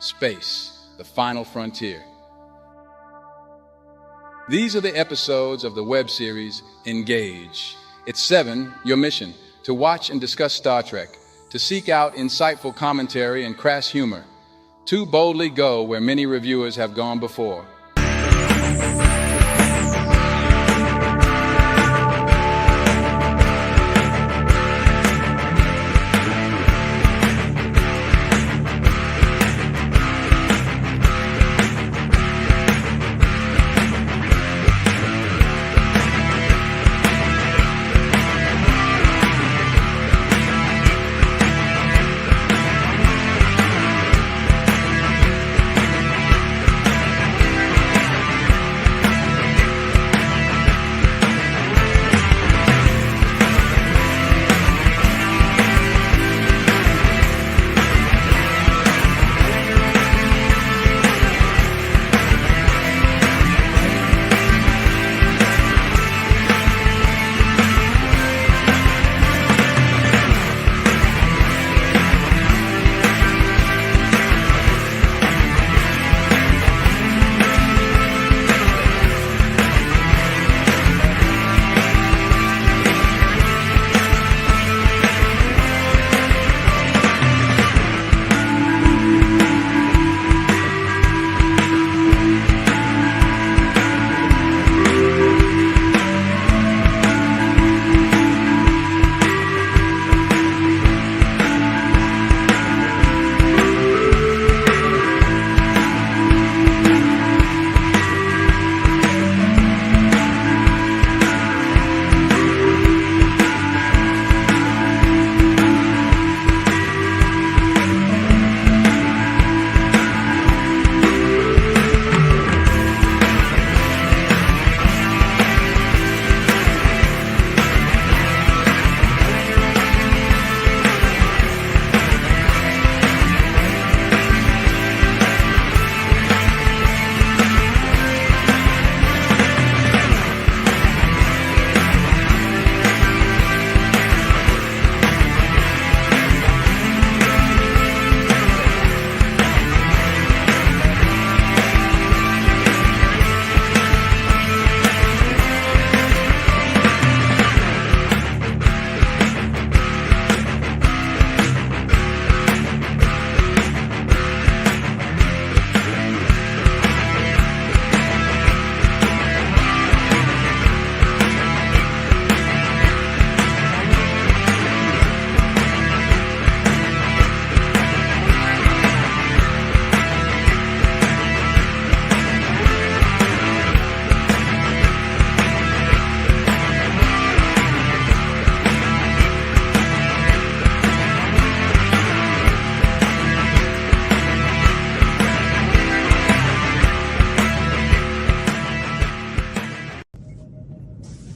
Space, the final frontier. These are the episodes of the web series Engage. It's 7, your mission, to watch and discuss Star Trek, to seek out insightful commentary and crass humor, to boldly go where many reviewers have gone before.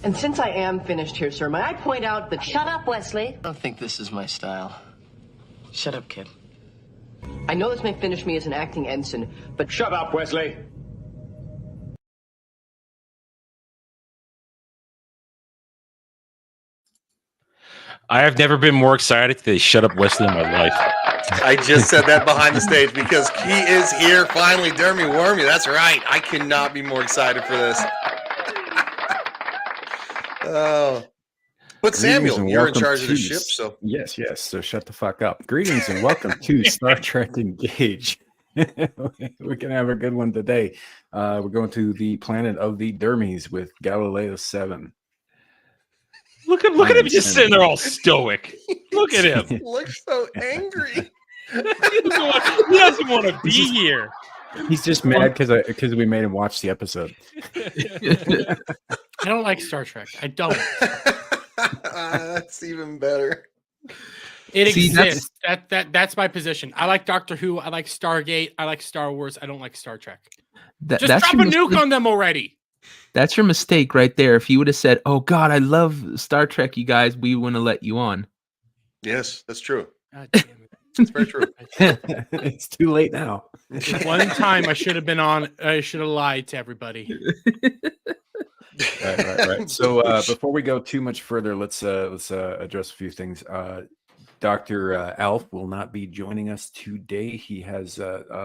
And since I am finished here, sir, may I point out that... Shut up, Wesley. I don't think this is my style. Shut up, kid. I know this may finish me as an acting ensign, but... Shut up, Wesley. I have never been more excited to shut up Wesley in my life. I just said that behind the stage because he is here finally. DermyWermy, that's right. I cannot be more excited for this. Oh, but Samuel, you're in charge of the ship, so yes. So shut the fuck up. Greetings and welcome to Star Trek Engage. We're gonna have a good one today. We're going to the planet of the Dermies with Galileo 7. Look at him just sitting there all stoic. Look at him. He looks so angry. He doesn't want to be here. He's just mad because we made him watch the episode. I don't like Star Trek. I don't. That's even better. It exists. That's my position. I like Doctor Who. I like Stargate. I like Star Wars. I don't like Star Trek. Just drop a nuke on them already. That's your mistake right there. If you would have said, "Oh God, I love Star Trek," you guys, we wouldn't have let you on. Yes, that's true. God damn it. It's very true. It's too late now. One time I should have been on. I should have lied to everybody. Right. So before we go too much further, let's address a few things. Dr. Alf will not be joining us today. He has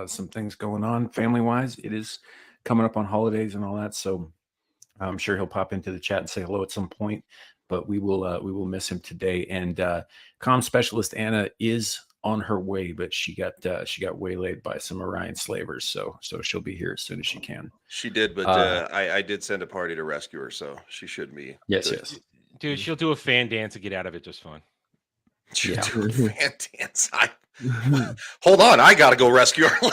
some things going on family-wise. It is coming up on holidays and all that, so I'm sure he'll pop into the chat and say hello at some point. But we will miss him today. And comm specialist Anna is on her way, but she got waylaid by some Orion slavers, so she'll be here as soon as she can. She did, but I did send a party to rescue her, so she should be. Yes, good. yes. Dude, she'll do a fan dance to get out of it just fine. She'll do a fan dance. Hold on, I gotta go rescue her.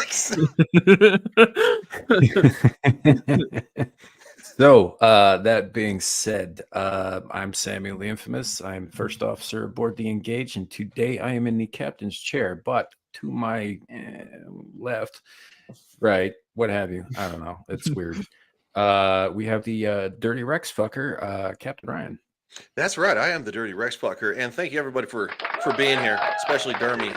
So that being said, I'm Samuel the Infamous. I'm first officer aboard the Engage, and today I am in the captain's chair. But to my left, right, what have you? I don't know. It's weird. We have the Dirty Rex fucker, Captain Ryan. That's right. I am the Dirty Rex fucker, and thank you everybody for being here, especially Dermy.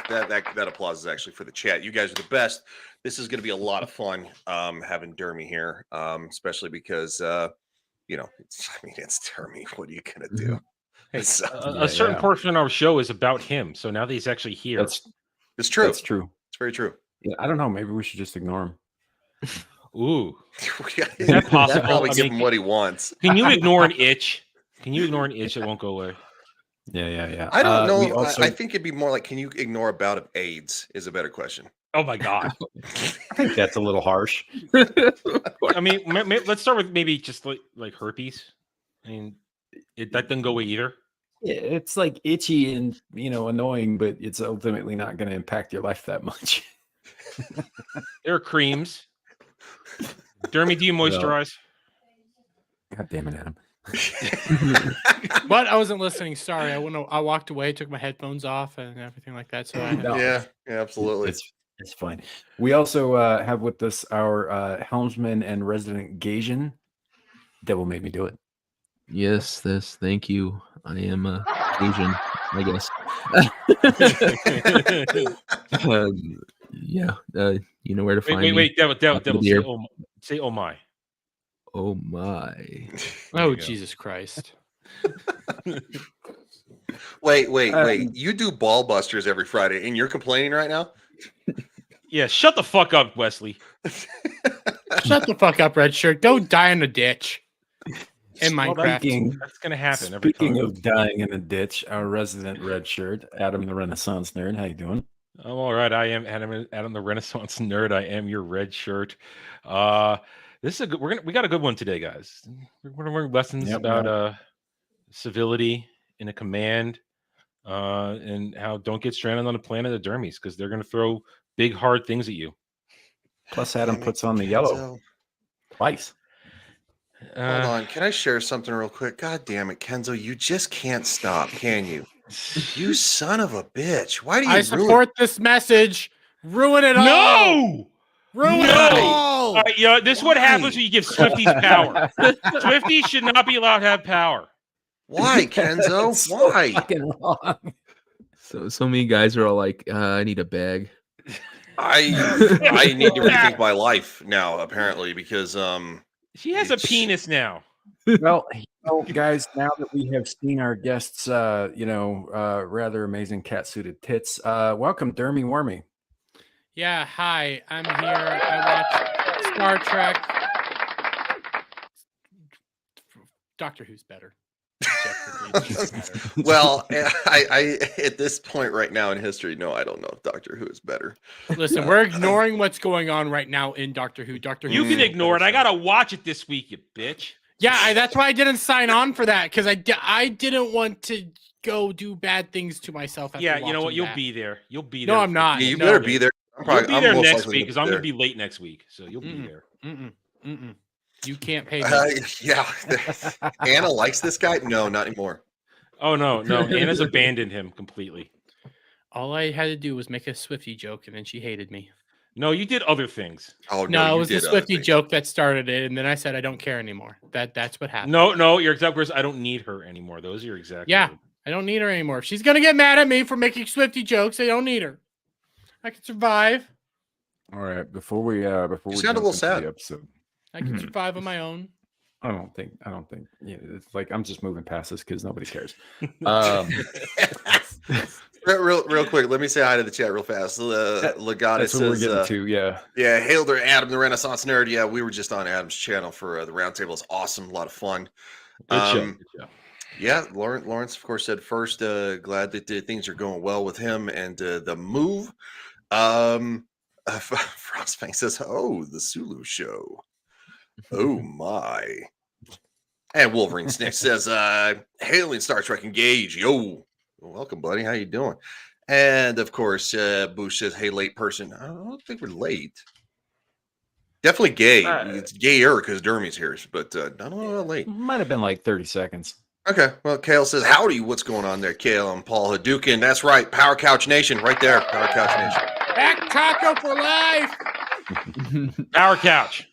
That applause is actually for the chat. You guys are the best. This is going to be a lot of fun having Dermy here, especially because it's Dermy. What are you going to do? Hey, a certain portion of our show is about him, so now that he's actually here, it's true. That's true. It's very true. Yeah, I don't know. Maybe we should just ignore him. Ooh, is that possible? Probably give him what he wants. Can you ignore an itch? Can you ignore an itch that won't go away? Yeah. I don't know. I think it'd be more like, can you ignore a bout of AIDS? Is a better question. Oh my god, I think that's a little harsh. I mean, let's start with maybe just like herpes. I mean, that doesn't go away either. Yeah, it's like itchy and annoying, but it's ultimately not going to impact your life that much. There are creams. Dermy, do you moisturize? God damn it, Adam. What? I wasn't listening. Sorry. I walked away, took my headphones off and everything like that. So yeah, absolutely. It's fine. We also have with us our helmsman and resident Gasian. Devil made me do it. Yes, thank you. I am Asian, I guess. Yeah, you know where to find me. Wait, Devil, say oh my. Oh my. Oh, Jesus Christ. Wait. You do ball busters every Friday and you're complaining right now? Yeah, shut the fuck up, Wesley. Shut the fuck up, Redshirt. Go die in a ditch. In Minecraft. That's going to happen every time. Speaking of dying in a ditch, our resident Redshirt, Adam the Renaissance Nerd. How you doing? I'm all right. I am Adam the Renaissance Nerd. I am your red shirt. This is we got a good one today, guys. We're going to learn lessons about civility in a command, and how don't get stranded on the planet of Dermies, because they're going to throw big hard things at you. Plus, Adam puts on the yellow twice. Hold on. Can I share something real quick? God damn it, Kenzo. You just can't stop, can you? You son of a bitch. Why do you support this message? Ruin it all. No! Ruin it all. This is what happens when you give Swifties power. Swifties should not be allowed to have power. Why, Kenzo? Why? Fucking wrong. So many guys are all like, I need a bag. I need to rethink my life now, apparently, because she has a penis now. Well, guys, now that we have seen our guests, rather amazing cat-suited tits, welcome, DermyWermy. Yeah, hi. I'm here. I watch Star Trek. Doctor Who's better. Well, I at this point right now in history, no, I don't know if Doctor Who is better. Listen, we're ignoring what's going on right now in Doctor Who. You can ignore it. I gotta watch it this week, you bitch. Yeah, that's why I didn't sign on for that, because I didn't want to go do bad things to myself. Yeah, you know what? You'll be there. You'll be there. No, I'm not. Yeah, you better be there. You'll be there next week, because I'm gonna be late next week, so you'll be there. You can't pay me. Yeah. Anna likes this guy? No, not anymore. Oh, no. Anna's abandoned him completely. All I had to do was make a Swiftie joke, and then she hated me. No, you did other things. Oh, no, it was the Swiftie joke that started it, and then I said I don't care anymore. That's what happened. No, your exact words, I don't need her anymore. Those are your exact words. I don't need her anymore. If she's going to get mad at me for making Swiftie jokes, I don't need her. I can survive. All right, before we sound a little sad. the episode. I can survive on my own. I don't think. Yeah, it's like I'm just moving past this because nobody cares. Real quick, let me say hi to the chat real fast. Legata That's what we're says, getting to. Yeah. Hail to Adam, the Renaissance Nerd. Yeah, we were just on Adam's channel for the roundtable. It's awesome, a lot of fun. Good show. Yeah, Lawrence, of course, said first, glad that things are going well with him and the move. Frostfang says, oh, the Sulu show. Oh, my. And Wolverine Snick says, hailing Star Trek Engage. Yo, welcome, buddy. How you doing? And, of course, Boosh says, hey, late person. I don't think we're late. Definitely gay. It's gayer because Dermy's here, but I don't know late. Might have been like 30 seconds. Okay. Well, Kale says, howdy. What's going on there, Kale? I'm Paul Hadouken. That's right. Power Couch Nation right there. Power Couch Nation. Back taco for life. Power Couch.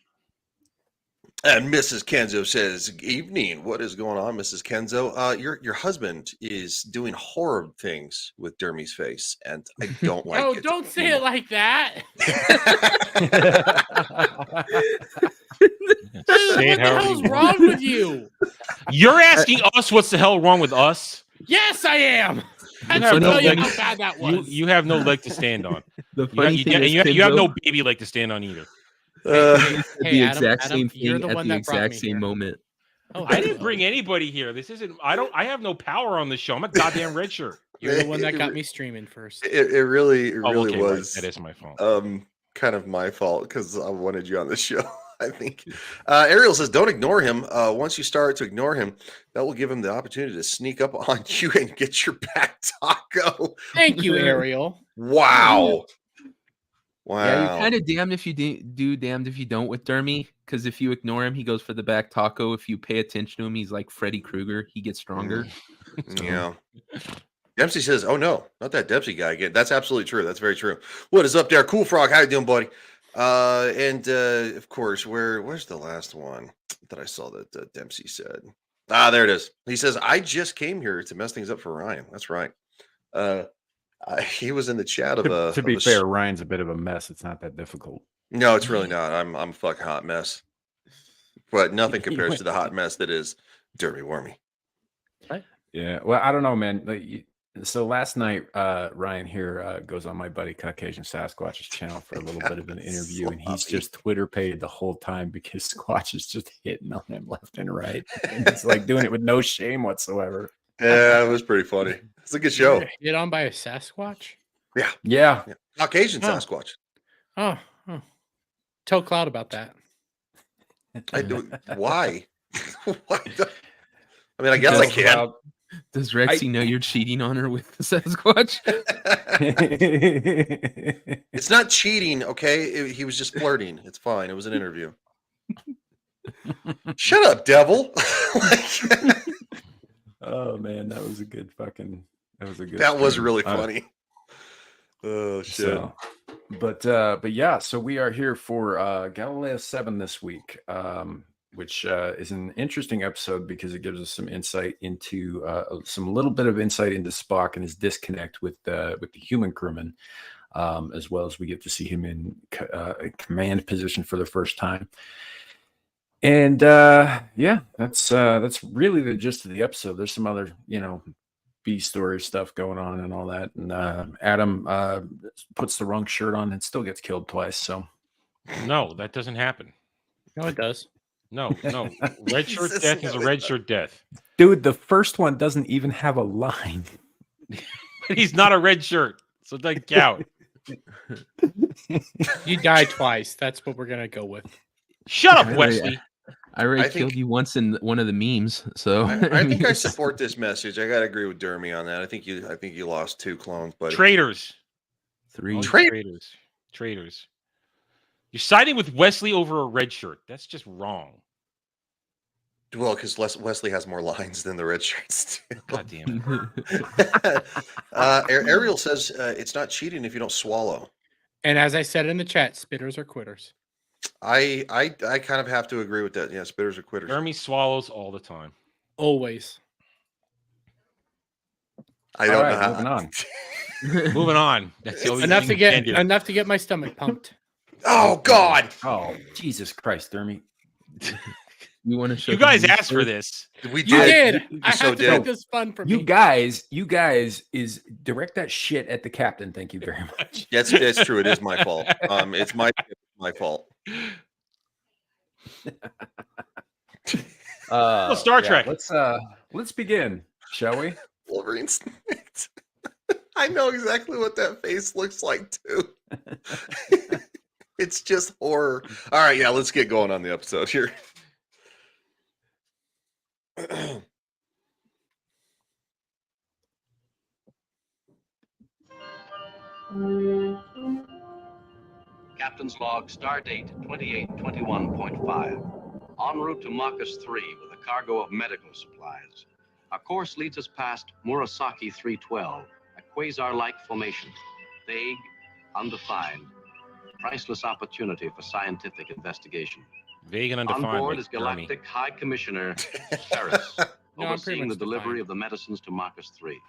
And Mrs. Kenzo says, evening. What is going on, Mrs. Kenzo? Your husband is doing horror things with Dermy's face, and I don't like it. Oh, don't say it like that. What the hell's wrong with you? You're asking us what's the hell wrong with us? Yes, I am. I have can no tell you leg- how bad that was. You have no leg to stand on. The funny thing is, you have no baby leg to stand on either. the Adam, exact same you're thing the at one the that brought exact me same here. moment. Oh, I didn't bring anybody here. This isn't. I have no power on this show. I'm a goddamn red shirt. You're the one that got me streaming first. It really Okay, right. was. That is my fault. Kind of my fault because I wanted you on the show. I think Ariel says, don't ignore him. Once you start to ignore him, that will give him the opportunity to sneak up on you and get your back taco. Thank you, Ariel. Wow. Wow. Yeah, you're kind of damned if you do, damned if you don't with Dermy. Because if you ignore him, he goes for the back taco. If you pay attention to him, he's like Freddy Krueger. He gets stronger. Yeah. Dempsey says, oh no, not that Dempsey guy again. That's absolutely true. That's very true. What is up there? Cool Frog. How you doing, buddy? And of course, where's the last one that I saw that Dempsey said? There it is. He says, I just came here to mess things up for Ryan. That's right. He was in the chat of to be fair, Ryan's a bit of a mess. It's not that difficult. No, it's really not. I'm a fucking hot mess. But nothing compares to the hot mess that is DermyWermy. Yeah. Well, I don't know, man. So last night, Ryan here goes on my buddy Caucasian Sasquatch's channel for a little bit of an interview, and he's just Twitter paid the whole time because Squatch is just hitting on him left and right. And it's like doing it with no shame whatsoever. Yeah, it was pretty funny. It's a good show. Get on by a Sasquatch? Yeah. Caucasian Sasquatch. Oh. Tell Cloud about that. I do. Why? Why? I mean, I guess I can. Does Rexy know you're cheating on her with the Sasquatch? It's not cheating, okay? He was just flirting. It's fine. It was an interview. Shut up, devil. Oh man, that was a good fucking. That was really funny. Oh shit. So, but yeah, so we are here for Galileo 7 this week, which is an interesting episode because it gives us some insight into some little bit of insight into Spock and his disconnect with the human crewman, as well as we get to see him in a command position for the first time. And yeah, that's really the gist of the episode. There's some other, B story stuff going on and all that. And Adam puts the wrong shirt on and still gets killed twice. So no, that doesn't happen. No, it does. No. Red shirt death is a red shirt death. Dude, the first one doesn't even have a line. He's not a red shirt, so like count. You died twice. That's what we're gonna go with. Shut up, Wesley. I already killed you once in one of the memes, so I think I support this message. I gotta agree with Dermy on that. I think you lost 2 clones, but traitors. 3 traitors. You're siding with Wesley over a red shirt. That's just wrong. Well, because Wesley has more lines than the red shirts. God damn it. Ariel says it's not cheating if you don't swallow. And as I said in the chat, spitters are quitters. I kind of have to agree with that. Yeah, spitters are quitters. Dermy swallows all the time. Always. I don't know how. Moving on. That's the only enough to get my stomach pumped. Oh God! Oh Jesus Christ, Dermy! You want to show? You guys asked for this. We You did. I so had to did. make this fun for You me. guys is direct that shit at the captain. Thank you very much. That's true. It is my fault. It's my fault. Well, Star Trek. Let's begin, shall we? Wolverine snakes. I know exactly what that face looks like too. It's just horror. All right, yeah, let's get going on the episode here. Captain's log, stardate 2821.5. En route to Marcus 3 with a cargo of medical supplies. Our course leads us past Murasaki 312, a quasar-like formation. Vague, undefined, priceless opportunity for scientific investigation. Vague and undefined. On board like is Galactic High Commissioner Ferris, No, I'm pretty overseeing the much delivery defined. of the medicines to Marcus 3.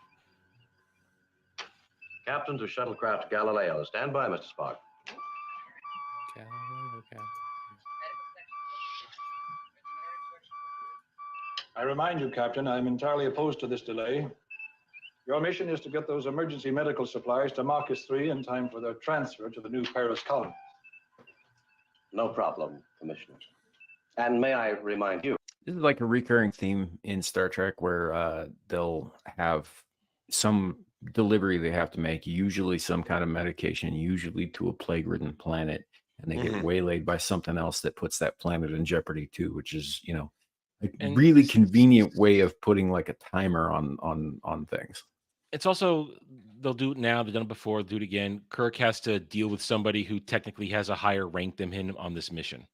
Captain to shuttlecraft Galileo. Stand by, Mr. Spock. Okay. I remind you, Captain, I'm entirely opposed to this delay. Your mission is to get those emergency medical supplies to Marcus 3 in time for their transfer to the new Paris colony. No problem, Commissioner. And may I remind you, This is like a recurring theme in Star Trek where they'll have some delivery they have to make, usually some kind of medication, usually to a plague-ridden planet, and they get waylaid by something else that puts that planet in jeopardy too, which is, a really convenient way of putting like a timer on things. It's also, they'll do it now, they've done it before, do it again. Kirk has to deal with somebody who technically has a higher rank than him on this mission.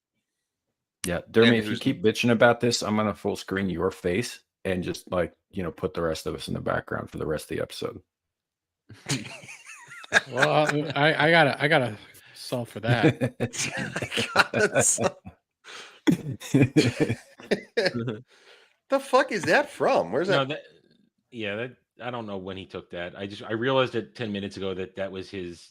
Yeah, Dermy, if you keep bitching about this, I'm gonna full screen your face and just put the rest of us in the background for the rest of the episode. Well, I gotta solve for that. The fuck is that from? Where's that? I don't know when he took that. I realized it 10 minutes ago that was his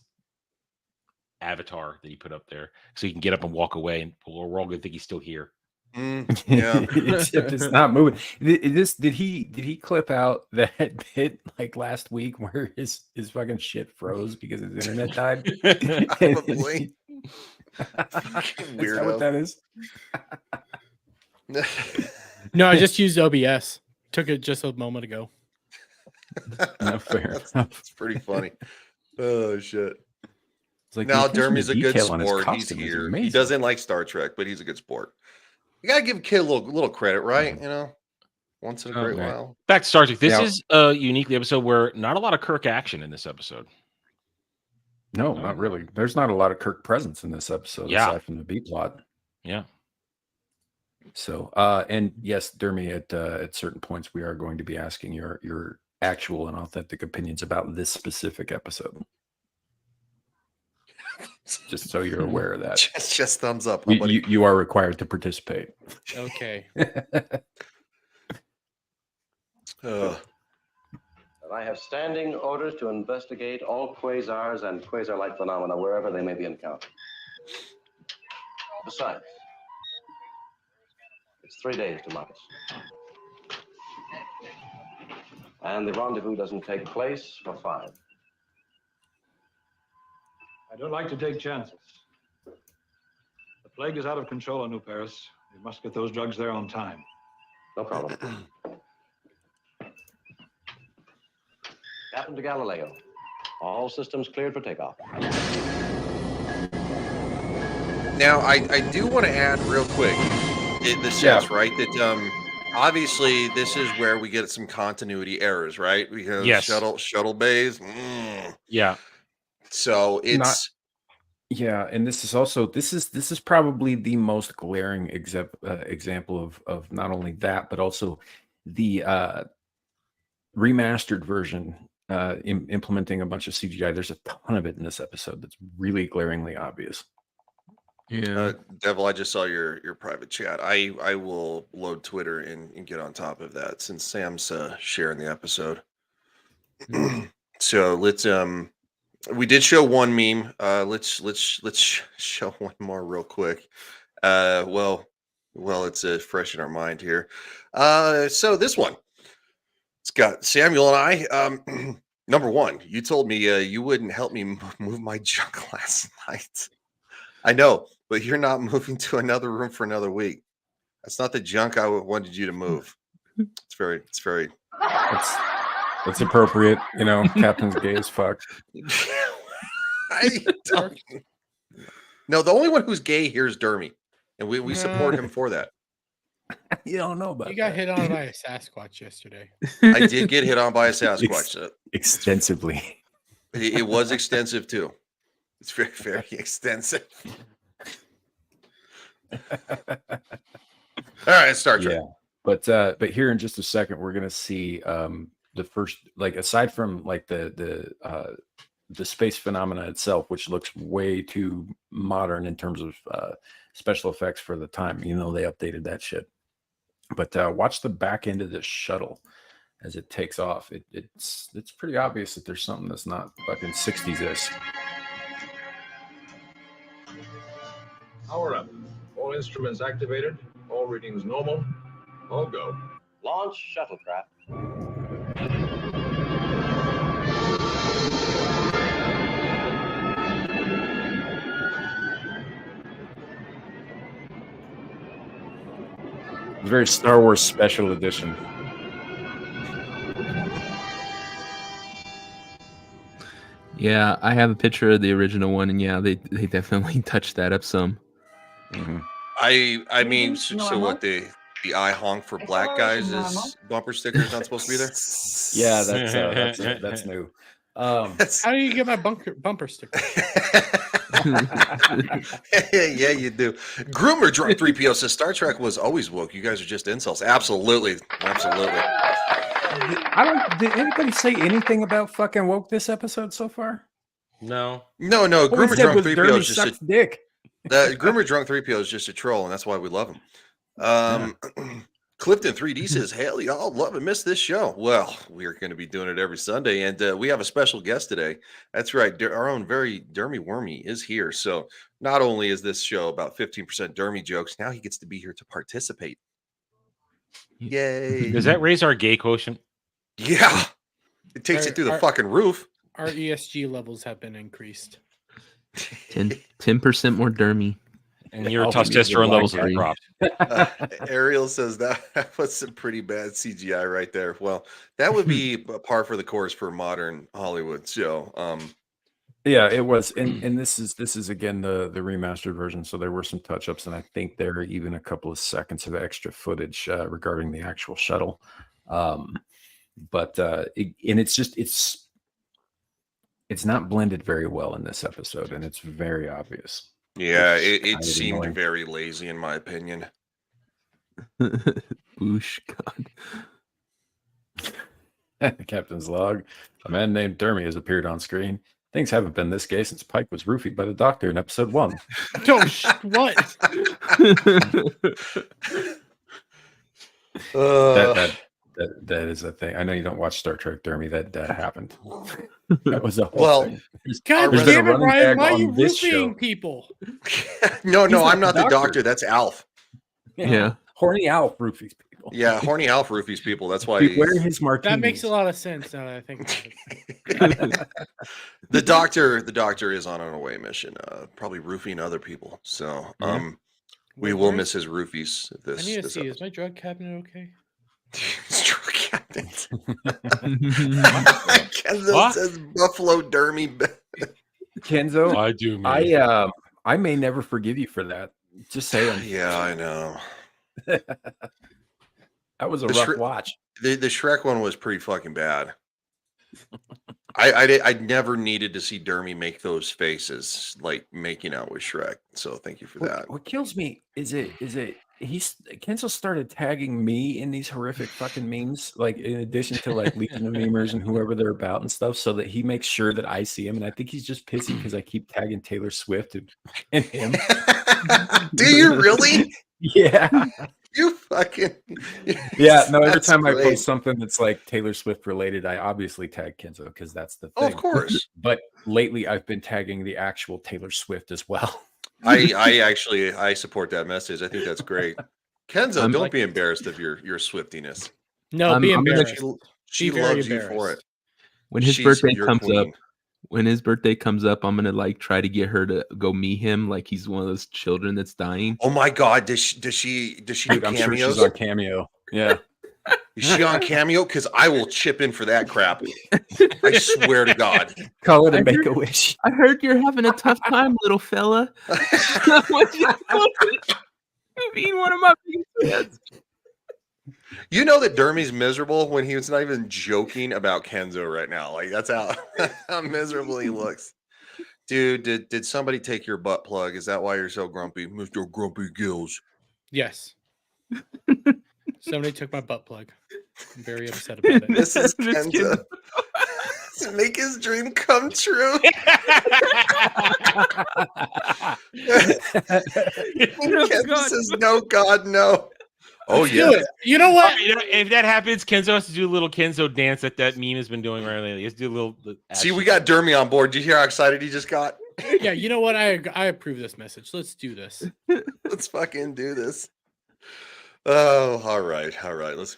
avatar that he put up there, so he can get up and walk away, and we're all gonna think he's still here. Yeah, except it's not moving. Did he clip out that bit like last week where his fucking shit froze because his internet died? Probably. Is that what that is? No, I just used OBS. Took it just a moment ago. No, fair. That's pretty funny. Oh shit. It's like now the attention Dermy's to a good detail on his sport. He's costume is here. He amazing. doesn't like Star Trek, but he's a good sport. You gotta give a kid a little credit, right? Once in a great while. Back to Star Trek. This is a uniquely episode where not a lot of Kirk action in this episode. No, not really. There's not a lot of Kirk presence in this episode aside from the B plot. Yeah. So, and yes, Dermy, at certain points, we are going to be asking your actual and authentic opinions about this specific episode. Just so you're aware of that. Just thumbs up. You are required to participate. Okay. I have standing orders to investigate all quasars and quasar-like phenomena wherever they may be encountered. Besides, it's 3 days to Marcus. And the rendezvous doesn't take place for 5. I don't like to take chances. The plague is out of control on New Paris. We must get those drugs there on time. No problem. Captain to Galileo. All systems cleared for takeoff. Now, I do want to add real quick the sense, right? That obviously this is where we get some continuity errors, right? Because shuttle bays. Yeah. So it's and this is also this is probably the most glaring example of not only that but also the remastered version implementing a bunch of CGI. There's a ton of it in this episode that's really glaringly obvious. Yeah, Devil, I just saw your private chat. I will load Twitter and get on top of that since Sam's sharing the episode. So let's we did show one meme. Let's show one more real quick. Well, Well, it's fresh in our mind here. So this one, it's got Samuel and I. Number one, you told me you wouldn't help me move my junk last night. I know, but you're not moving to another room for another week. That's not the junk I wanted you to move. It's very. It's appropriate, you know. Captain's gay as fuck. No, the only one who's gay here is Dermy, and we support him for that. You don't know about. You got hit on by a Sasquatch yesterday. I did get hit on by a Sasquatch extensively. It was extensive too. It's very, very extensive. All right, Star Trek. Yeah, but here in just a second, we're gonna see the first, like, aside from like the space phenomena itself, which looks way too modern in terms of special effects for the time. You know, they updated that shit. But watch the back end of this shuttle as it takes off. It's pretty obvious that there's something that's not fucking 60s-ish. Power up. All instruments activated. All readings normal. All go. Launch shuttlecraft. Very Star Wars special edition. Yeah, I have a picture of the original one, and yeah, they definitely touched that up some. Mm-hmm. I mean, so what the eye honk for black guys is bumper stickers not supposed to be there? Yeah, that's new. How do you get my bumper sticker? Yeah, you do. Groomer Drunk 3PO says Star Trek was always woke. You guys are just insults. Absolutely. Did anybody say anything about fucking woke this episode so far? No. Groomer Drunk 3PO is just a dick. Groomer Drunk 3PO is just a troll, and that's why we love him. Clifton 3D says, "Hell, y'all love and miss this show." Well, we're going to be doing it every Sunday, and we have a special guest today. That's right, our own very DermyWermy is here. So not only is this show about 15% Dermy jokes, now he gets to be here to participate. Yay! Does that raise our gay quotient? Yeah, it takes it through the fucking roof. Our ESG levels have been increased. 10% more Dermy. And your testosterone levels are dropped. Ariel says that was some pretty bad CGI right there. Well, that would be par for the course for modern Hollywood. So, yeah, it was. And this is again the remastered version. So there were some touch ups, and I think there are even a couple of seconds of extra footage regarding the actual shuttle. But it's not blended very well in this episode, and it's very obvious. Yeah, it seemed very lazy in my opinion. Boosh, God. Captain's log. A man named Dermy has appeared on screen. Things haven't been this gay since Pike was roofied by the Doctor in episode 1. What? That is a thing. I know you don't watch Star Trek, Dermy. That happened. That was a whole thing. God damn it, Ryan! Why are you roofing people? No, I'm not the doctor. That's Alf. Yeah. Horny Alf roofies people. Yeah, Horny Alf roofies people. That's why he's wearing his martinis. That makes a lot of sense now that I think about it. The doctor is on an away mission, probably roofing other people. So we will miss his roofies. I need to see. Is my drug cabinet okay? Drug cabinet. Kenzo says Buffalo Dermy. Kenzo, I do. I may never forgive you for that. Just saying. Yeah, I know. That was a rough watch. The Shrek one was pretty fucking bad. I never needed to see Dermy make those faces like making out with Shrek. So thank you for that. What kills me is Kenzo started tagging me in these horrific fucking memes, like in addition to like Legion of Memers and whoever they're about and stuff, so that he makes sure that I see him. And I think he's just pissy because I keep tagging Taylor Swift and him. Do you really? Yeah. You fucking yeah. No, every time I post something that's like Taylor Swift related, I obviously tag Kenzo because that's the thing. Oh, of course. But lately I've been tagging the actual Taylor Swift as well. I support that message. I think that's great. Kenzo, don't be embarrassed of your swiftiness. No, be embarrassed. She loves you for it. When his birthday comes up, I'm gonna like try to get her to go meet him like he's one of those children that's dying. Oh my god, does she do Dude, I'm cameos? sure she's on Cameo. Yeah. Is she on Cameo? Because I will chip in for that crap. I swear to God. Call it a Make-A-Wish. I heard you're having a tough time, little fella. Being one of my biggest fans. You know that Dermy's miserable when he was not even joking about Kenzo right now. Like that's how miserable he looks. Dude, did somebody take your butt plug? Is that why you're so grumpy, Mr. Grumpy Gills? Yes. Somebody took my butt plug. I'm very upset about it. This is Kenzo. To make his dream come true. Kenzo says, "No, God, no." Oh yeah. You know what? If that happens, Kenzo has to do a little Kenzo dance that meme has been doing right lately. He has to do a little. See, we got Dermy on board. Do you hear how excited he just got? Yeah, you know what? I approve this message. Let's do this. Let's fucking do this. Oh, all right.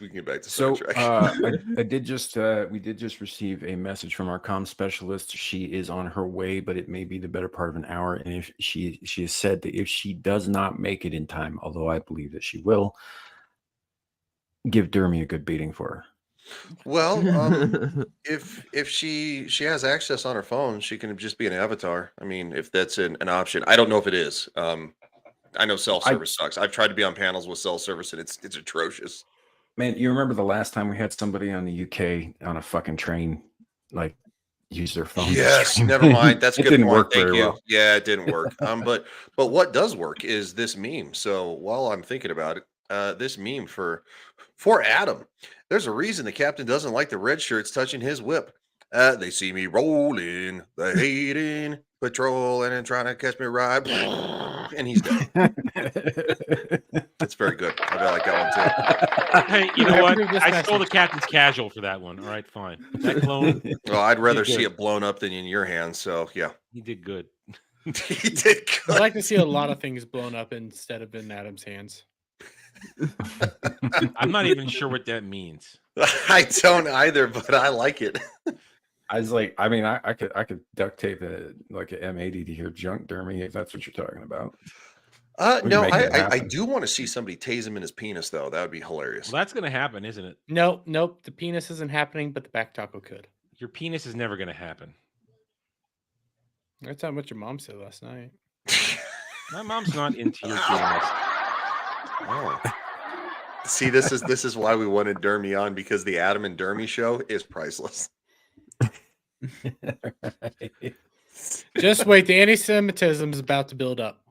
We can get back to Star Trek. I did just we did just receive a message from our comm specialist. She is on her way, but it may be the better part of an hour. And if she has said that if she does not make it in time, although I believe that she will, give Dermy a good beating for her. Well, if she has access on her phone, she can just be an avatar. I mean, if that's an option, I don't know if it is. I know self-service sucks. I've tried to be on panels with self-service, and it's atrocious. Man, you remember the last time we had somebody on the UK on a fucking train, like, use their phone? Yes, never mind. That's a good didn't point. work Thank very you. well. Yeah, it didn't work. But what does work is this meme. So while I'm thinking about it, this meme for Adam. There's a reason the captain doesn't like the red shirts touching his whip. They see me rolling, the hating patrol, and trying to catch me right, and he's dead. That's very good. I like that one too. Hey, you know what? I stole the captain's casual for that one. All right, fine. That clone. Well, I'd rather see it blown up than in your hands. So yeah, he did good. He did good. I'd like to see a lot of things blown up instead of in Adam's hands. I'm not even sure what that means. I don't either, but I like it. I was like, I mean, I could duct tape like an M80 to your junk, Dermy, if that's what you're talking about. No, I do want to see somebody tase him in his penis, though. That would be hilarious. Well, that's going to happen, isn't it? Nope. The penis isn't happening, but the back taco could. Your penis is never going to happen. That's not what your mom said last night. My mom's not into your penis. Oh. See, this is why we wanted Dermy on, because the Adam and Dermy show is priceless. Just wait, the anti-Semitism is about to build up.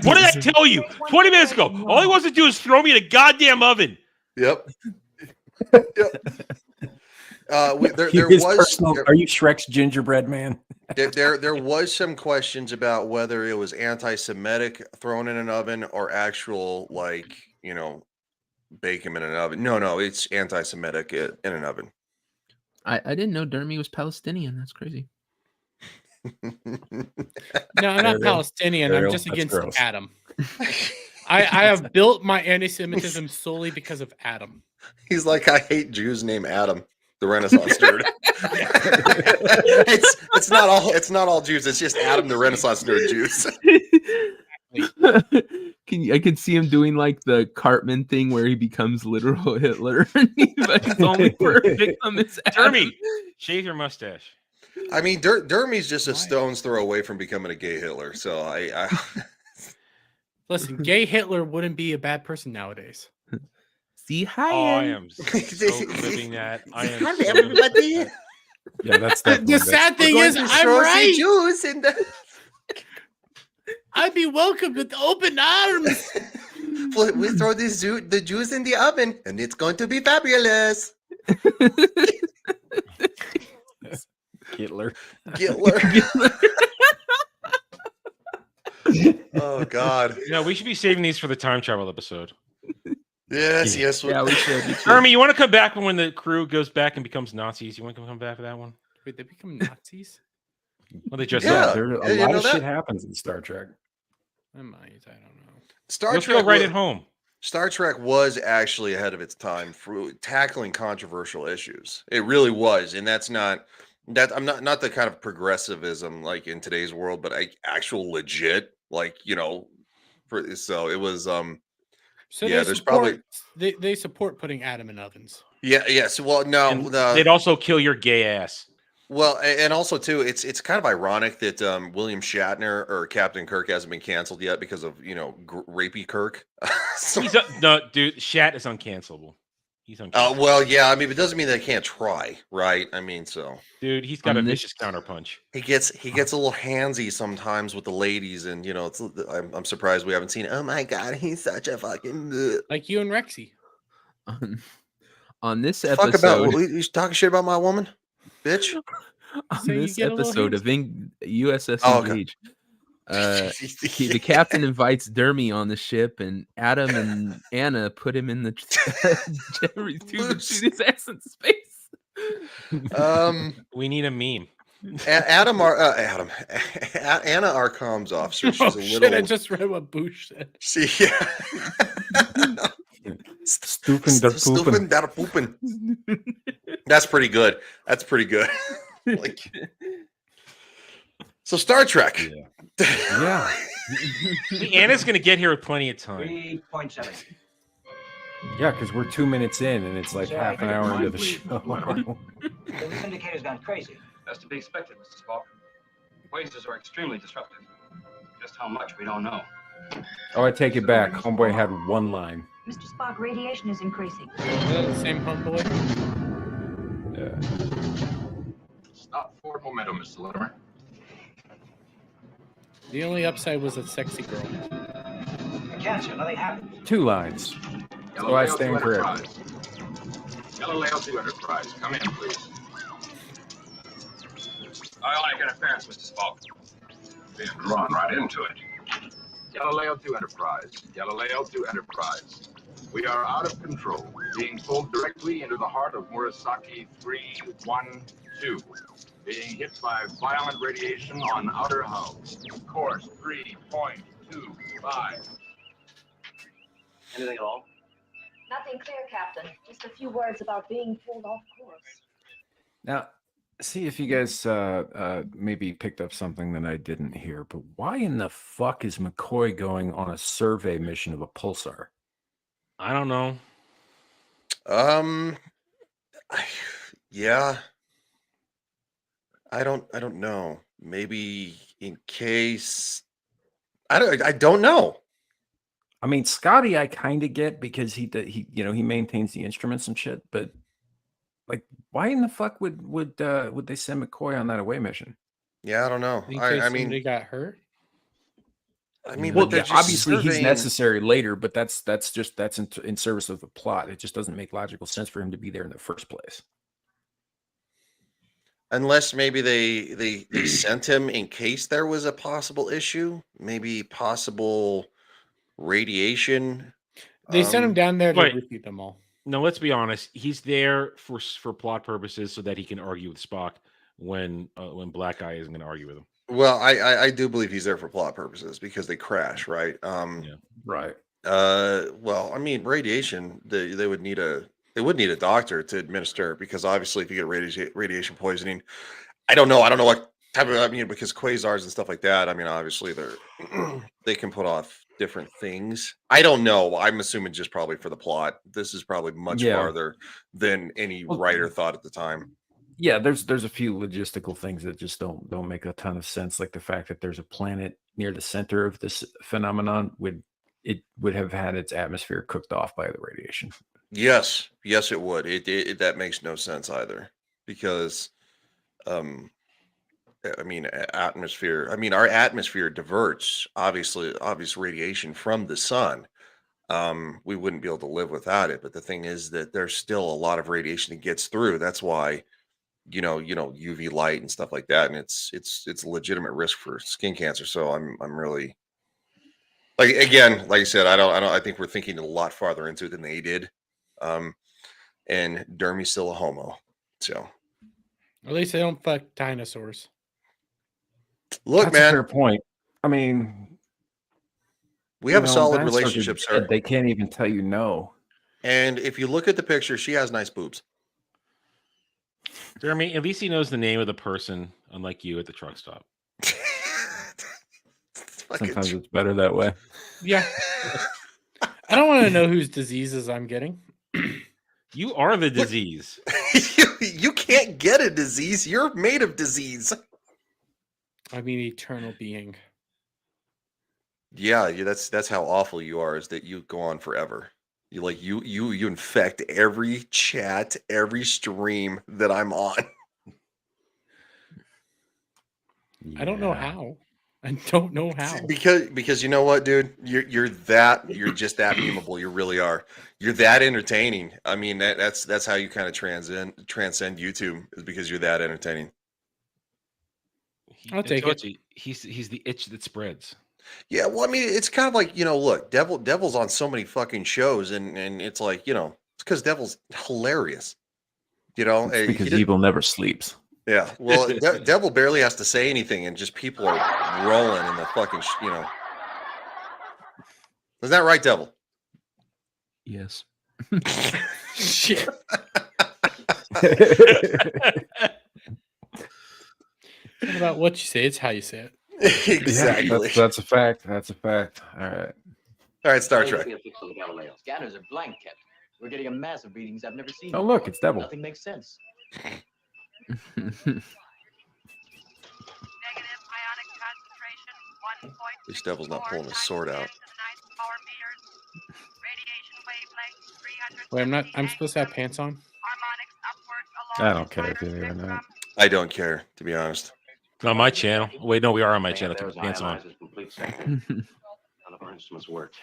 What did I tell you 20 minutes ago? All he wants to do is throw me in a goddamn oven. Yep. There was. Are you Shrek's gingerbread man? There was some questions about whether it was anti-Semitic thrown in an oven or actual, like, bake him in an oven. No, it's anti-Semitic in an oven. I didn't know Dermy was Palestinian. That's crazy. No, I'm not Palestinian. I'm just against Adam. I have built my anti-Semitism solely because of Adam. He's like, I hate Jews named Adam, the Renaissance nerd. It's not all Jews. It's just Adam, the Renaissance nerd Jews. I can see him doing like the Cartman thing where he becomes literal Hitler, but his only victim is Dermy. Shave your mustache. I mean, Dermy's just a stone's throw away from becoming a gay Hitler. So I listen. Gay Hitler wouldn't be a bad person nowadays. See, hi. Oh, I am so living that. I am. Hi, everybody. Yeah, that's the sad thing is, I'm right. Jews in the... I'd be welcomed with open arms. We throw the Jews in the oven, and it's going to be fabulous. Hitler. Oh God. No, we should be saving these for the time travel episode. Yes. Yeah, we should. Dermy, you want to come back when the crew goes back and becomes Nazis? You want to come back for that one? Wait, they become Nazis? Well, they just a lot of shit happens in Star Trek. I might. I don't know. Star You'll Trek feel right at home. Star Trek was actually ahead of its time for tackling controversial issues. It really was, and that's not that I'm not the kind of progressivism like in today's world, but actual legit, like so it was. So Yeah, they there's support probably they support putting Adam in ovens. yeah. So well, And no, they'd also kill your gay ass. well, and also too, it's kind of ironic that William Shatner or Captain Kirk hasn't been canceled yet because of rapey Kirk. So, He's no, dude. Shat is uncancelable. He's uncancelable. well, yeah. I mean, it doesn't mean they can't try, right? I mean, so dude, he's got a vicious counterpunch. he gets a little handsy sometimes with the ladies, and I'm surprised we haven't seen. Oh my god, he's such a fucking like you and Rexy. On this fuck episode, about you talking shit about my woman, bitch. On So you this get a little episode of USS Oh, okay. Engage, the captain invites Dermy on the ship, and Adam and Anna put him in the to shoot his ass in space. We need a meme. Anna, our comms officer. She's Oh a little. shit! I just read what Boosh said. See, yeah. Stupid der pooping. That's pretty good. That's pretty good. Like, so Star Trek. Yeah. Anna's gonna get here with plenty of time. 3.7. Yeah, because we're 2 minutes in, and it's like half an hour into the show. The indicator's gone crazy. That's to be expected, Mr. Spock. Quasars are extremely disruptive. Just how much, we don't know. Oh, I take it back. Homeboy had one line. Mr. Spock, radiation is increasing. Is that the same homeboy? Yeah. Stop forward momentum, Mr. Latimer. The only upside was a sexy girl. Cancer, nothing happened. 2 lines. So I stand corrected. Galileo to Enterprise. Come in, please. Ionic interference, Mr. Spock. Being drawn right into it. Galileo to Enterprise. Galileo to Enterprise. We are out of control, being pulled directly into the heart of Murasaki 312. Being hit by violent radiation on outer hull. Course 3.25. Anything at all? Nothing clear, Captain. Just a few words about being pulled off course. Now, see if you guys maybe picked up something that I didn't hear, but why in the fuck is McCoy going on a survey mission of a pulsar? I don't know. Yeah. I don't know. Maybe in case I don't know. I mean, Scotty, I kind of get because he maintains the instruments and shit, but like, why in the fuck would they send McCoy on that away mission? Yeah, I don't know. I mean, they got hurt. I mean, well, but they're just obviously he's surveying. necessary later, but that's in service of the plot. It just doesn't make logical sense for him to be there in the first place. Unless maybe they sent him in case there was a possible issue, maybe possible radiation. They sent him down there to wait. repeat them all. No, let's be honest. He's there for plot purposes so that he can argue with Spock when Black Eye isn't going to argue with him. Well, I do believe he's there for plot purposes because they crash, right? Yeah. Right. Well, I mean, radiation. They would need a doctor to administer because obviously, if you get radiation poisoning, I don't know what type of. I mean, because quasars and stuff like that. I mean, obviously they can put off different things. I don't know. I'm assuming just probably for the plot. This is probably much farther than any writer thought at the time. Yeah, there's a few logistical things that just don't make a ton of sense, like the fact that there's a planet near the center of this phenomenon would have had its atmosphere cooked off by the radiation. Yes, it would. It that makes no sense either because, I mean, atmosphere. I mean, our atmosphere diverts obvious radiation from the sun. We wouldn't be able to live without it. But the thing is that there's still a lot of radiation that gets through. That's why. UV light and stuff like that, and it's a legitimate risk for skin cancer. So I'm really like I said, I think we're thinking a lot farther into it than they did. And Dermy's still a homo, so at least they don't fuck dinosaurs. Look, that's man, a fair point. I mean, We have a solid relationship, sir. They can't even tell you no. And if you look at the picture, she has nice boobs. Jeremy, at least he knows the name of the person, unlike you at the truck stop. Sometimes it's better that way. Yeah. I don't want to know whose diseases I'm getting. You are the disease. You can't get a disease. You're made of disease. I mean, eternal being. Yeah, that's how awful you are. Is that you go on forever? You infect every chat, every stream that I'm on. I don't know how. I don't know how. Because you know what, dude, you're just that memeable. You really are. You're that entertaining. I mean, that's how you kind of transcend YouTube, is because you're that entertaining. I'll take it. He's the itch that spreads. Yeah, well, I mean, it's kind of like, look, Devil's on so many fucking shows, and it's like, it's because Devil's hilarious. It's because evil never sleeps. Yeah, well, Devil barely has to say anything, and just people are rolling in the fucking, Is that right, Devil? Yes. Shit. It's not about what you say, it's how you say it. Exactly. Yeah, that's a fact. That's a fact. All right, Star Trek. Galileo. Scanners are blank, Captain. We're getting a massive readings I've never seen. Oh, look, it's Devil. Nothing makes sense. This Devil's not pulling his sword out. Wait, I'm supposed to have pants on? I don't care if you're not. I don't care, to be honest. On my channel. Wait, no, we are on my channel. Put pants on. None of our instruments worked.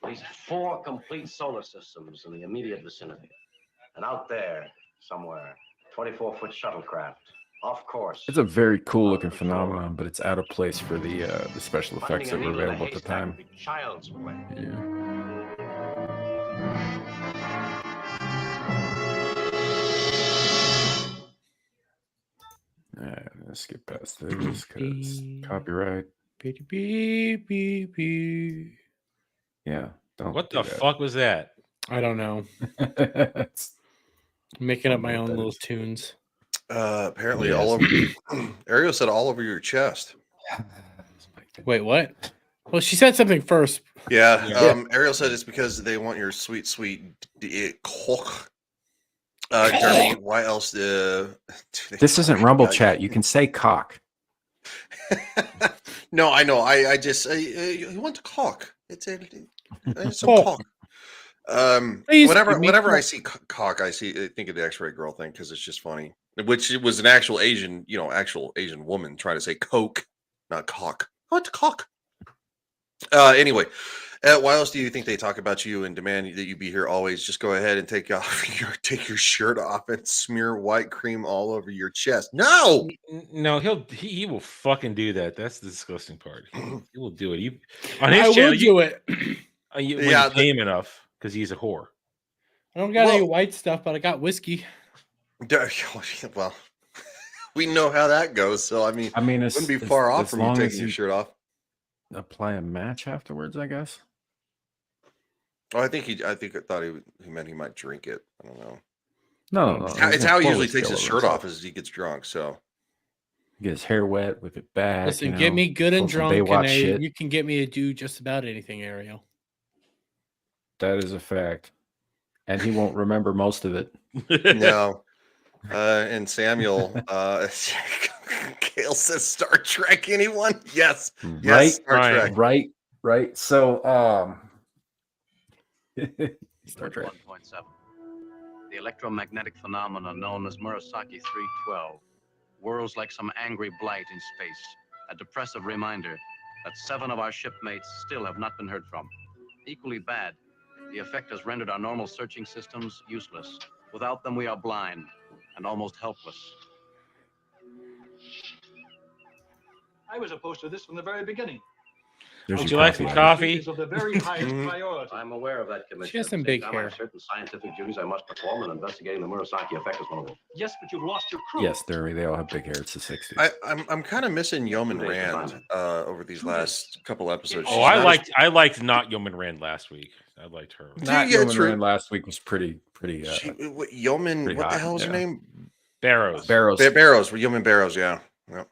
At least 4 complete solar systems in the immediate vicinity. And out there, somewhere, 24-foot shuttlecraft, off course. It's a very cool looking phenomenon, but it's out of place for the special effects that were available at the time. Child's play. All right, let's skip past this because copyright. Yeah. What the fuck was that? I don't know. I'm making up my own little tunes. Apparently all over. Ariel said all over your chest. Wait, what? Well, she said something first. Yeah. Ariel said it's because they want your sweet cock. Jeremy, why else? This isn't Rumble chat. You can say cock. No, I know. I just you want to cock. It's a cock. Whenever I see cock, I think of the X-ray girl thing because it's just funny. Which it was an actual Asian, actual Asian woman trying to say coke, not cock. I want to cock. Anyway, why else do you think they talk about you and demand that you be here always? Just go ahead and take your shirt off and smear white cream all over your chest. No, he will fucking do that. That's the disgusting part. He will do it. On his channel, will do it. You pay him enough because he's a whore. I don't got any white stuff, but I got whiskey. Well, we know how that goes. So I mean, it wouldn't be far off from you taking your shirt off. Apply a match afterwards, I guess. Oh, I thought he meant he might drink it. I don't know. No. It's how he usually takes his shirt off as he gets drunk. So get his hair wet with it back. Listen, get me good and drunk, and you can get me to do just about anything, Ariel. That is a fact, and he won't remember most of it. No. And Samuel, Kale says Star Trek. Anyone? Yes. Yes. Star Trek. Right. So, Star Trek 1.7. The electromagnetic phenomena known as Murasaki 312 whirls like some angry blight in space. A depressive reminder that 7 of our shipmates still have not been heard from. Equally bad, the effect has rendered our normal searching systems useless. Without them, we are blind and almost helpless. I was opposed to this from the very beginning. Would you like some coffee? Is of the very highest priority. I'm aware of that, Commissioner. She has some At the same big time, I hair. have certain scientific duties I must perform, and investigating the Murasaki effect is one of them. Yes, but you've lost your crew. Yes, they all have big hair. It's the 60s. I'm kind of missing Yeoman Rand over these last couple episodes. Oh, I liked not Yeoman Rand last week. I liked her. Not Yeoman Rand last week was pretty. Yeoman, pretty what the hot, hell is her name? Barrows. Barrows. Yeoman Barrows. Yeah. Yep.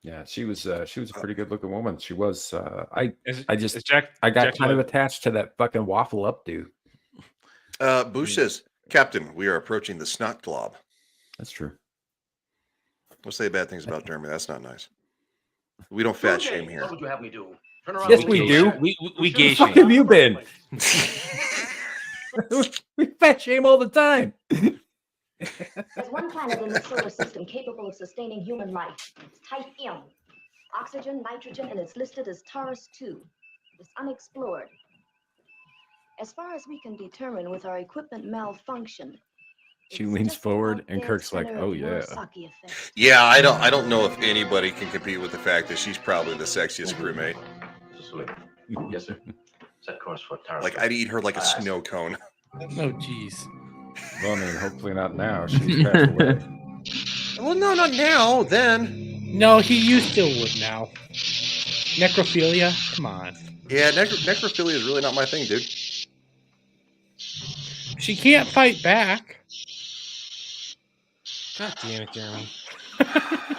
Yeah, she was a pretty good looking woman. She was. I got Jack kind of attached to that fucking waffle up dude. Boosh says, Captain, we are approaching the snot glob. That's true. We'll say bad things about Dermy. That's not nice. We don't fat shame here. What would you have me do? Turn around. Yes, we do. We gay Where the fuck shame. have you been? We fat shame all the time. There's one planet in the solar system capable of sustaining human life. It's type M. Oxygen, nitrogen, and it's listed as ToS 2. It's unexplored. As far as we can determine with our equipment malfunction. She leans forward and Kirk's like, "Oh yeah." Yeah, I don't know if anybody can compete with the fact that she's probably the sexiest crewmate. Yes, sir. Set course for Tara. Like I'd eat her like a snow cone. Oh, jeez. Well, I mean, hopefully not now. She's passed away. Well, no, not now. Then. No, you still would now. Necrophilia? Come on. Yeah, necrophilia is really not my thing, dude. She can't fight back. God damn it, Jeremy.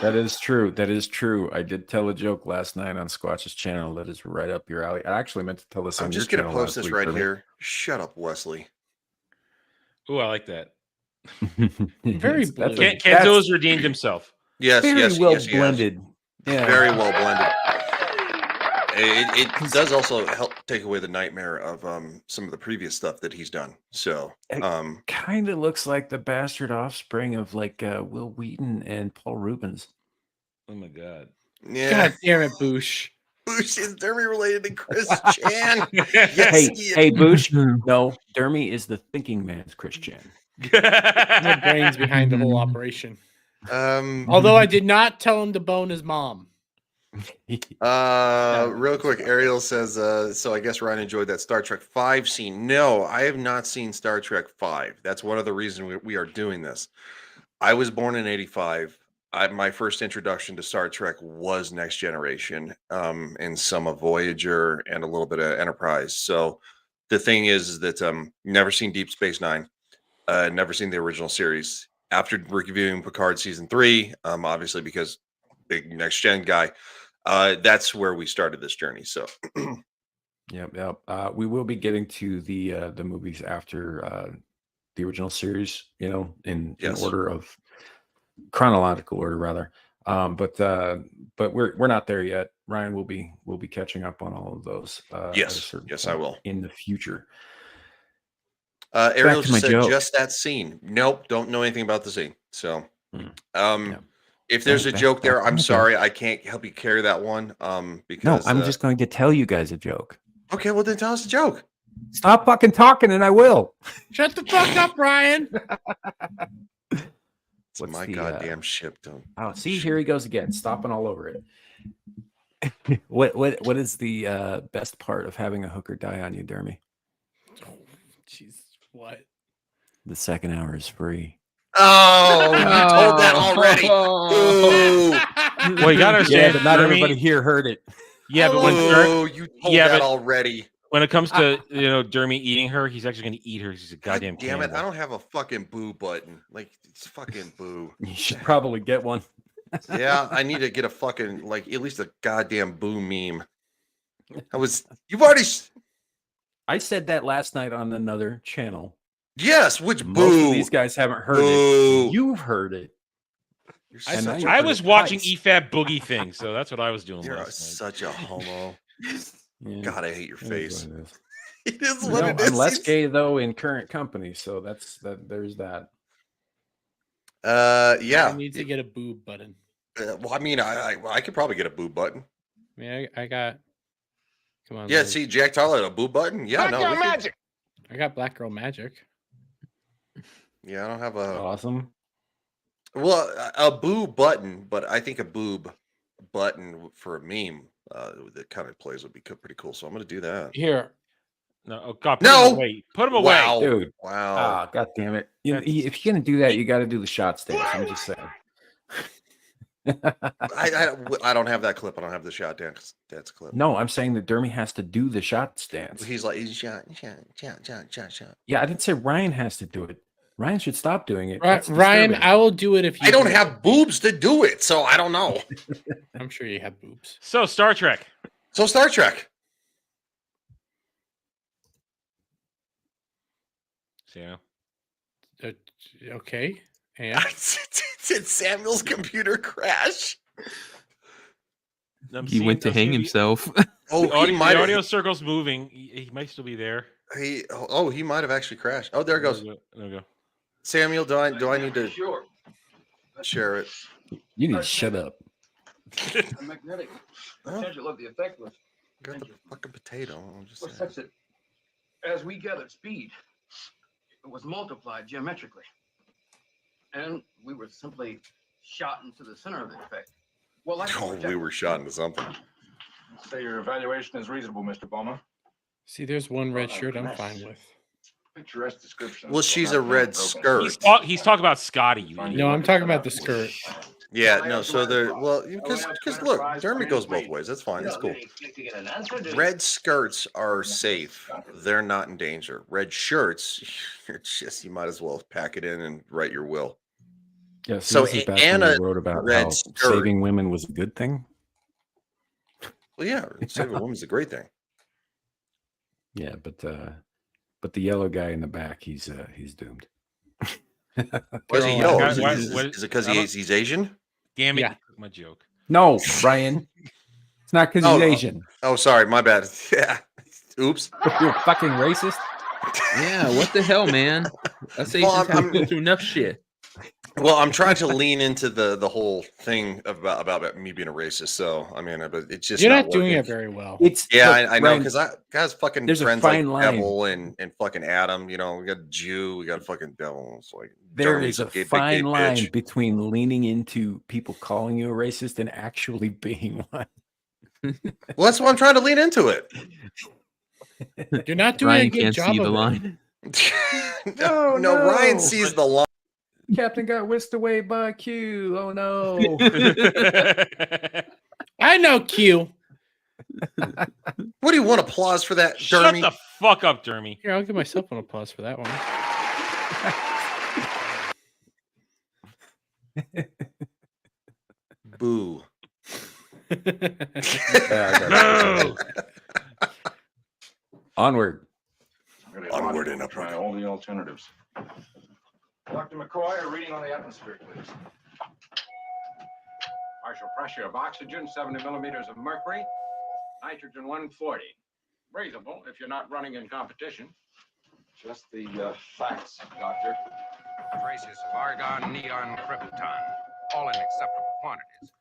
That is true. That is true. I did tell a joke last night on Squatch's channel that is right up your alley. I actually meant to tell this on I'm your just gonna channel post last this week, right Dermy. here. Shut up, Wesley. Ooh, I like that. Very That's blue. Kenzo's redeemed himself. Yes, very yes, well yes, he has. blended. Yeah. Very well blended. It does also help take away the nightmare of some of the previous stuff that he's done. So, Kind of looks like the bastard offspring of like Will Wheaton and Paul Rubens. Oh my god. yeah. God damn it, Boosh. Boosh is Dermy related to Chris Chan. Yes, Hey, Boosh. No, Dermy is the thinking man's Chris Chan. The brains behind the whole operation. Although I did not tell him to bone his mom. Real quick, Ariel says, so I guess Ryan enjoyed that Star Trek 5 scene. No, I have not seen Star Trek 5. That's one of the reasons we are doing this. I was born in 85. My first introduction to Star Trek was Next Generation, and some of Voyager and a little bit of Enterprise. So the thing is that never seen Deep Space Nine, never seen the original series. After reviewing Picard season 3, obviously because big Next Gen guy, that's where we started this journey. So, Yep. We will be getting to the movies after the original series. You know, in order of chronological order, rather. But we're not there yet. Ryan will be catching up on all of those. yes, I will in the future. Ariel to my just said joke. just that scene. Nope, don't know anything about the scene. So, if there's a joke there, I'm sorry, I can't help you carry that one. Because I'm just going to tell you guys a joke. Okay, well then tell us a joke. Stop fucking talking, and I will. Shut the fuck up, Ryan. It's my goddamn ship. Don't. Oh, see, here he goes again, stopping all over it. What is the best part of having a hooker die on you, Dermy? Jeez, what? The second hour is free. Oh, you told that already. Ooh. Well, you gotta understand, but not Dermy- everybody here heard it. Yeah, but when you told that already. When it comes to Dermy eating her, he's actually going to eat her. He's a goddamn. God damn it! cannibal. I don't have a fucking boo button. Like it's fucking boo. You should probably get one. Yeah, I need to get a fucking at least a goddamn boo meme. I said that last night on another channel. Yes, which Most boo? of these guys haven't heard Boo. it. You've heard it. I was watching EFAB Boogie thing, so that's what I was doing. You're last night. such a homo. Yeah. God, I hate your face. It is what it is. I'm less gay though in current company, so there's that. Yeah. I need to get a boob button. Well, I mean, I could probably get a boob button. I mean, I got. Come on. Yeah, Liz. see, Jack Tyler had a boob button. Yeah, no. magic. I got Black Girl Magic. Yeah, I don't have a awesome. Well, a boob button, but I think a boob button for a meme the kind of plays would be pretty cool. So I'm going to do that. Here. No, oh God, no, him away. Put him away, wow. Dude. Wow. Ah, God damn it! You know, if you're gonna do that, you got to do the shot stance. I'm just saying. I don't have that clip. I don't have the shot dance clip. No, I'm saying that Dermy has to do the shot stance. He's shot. Yeah, I didn't say Ryan has to do it. Ryan should stop doing it. Ryan, I will do it if you. I don't have boobs to do it, so I don't know. I'm sure you have boobs. So Star Trek. Yeah. Okay. And did Samuel's computer crash? He went to hang himself. Oh, the audio circle's moving. He might still be there. He might have actually crashed. Oh, there it goes. There we go. Samuel, do I need to share it? You need to shut up. I'm magnetic. Potential of the effect was. Got the fucking potato. I'm just saying. Such that as we gathered speed, it was multiplied geometrically. And we were simply shot into the center of the effect. Well, we were shot into something. Say your evaluation is reasonable, Mr. Bowman. See, there's one red shirt I'm fine with. Picturesque description. Well, she's a red skirt. He's talking about Scotty. No, I'm talking about the skirt. Yeah, no. So because look, Dermy goes both ways. That's fine. That's cool. Red skirts are safe. They're not in danger. Red shirts, you might as well pack it in and write your will. Yeah. So Anna wrote about how saving women was a good thing. Well, yeah, saving a woman's a great thing. Yeah, but the yellow guy in the back, he's doomed. Why is he yellow? Is it because he's Asian? Damn it! Yeah. My joke. No, Brian. It's not because he's Asian. Oh, sorry, my bad. Yeah. Oops. You're fucking racist. Yeah. What the hell, man? Us Asians have to go through enough shit. Well, I'm trying to lean into the whole thing about me being a racist. So I mean, but it's just you're not doing it very well. I know because I guys fucking there's friends a fine like line. Devil and fucking Adam. You know, we got a Jew, we got a fucking Devil. It's like there is a fine line between leaning into people calling you a racist and actually being one. Well, that's why I'm trying to lean into it. You're not doing Ryan a good can't job see of the it. line. No, Ryan sees the line. Captain got whisked away by Q. Oh no. I know Q. What do you want applause for that, Shut Dermy? the fuck up, Dermy. Here, I'll give myself an applause for that one. Boo. Onward. Onward and up. Try all the alternatives. Dr. McCoy, a reading on the atmosphere, please. Partial pressure of oxygen, 70 millimeters of mercury, nitrogen 140. Breathable if you're not running in competition. Just the facts, Doctor. Traces of argon, neon, krypton, all in acceptable quantities.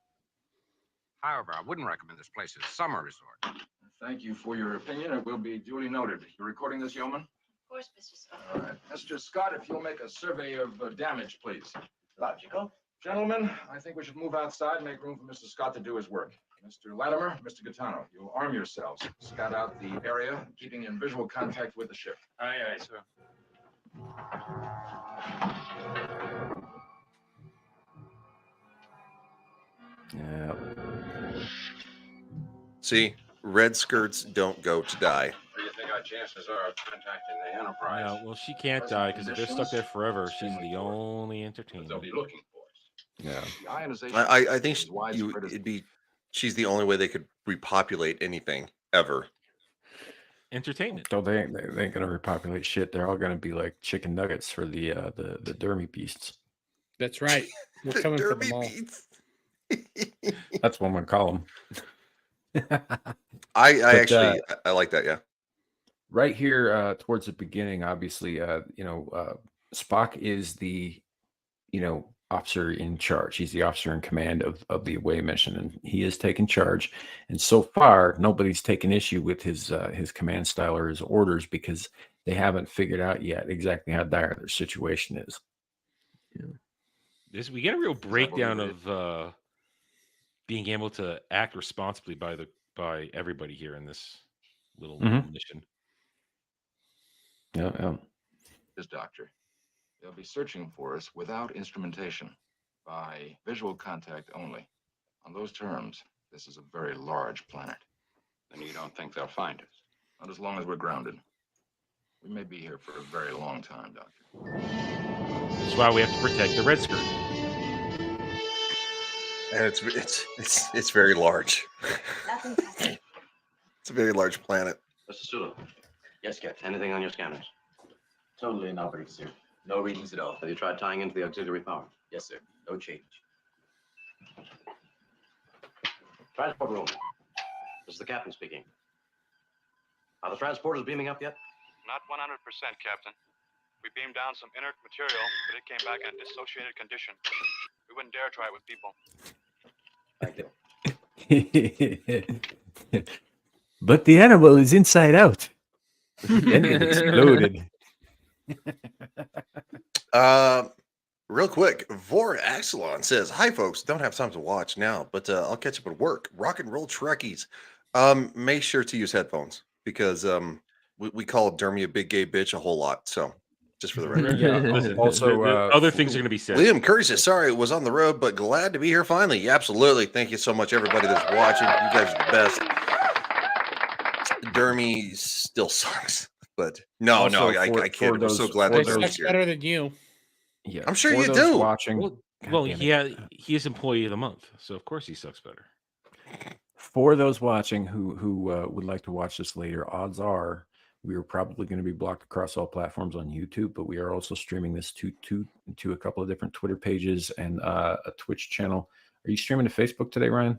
However, I wouldn't recommend this place as a summer resort. Thank you for your opinion. It will be duly noted. You're recording this, Yeoman? Of course, Mr. Scott. All right. Mr. Scott, if you'll make a survey of damage, please. Logical. Gentlemen, I think we should move outside and make room for Mr. Scott to do his work. Mr. Latimer, Mr. Gaetano, you'll arm yourselves. Scout out the area, keeping in visual contact with the ship. Aye, aye, sir. Yeah. See, red skirts don't go to die. What do you think our chances are of contacting the Enterprise? No, well, she can't die because if they're stuck there forever, she's the only entertainer. They'll be looking for us. Yeah. The ionization I think is widespread as she's the only way they could repopulate anything ever. Entertainment. So they ain't gonna repopulate shit. They're all gonna be like chicken nuggets for the Dermy beasts. That's right. We're coming for them all. That's what I'm gonna call them. I actually like that. Yeah. Right here, towards the beginning, obviously, Spock is the, officer in charge. He's the officer in command of the away mission, and he is taking charge. And so far, nobody's taken issue with his command style or his orders because they haven't figured out yet exactly how dire their situation is. Yeah. We get a real breakdown of being able to act responsibly by by everybody here in this little mission. Yeah. This doctor. They'll be searching for us without instrumentation, by visual contact only. On those terms, this is a very large planet. Then you don't think they'll find us? Not as long as we're grounded. We may be here for a very long time, Doctor. That's why we have to protect the Redshirt. And it's very large. It's a very large planet. Mr. Sulu. Yes, Captain. Anything on your scanners? Totally inoperative, sir. No readings at all. Have you tried tying into the auxiliary power? Yes, sir. No change. Transport room. This is the captain speaking. Are the transporters beaming up yet? Not 100%, Captain. We beamed down some inert material, but it came back in a dissociated condition. We wouldn't dare try it with people. Thank you. But the animal is inside out. Then it exploded. Real quick, Vor Axelon says, "Hi, folks. Don't have time to watch now, but I'll catch up at work. Rock and roll Trekkies. Make sure to use headphones because we call Dermy a big gay bitch a whole lot. So, just for the record. Also, other things are going to be said. Liam Curry says, "Sorry, it was on the road, but glad to be here finally." Yeah, absolutely. Thank you so much, everybody that's watching. You guys are the best. Dermy still sucks, but no, I can't. I'm so glad that Dermy's here. Better than you. Yeah, I'm sure you do. Watching. Well, he is employee of the month, so of course he sucks better. For those watching who would like to watch this later, odds are we are probably going to be blocked across all platforms on YouTube, but we are also streaming this to a couple of different Twitter pages and a Twitch channel. Are you streaming to Facebook today, Ryan?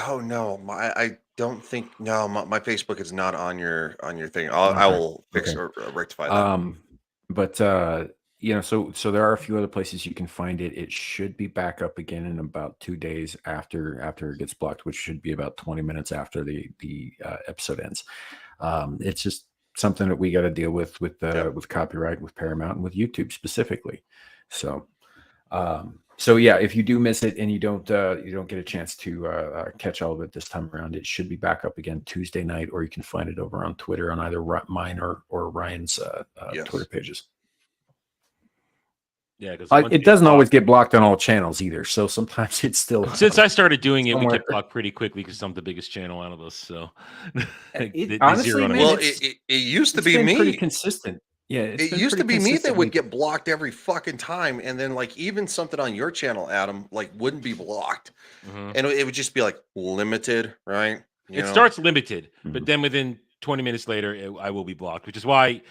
Oh no, I don't think my Facebook is not on your thing. I will fix or rectify that. But so there are a few other places you can find it. It should be back up again in about 2 days after it gets blocked, which should be about 20 minutes after the episode ends. It's just something that we got to deal with copyright, with Paramount, and with YouTube specifically. So yeah, if you do miss it and you don't get a chance to catch all of it this time around, it should be back up again Tuesday night, or you can find it over on Twitter on either mine or Ryan's Twitter pages. Yeah, because it doesn't always get blocked on all channels either. So sometimes it's still. Since I started doing it, we get blocked pretty quickly because I'm the biggest channel out of us. So honestly, man, it used to be been me. Pretty consistent. Yeah, it used to be me that would get blocked every fucking time, and then like even something on your channel, Adam, like wouldn't be blocked, and it would just be like limited, right? It starts limited, but then within 20 minutes later, I will be blocked, which is why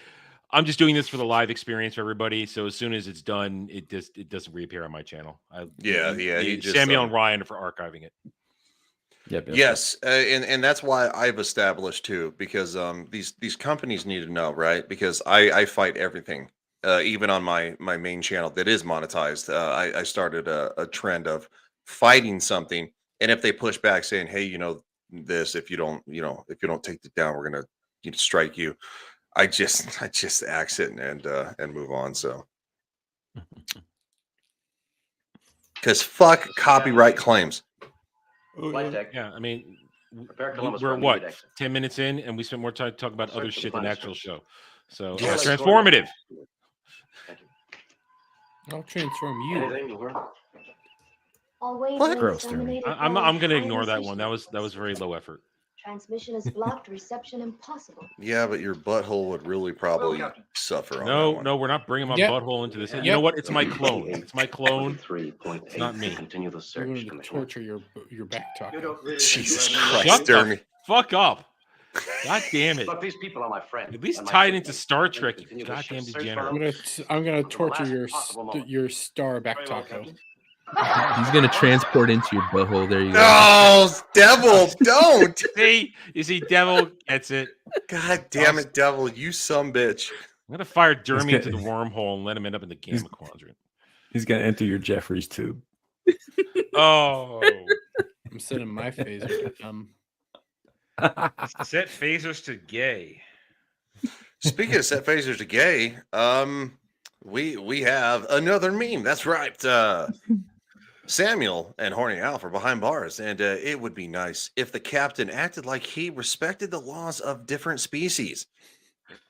I'm just doing this for the live experience for everybody. So as soon as it's done, it doesn't reappear on my channel. Samuel and Ryan for archiving it. Yes, and that's why I've established too, because these companies need to know, right? Because I fight everything, even on my main channel that is monetized. I started a trend of fighting something, and if they push back saying, "Hey, this, if you don't take it down, we're gonna strike you," I just axe it and move on. So, because fuck copyright claims. Yeah, I mean, we're what 10 minutes in, and we spent more time talking about other shit than actual show. So transformative. I'll transform you. What? Gross, Dermy. I'm gonna ignore that one. That was very low effort. Transmission is blocked, reception impossible. Yeah, but your butthole would really probably suffer. No, we're not bringing my butthole into this. You know what? It's my clone. It's my clone. It's not me. Continue the search. You're going to torture your back taco. Jesus Christ, Shut Dermy. the fuck up. God damn it. Look, these people are my friends. At least tie it into Star Trek, you goddamn degenerate. I'm gonna torture your star back taco. He's gonna transport into your butthole. There you go. Oh, Devil, don't. You see, Devil gets it. God damn it, Devil, you some bitch. I'm gonna fire Dermy into the wormhole and let him end up in the Gamma Quadrant. He's gonna enter your Jeffries tube. Oh, I'm setting my phaser. Set phasers to gay. Speaking of set phasers to gay, we have another meme. That's right. Samuel and Horny Alf are behind bars, and it would be nice if the captain acted like he respected the laws of different species.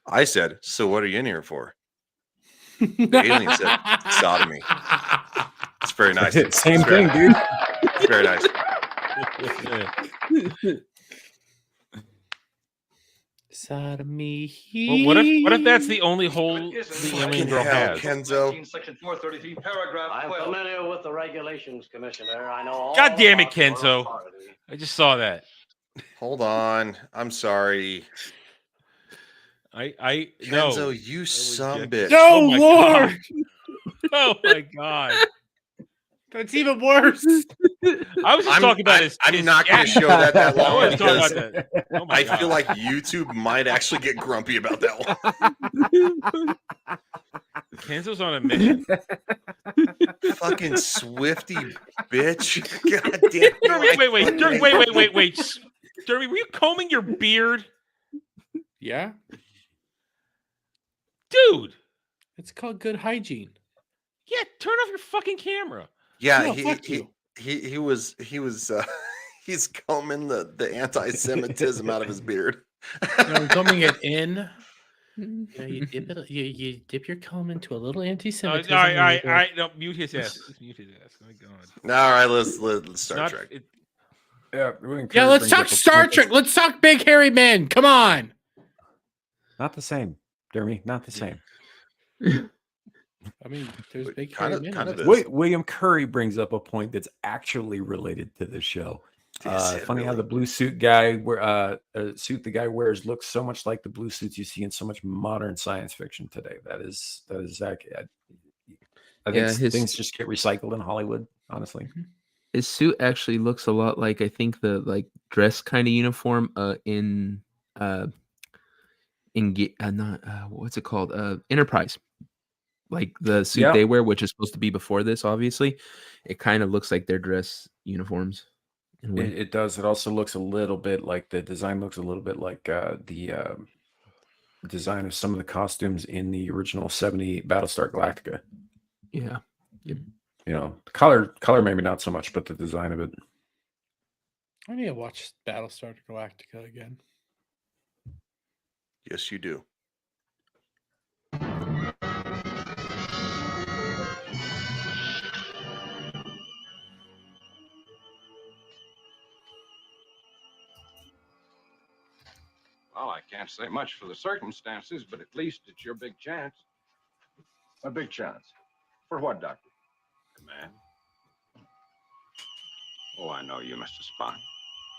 I said, so what are you in here for? The alien said, sodomy. It's very nice. Same thing, dude. It's very nice. Sodomy. Well, what if that's the only hole the alien girl has? Kenzo. Section 433, paragraph I'm 12. familiar with the regulations, Commissioner. I know all God damn it, about your Kenzo. authority. I just saw that. Hold on. I'm sorry. No. Kenzo, you son bitch. No, Oh my Lord. Oh my god. That's even worse. I was just talking about his. I'm not going to show that I long wasn't talking because about that. Oh my I god. feel like YouTube might actually get grumpy about that one. Kenzo's on a mission. Fucking Swifty bitch. God damn it. Wait. Dermy, were you combing your beard? Yeah. Dude. It's called good hygiene. Yeah, turn off your fucking camera. Yeah, No, he was he's combing the anti-Semitism out of his beard. Combing it in. You dip your comb into a little anti-Semitism. All right. No, mute his ass. Just mute his ass. Oh my god. All right, let's Star Trek. Yeah, let's talk Star Trek. Let's talk big hairy men. Come on. Not the same, Dermy. Not the same. I mean, there's big hairy men. Kind of William Curry brings up a point that's actually related to this show. Funny how the blue suit guy suit the guy wears looks so much like the blue suits you see in so much modern science fiction today. That is accurate. I think things just get recycled in Hollywood, honestly. His suit actually looks a lot like, I think, the dress kind of uniform in what's it called? Enterprise. Like the suit they wear, which is supposed to be before this, obviously. It kind of looks like their dress uniforms. It does. It also looks a little bit like the design looks a little bit like the design of some of the costumes in the original 70 Battlestar Galactica. Yeah. You know, color maybe not so much, but the design of it. I need to watch Battlestar Galactica again. Yes, you do. Well, I can't say much for the circumstances, but at least it's your big chance. A big chance? For what, Doctor? Command. Oh, I know you, Mr. Spock.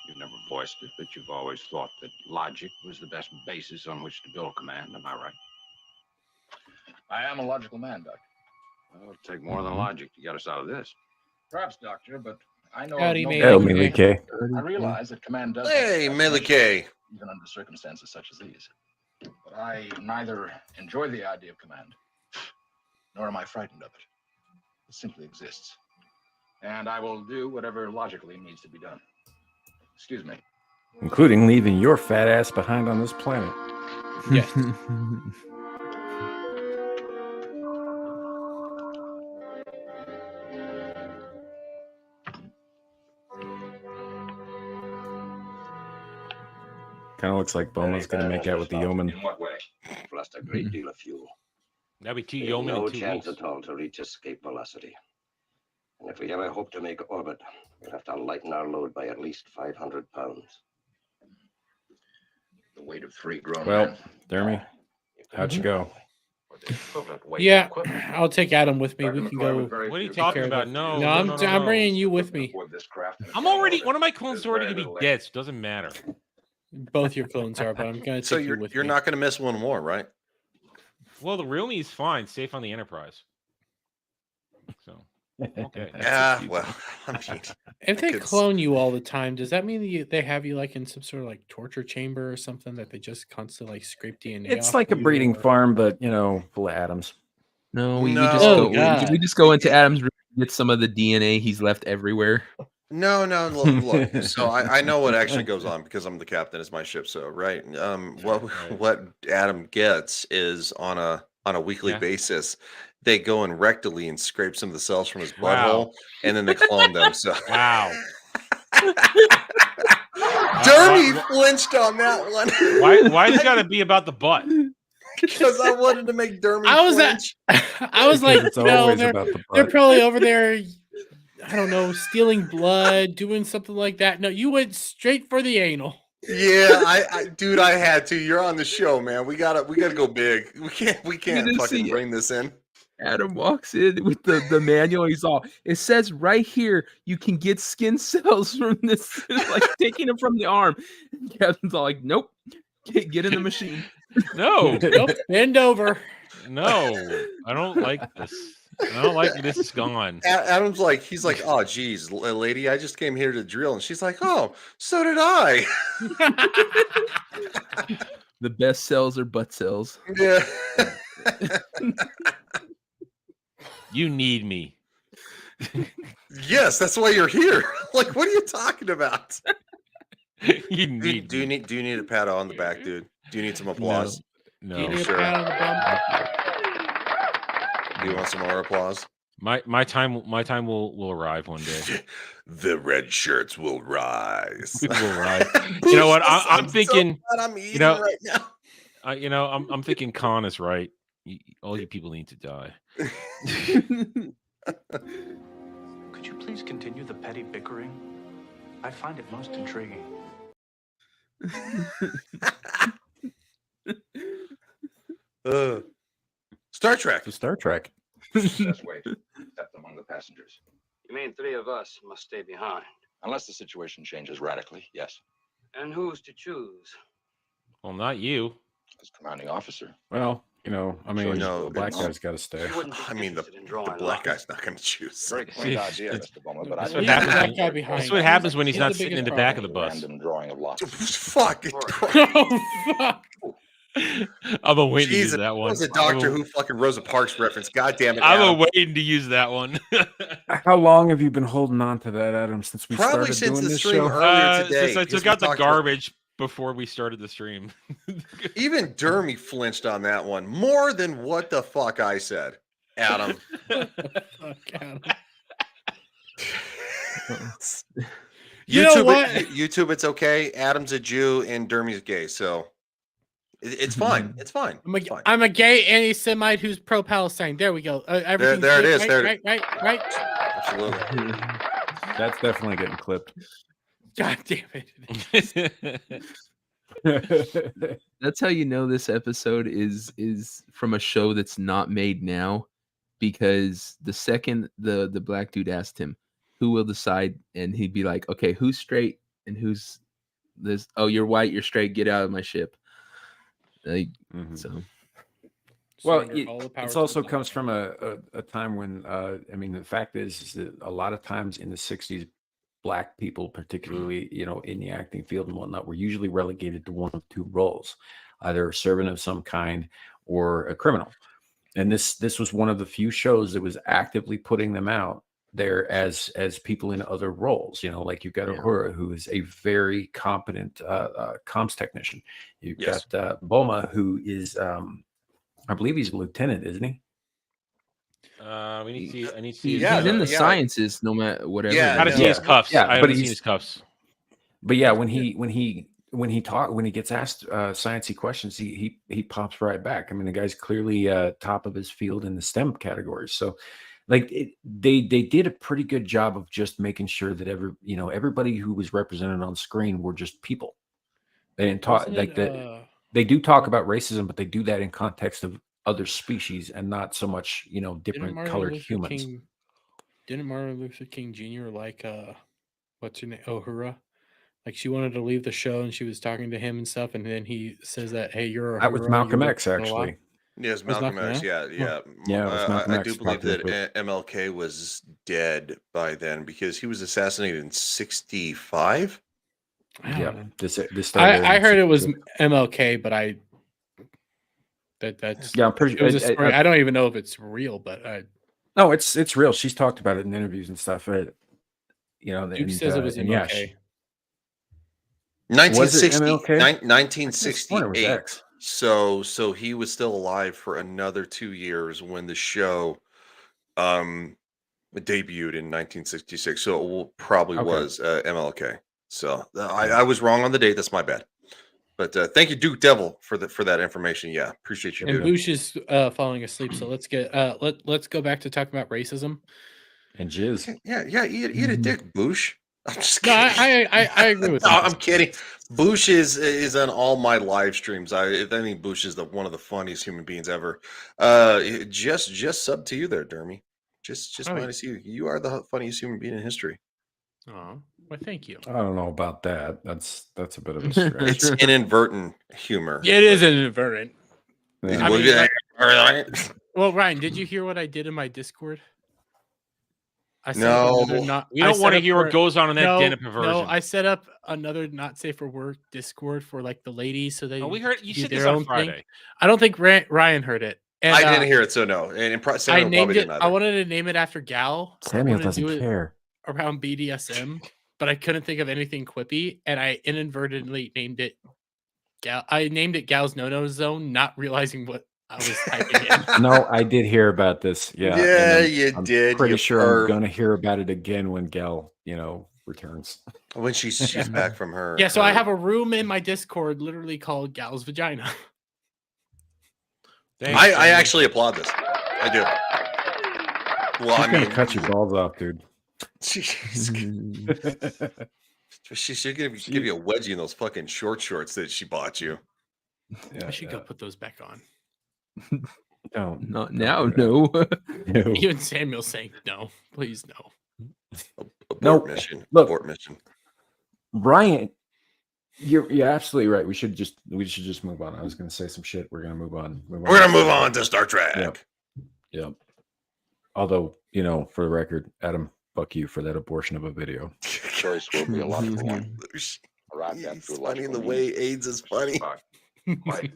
You've never voiced it, but you've always thought that logic was the best basis on which to build command. Am I right? I am a logical man, Doctor. Well, it'll take more than logic to get us out of this. Perhaps, Doctor, but I know. Howdy, Melike. I realize that command does. Hey, Melike. Even under circumstances such as these. But I neither enjoy the idea of command, nor am I frightened of it. It simply exists. And I will do whatever logically needs to be done. Excuse me. Including leaving your fat ass behind on this planet. Yes. Kind of looks like Boma's going to make out with the yeoman. In what way? Lost a great deal of fuel. That'd be 2 There's yeomen no in 2 chance weeks. at all to reach escape velocity. And if we ever hope to make orbit, we'll have to lighten our load by at least 500 pounds. The weight of 3 grown Well, men. Dermy, how'd you go? Yeah, I'll take Adam with me. We can go. What are you take talking care of about? it. No, I'm bringing you with me. I'm already one of my clones is already gonna be dead, so it doesn't matter. Both your clones are, but I'm going to take So you with you're me. not going to miss one more, right? Well, the real me is fine, safe on the Enterprise. So okay. Yeah, well, I mean, If they clone you all the time, does that mean that they have you like in some sort of like torture chamber or something that they just constantly like scrape DNA? It's off like a you, breeding or- farm, but full of atoms. No, we No. just Oh, go. God. We just go into Adam's room and get some of the DNA he's left everywhere. No. Look. So I know what actually goes on because I'm the captain. It's my ship. So right. What Adam gets is on a weekly basis they go in rectally and scrape some of the cells from his butthole, and then they clone them. So wow. Dermy flinched on that one. Why's it got to be about the butt? Because I wanted to make Dermy flinch. I was like, it's no, always about the they're butt. probably over there, I don't know, stealing blood, doing something like that. No, you went straight for the anal. Yeah, dude, I had to. You're on the show, man. We gotta go big. We can't fucking bring this in. Adam walks in with the manual. He's all, it says right here, you can get skin cells from this, like taking them from the arm. And Kevin's all like, nope, get in the machine. No, nope, bend over. No, I don't like this. I don't like this. It's gone. Adam's like, he's like, oh, geez, lady, I just came here to drill. And she's like, oh, so did I. The best cells are butt cells. Yeah. You need me. Yes, that's why you're here. Like, what are you talking about? You need. Do you need a pat on the back, dude? Do you need some applause? No. Do you need Sure. a pat on the bum? Do you want some more applause? My time will arrive one day. The red shirts will rise. Will rise. You know what? I'm thinking. So glad I'm eating right now. I'm thinking Khan is right. All you people need to die. Could you please continue the petty bickering? I find it most intriguing. Star Trek. Star Trek. Just wait. Except among the passengers. You mean 3 of us must stay behind? Unless the situation changes radically, yes. And who's to choose? Well, not you. As commanding officer. Well, I mean, no, the black guy's got to stay. I mean, the black guy's not going to choose. Very quaint idea, Mr. Bowman, but That's I what happens. That's what happens when he's not sitting in the back of the bus. Random drawing of lots. Fuck. Oh, fuck. I've been waiting to use that one. That was a Doctor Who fucking Rosa Parks reference. God damn it. I've Adam. been waiting to use that one. How long have you been holding on to that, Adam, since we Probably started since doing the this stream show? earlier today. Since I took out the garbage before we started the stream. Even Dermy flinched on that one more than what the fuck I said, Adam. You know what? YouTube, it's okay. Adam's a Jew and Dermy's gay, so it's fine. It's fine. I'm a gay anti-Semite who's pro-Palestine. There we go. Everything's there it good. is. There Right. Absolutely. That's definitely getting clipped. God damn it. That's how you know this episode is from a show that's not made now, because the second the black dude asked him, who will decide, and he'd be like, okay, who's straight and who's this? Oh, you're white, you're straight, get out of my ship. Like, so. Well, it also comes from a time when, I mean, the fact is that a lot of times in the 60s, black people, particularly, in the acting field and whatnot, were usually relegated to one of two roles, either a servant of some kind or a criminal. And this was one of the few shows that was actively putting them out there as people in other roles. Like you've got Uhura, who is a very competent comms technician. You've got Boma, who is, I believe he's a lieutenant, isn't he? I need to see. He's in the sciences, no matter whatever. I haven't seen his cuffs. I haven't seen his cuffs. But yeah, when he gets asked sciencey questions, he pops right back. I mean, the guy's clearly top of his field in the STEM categories. So, like, they did a pretty good job of just making sure that everybody who was represented on screen were just people. They didn't talk like that. They do talk about racism, but they do that in context of other species and not so much, different colored humans. Didn't Martin Luther King Jr. like what's her name, Uhura? Like, she wanted to leave the show and she was talking to him and stuff, and then he says that, hey, you're a that was Malcolm X, actually. Yes, Malcolm X. Yeah. I do believe that MLK was dead by then because he was assassinated in 1965. Yeah, I heard it was MLK, but that's I'm pretty sure. I don't even know if it's real, but no, it's real. She's talked about it in interviews and stuff. Duke says it was MLK. Yeah, 1968. So he was still alive for another 2 years when the show debuted in 1966. So it probably was MLK. So I was wrong on the date. That's my bad. But thank you, Duke Devil, for that information. Yeah, appreciate you. And Boosh is falling asleep. So let's go back to talking about racism and jizz. Yeah, eat a dick, Boosh. I'm just no, kidding. I agree with no, that. I'm kidding. Boosh is on all my live streams. I think Boosh is one of the funniest human beings ever. Just sub to you there, Dermy. Just wanted to see you. You are the funniest human being in history. Oh, well, thank you. I don't know about that. That's a bit of a stretch. It's inadvertent humor. Yeah, it is inadvertent. Yeah. I mean, well, Ryan, did you hear what I did in my Discord? No, we don't want to hear what goes on in that den of perversion. No, I set up another not safe for work Discord for like the ladies, so they. We heard you said their this on own Friday. Thing. I don't think Ryan heard it. And, I didn't hear it, so no. And I named it. I wanted to name it after Gal. Samuel doesn't care around BDSM, but I couldn't think of anything quippy, and I inadvertently named it Gal. I named it Gal's No-No Zone, not realizing what I was typing in. No, I did hear about this. Yeah, you did. Pretty sure I'm gonna hear about it again when Gal, returns. When she's back from her. Yeah, so I have a room in my Discord literally called Gal's Vagina. I actually applaud this. I do. Well, She's gonna cut your balls off, dude. She's gonna give you a wedgie in those fucking shorts that she bought you. I should go put those back on. No, not now. No. Even Samuel's saying no. Please no. Abort mission. Look, abort mission. Brian, you're absolutely right. We should just move on. I was gonna say some shit. We're gonna move on. We're gonna move on to Star Trek. Yep. Although, for the record, Adam, fuck you for that abortion of a video. Choice will be a logical one. It's funny in the way AIDS is funny. Wow. But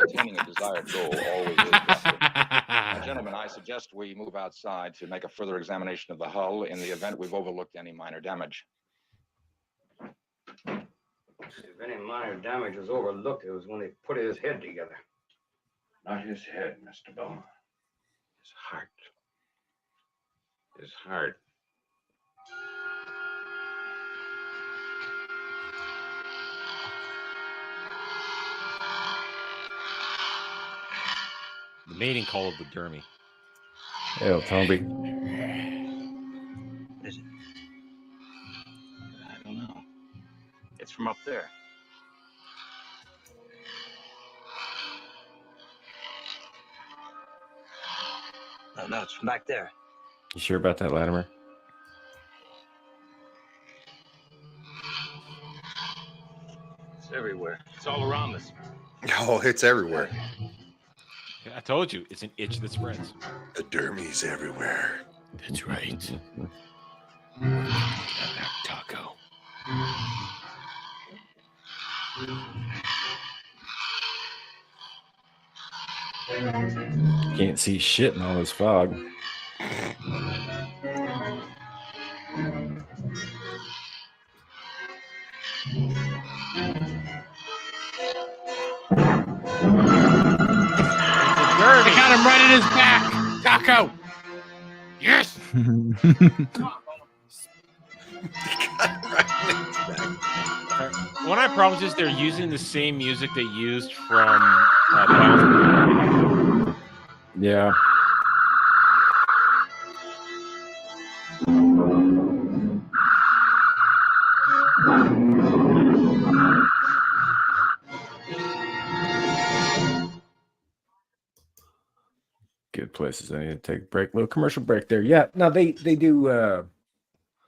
attaining a desired goal always is possible. Gentlemen, I suggest we move outside to make a further examination of the hull in the event we've overlooked any minor damage. If any minor damage was overlooked, it was when they put his head together. Not his head, Mr. Bowman. His heart. His heart. The mating call of the Dermy. Hey, Tomby. What is it? I don't know. It's from up there. No, it's from back there. You sure about that, Latimer? It's everywhere. It's all around us. Oh, it's everywhere. I told you, it's an itch that spreads. The Dermy's everywhere. That's right. Taco. Can't see shit in all this fog. I got him right in his back. Taco. Yes. One of my problems is they're using the same music they used from Yeah. Good places. I need to take a break. Little commercial break there. Yeah. No, they do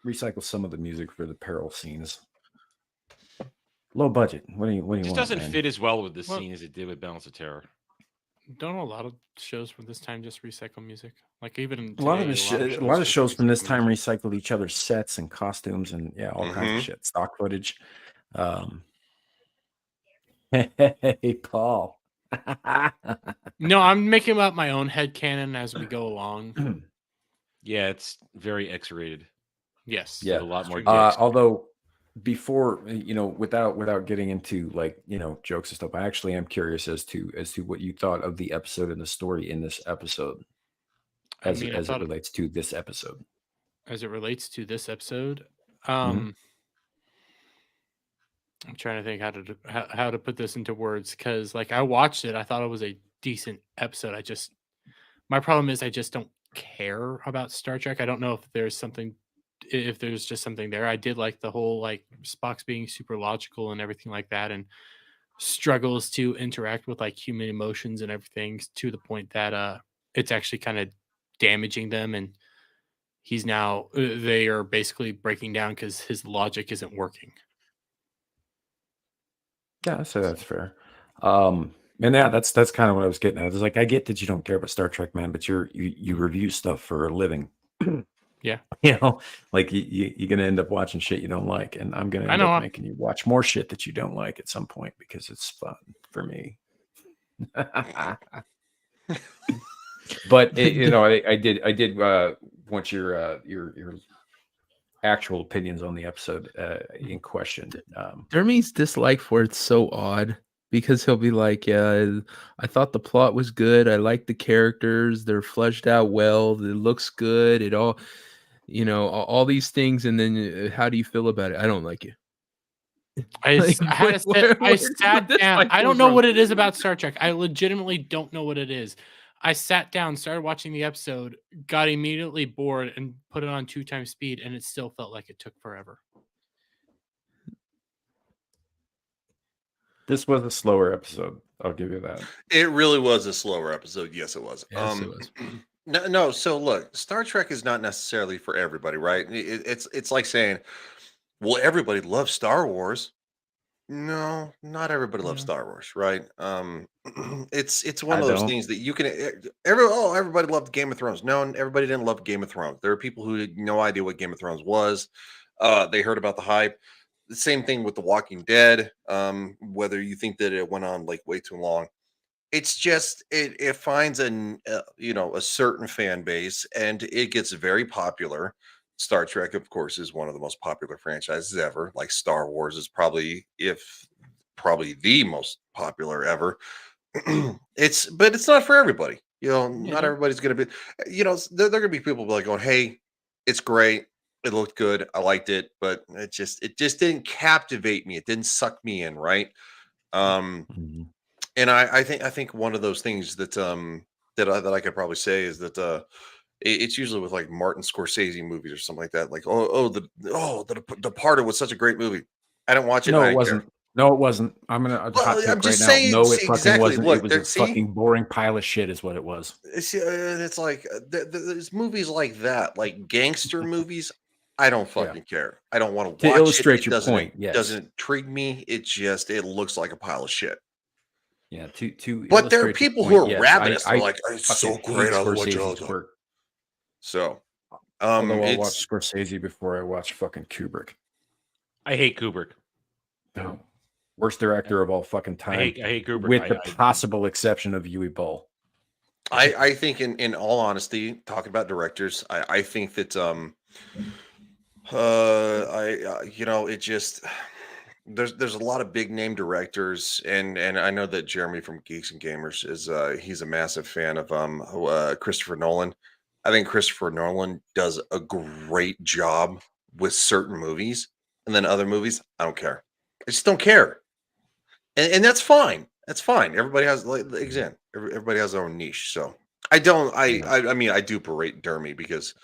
recycle some of the music for the peril scenes. Low budget. What do you It want? just doesn't man? fit as well with the scene as it did with Balance of Terror. Don't a lot of shows from this time just recycle music? Like even A lot of today, a lot of shows from this time recycled each other's sets and costumes and all kinds Mhm. of shit, stock footage. Hey, Paul. No, I'm making up my own headcanon as we go along. Yeah, it's very X-rated. Yes. Yeah, a lot more. although before without getting into like jokes and stuff, I actually am curious as to what you thought of the episode and the story in this episode, as it relates to this episode. As it relates to this episode, Mhm. I'm trying to think how to put this into words, because like I watched it, I thought it was a decent episode. My problem is I just don't care about Star Trek. I don't know if there's just something there. I did like the whole like Spock's being super logical and everything like that, and struggles to interact with like human emotions and everything to the point that it's actually kind of damaging them, and they are basically breaking down because his logic isn't working. Yeah, so that's fair. And yeah, that's kind of what I was getting at. It's like, I get that you don't care about Star Trek, man, but you review stuff for a living. Yeah. Like you're gonna end up watching shit you don't like, and I'm gonna end up making you watch more shit that you don't like at some point because it's fun for me. But I did want your actual opinions on the episode in question. Dermy's dislike for it's so odd, because he'll be like, yeah, I thought the plot was good. I like the characters. They're fleshed out well. It looks good. It all, all these things. And then how do you feel about it? I don't like it. I sat down. I don't know what it is about Star Trek. I legitimately don't know what it is. I sat down, started watching the episode, got immediately bored, and put it on 2x speed, and it still felt like it took forever. This was a slower episode. I'll give you that. It really was a slower episode. Yes, it was. Yes, it was. No. So look, Star Trek is not necessarily for everybody, right? It's like saying, well, everybody loves Star Wars. No, not everybody loves Star Wars, right? It's one of those things that you can. Everybody loved Game of Thrones. No, everybody didn't love Game of Thrones. There are people who had no idea what Game of Thrones was. They heard about the hype. The same thing with The Walking Dead. Whether you think that it went on like way too long, it's just it finds a certain fan base, and it gets very popular. Star Trek, of course, is one of the most popular franchises ever. Like Star Wars is probably the most popular ever. But it's not for everybody. Not everybody's going to be. There are going to be people like going, "Hey, it's great. It looked good. I liked it, but it just didn't captivate me. It didn't suck me in, right?" And I think one of those things that I could probably say is that it's usually with like Martin Scorsese movies or something like that. Like, The Departed was such a great movie. I didn't watch it. No, it wasn't. No, it wasn't. I'm just saying. No, it fucking wasn't. It was a fucking boring pile of shit, is what it was. It's like there's movies like that, like gangster movies. I don't fucking care. I don't want to watch illustrate it. Your point. Yes. It doesn't intrigue me. It looks like a pile of shit. Yeah. To but there are people who are ravenous. They're like, it's so great. I watch it. So, although I'll watch Scorsese before I watch fucking Kubrick. I hate Kubrick. No, worst director of all fucking time. I hate Kubrick, with the possible exception of Uwe Boll. I think, in all honesty, talking about directors, I think that it just there's a lot of big name directors, and I know that Jeremy from Geeks and Gamers is he's a massive fan of Christopher Nolan. I think Christopher Nolan does a great job with certain movies, and then other movies, I don't care. I just don't care, and that's fine. That's fine. Everybody has everybody has their own niche. So I don't. I mean, I do berate Dermy because,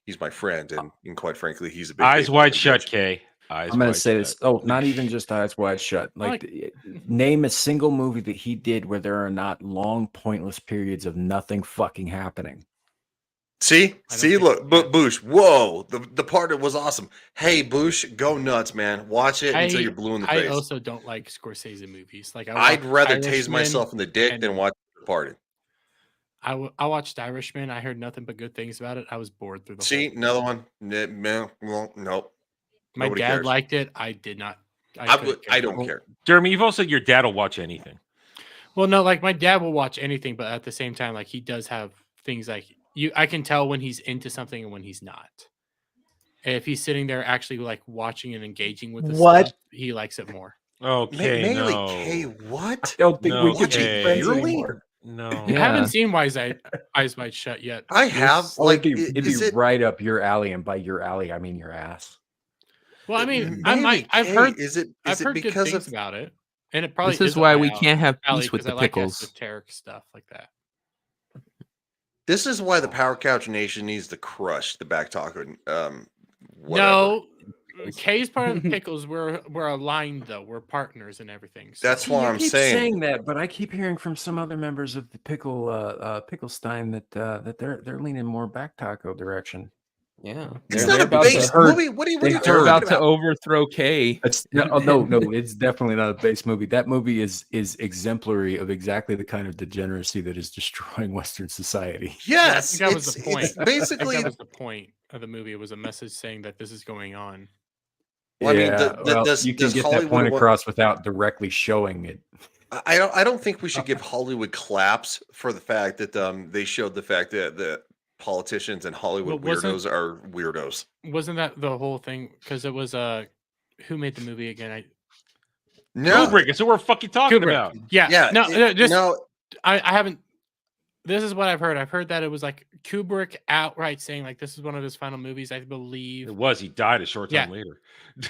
he's my friend, and quite frankly, he's a big eyes wide shut. Kay, I'm going to say this. Oh, not even just Eyes Wide Shut. Like, name a single movie that he did where there are not long, pointless periods of nothing fucking happening. See, look, Boosh. Whoa, the part that was awesome. Hey, Boosh, go nuts, man. Watch it until you're blue in the face. I also don't like Scorsese movies. Like, I'd rather tase myself in the dick than watch The Departed. I watched Irishman. I heard nothing but good things about it. I was bored through the whole thing. Another one. Nope. My dad liked it. I did not. I don't care. Jeremy, you've also said your dad will watch anything. Well, no, like my dad will watch anything, but at the same time, like he does have things like I can tell when he's into something and when he's not. If he's sitting there actually like watching and engaging with the What? stuff, he likes it more. Okay, Melee no. K, what? I don't think we No, could be okay. friends Really? anymore. No. I haven't seen Eyes Wide Shut yet. I have. Well, Like, it'd be is it right up your alley, and by your alley, I mean your ass. Well, I mean, Melee I've K, heard Is it I've heard good because things of about it, and it probably This is up why my we can't have alley peace with 'cause the I like pickles. esoteric stuff like that. This is why the Power Couch Nation needs to crush the back taco. Whatever. No, K's part of the pickles. We're aligned though. We're partners and everything. So. That's why You I'm keep saying. that, but I keep hearing from some other members of the Picklestein that they're leaning more back taco direction. Yeah, It's they're not a about base to, movie. What are you they're talking about to about? overthrow K. It's no, it's definitely not a base movie. That movie is exemplary of exactly the kind of degeneracy that is destroying Western society. Yes, that was the point. It's basically. That was the point of the movie. It was a message saying that this is going on. Well, I mean, well, does you can get that Hollywood point want- across without directly showing it. I don't think we should give Hollywood claps for the fact that they showed the fact that the politicians and Hollywood Well, weirdos are weirdos. Wasn't that the whole thing? Because it was who made the movie again? No, Kubrick. That's what we're fucking talking about. Yeah. no. I haven't. This is what I've heard. I've heard that it was like Kubrick outright saying like this is one of his final movies. I believe It was. He died a short time later.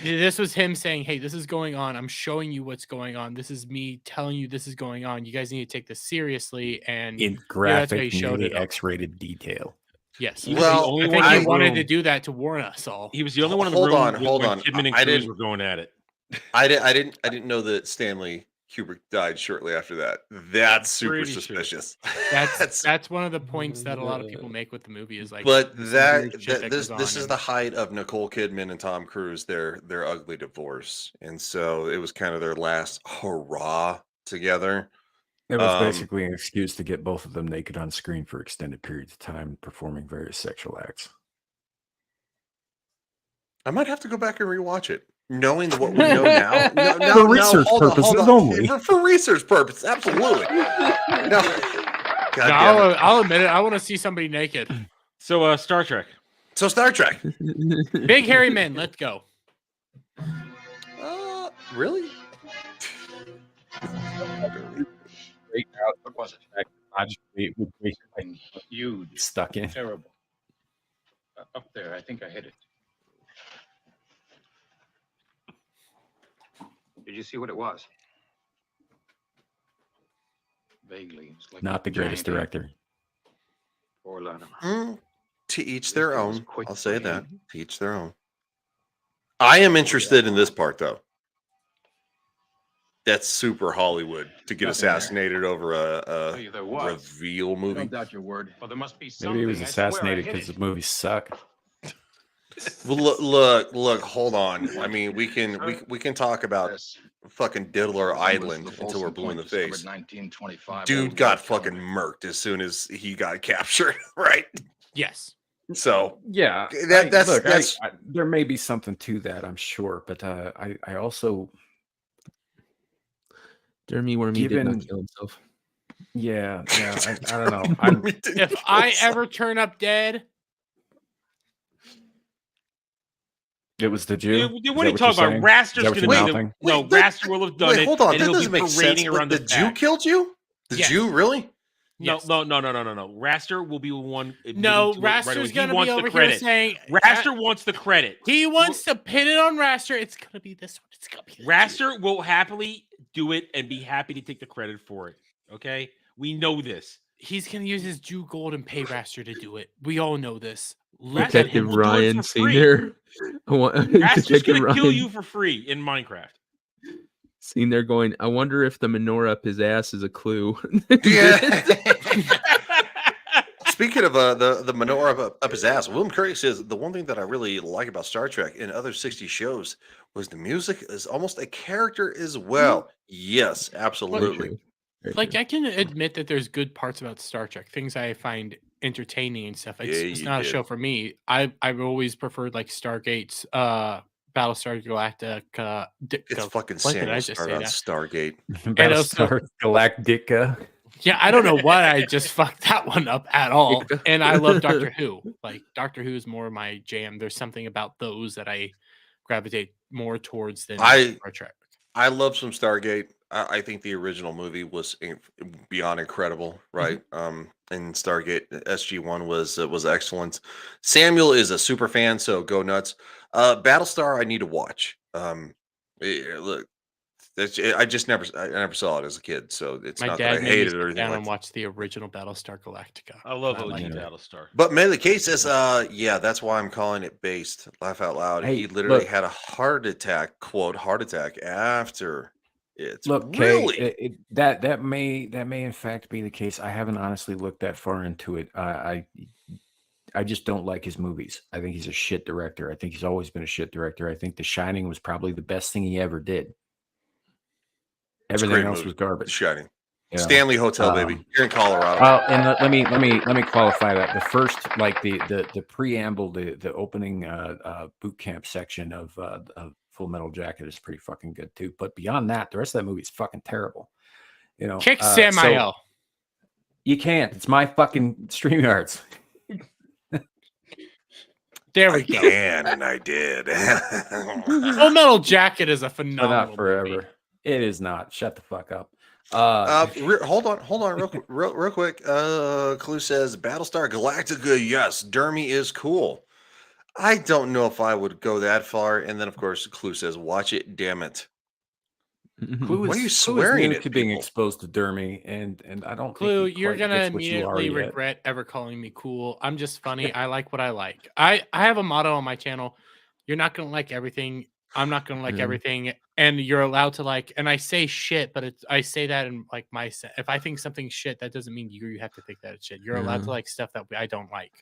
This was him saying, "Hey, this is going on. I'm showing you what's going on. This is me telling you this is going on. You guys need to take this seriously." And In that's how graphic, he showed nearly it. X-rated detail. Yes. He was the only I think one he in the wanted room. to do that to warn us all. He was the only one in the Hold room on, when hold on. Kidman and I Cruise didn't- were going at it. I didn't know that Stanley Kubrick died shortly after that. That's super Pretty sure. suspicious. That's one of the points that a lot of people make with the movie is like. But some that weird shit this goes this on is the height of Nicole Kidman and Tom Cruise, their ugly divorce, and so it was kind of their last hurrah together. It was basically an excuse to get both of them naked on screen for extended periods of time, performing various sexual acts. I might have to go back and rewatch it, knowing what we know now. For research purposes only. For research purposes, absolutely. I'll admit it. I want to see somebody naked. So, Star Trek. So, Star Trek. Big hairy men. Let's go. Really? What was it? Logically, with Huge. stuck in. Terrible. Up there, I think I hit it. Did you see what it was? Vaguely. It's like Not the greatest director. Poor Latimer. To each their This goes own. quick I'll say for that. him. To each their own. I am interested in this part, though. That's super Hollywood to get Nothing there. assassinated over Tell you a there was. reveal movie. Don't doubt your word. Well, there must be something. Maybe he was I swear I assassinated hit because it. the movies suck. Well, look, hold on. I mean, we can talk about fucking Diddler Island until we're blue in the face. 1925. Dude got fucking murked as soon as he got captured, right? Yes. So Yeah, that's there may be something to that, I'm sure, but I also DermyWermy did Given- not kill himself. yeah I don't know. If I ever turn up dead, It was the Jew. Dude, what are you talking about? Raster's going to be the... No, Raster will have done wait, it. hold on. And That he'll doesn't be make parading sense. around The Jew back. killed you? The Yes. Jew, really? No, Yes. no. Raster will be the one. No, admitting to it right away. Raster's He gonna be wants the over here credit. saying Raster wants the credit. he wants to pin it on Raster. It's gonna be this one. It's gonna be this Raster will happily do it and be happy to take the credit for it. Okay, we know this. He's gonna use his Jew gold and pay Raster to do it. We all know this. Detective will do it Ryan for free. Senior. Raster's Detective gonna kill Ryan you for free in Minecraft. seen there going, I wonder if the menorah up his ass is a clue. Yeah. Speaking of the menorah up his ass, William Curry says the one thing that I really like about Star Trek and other 60s shows was the music is almost a character as well. Yes, absolutely. Like I can admit that there's good parts about Star Trek, things I find entertaining and stuff. It's Yeah, just you not a did. show for me. I've always preferred like Stargate's Battlestar Galactica. It's fucking What did I Samuel just Start say on that? Stargate. And also- Battlestar Galactica. Yeah, I don't know what I just fucked that one up at all. And I love Doctor Who. Like Doctor Who is more my jam. There's something about those that I gravitate more towards than Star Trek. I love some Stargate. I think the original movie was beyond incredible, right? And Stargate SG-1 was excellent. Samuel is a super fan, so go nuts. Battlestar, I need to watch. Look, I never saw it as a kid, so it's My not that I dad made me hated it sit or anything down like and that. watch the original Battlestar Galactica. I love and OG liked it. Battlestar. But Melee K says, yeah, that's why I'm calling it based. Laugh out loud. Hey, He literally look. had a heart attack, quote, heart attack after it's Look, really Kay, that may in fact be the case. I haven't honestly looked that far into it. I just don't like his movies. I think he's a shit director. I think he's always been a shit director. I think The Shining was probably the best thing he ever did. It's a Everything great else movie. was garbage. The Shining. You know? Stanley Hotel, baby. Here in Colorado. And let me qualify that. The first, like the preamble, the opening boot camp section of Full Metal Jacket is pretty fucking good too. But beyond that, the rest of that movie is fucking terrible. You know, Kick Samuel. So you can't. It's my fucking StreamYards. There we go. And I did. Full Metal Jacket is a But phenomenal not forever. movie. It is not. Shut the fuck up. Hold on, real quick. Clue says Battlestar Galactica. Yes, Dermy is cool. I don't know if I would go that far. And then, of course, Clue says, "Watch it, damn it." Clue Why are you is swearing new at to being people? exposed to Dermy, and I don't Clue, think he you're quite gonna gets what you are immediately yet. regret ever calling me cool. I'm just funny. I like what I like. I have a motto on my channel. You're not gonna like everything. I'm not gonna like everything, and you're allowed to like. And I say shit, but I say that in like if I think something's shit, that doesn't mean you have to think that it's shit. You're allowed to like stuff that I don't like.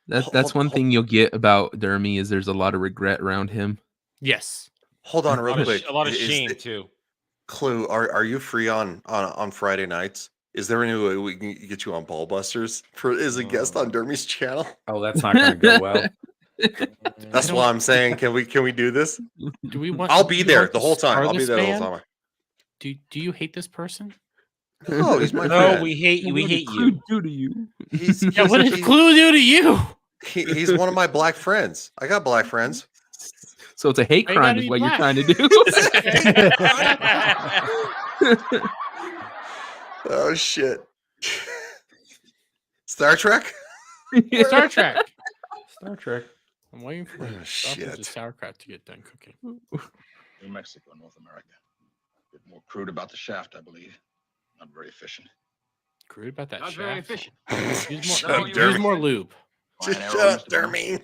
That's one thing you'll get about Dermy is there's a lot of regret around him. Yes. Hold on, real quick. A lot of Is shame the- too. Clue, are you free on Friday nights? Is there any way we can get you on Ballbusters as a guest on Dermy's channel? Oh, that's not going to go well. That's why I'm saying, can we do this? Do we want? I'll do be you there want the to whole time. star I'll be this there the man? whole time. Do you hate this person? No, he's my No, friend. we hate you. We What did hate Clue you. do to you? Yeah, what did Clue do to you? He's one of my black friends. I got black friends. So it's a hate Why you crime gotta is be what you're black? trying to do. Oh shit. Star Trek? Star Trek. Star Trek. I'm waiting for the sausage and sauerkraut to get done cooking. New Mexico, North America. A bit more crude about the shaft, I believe. Not very efficient. Crude about that Not shaft. very efficient. Use No, more, Dermy. use more lube. Just Fine shut arrow, up, Mr. Bowman. Dermy.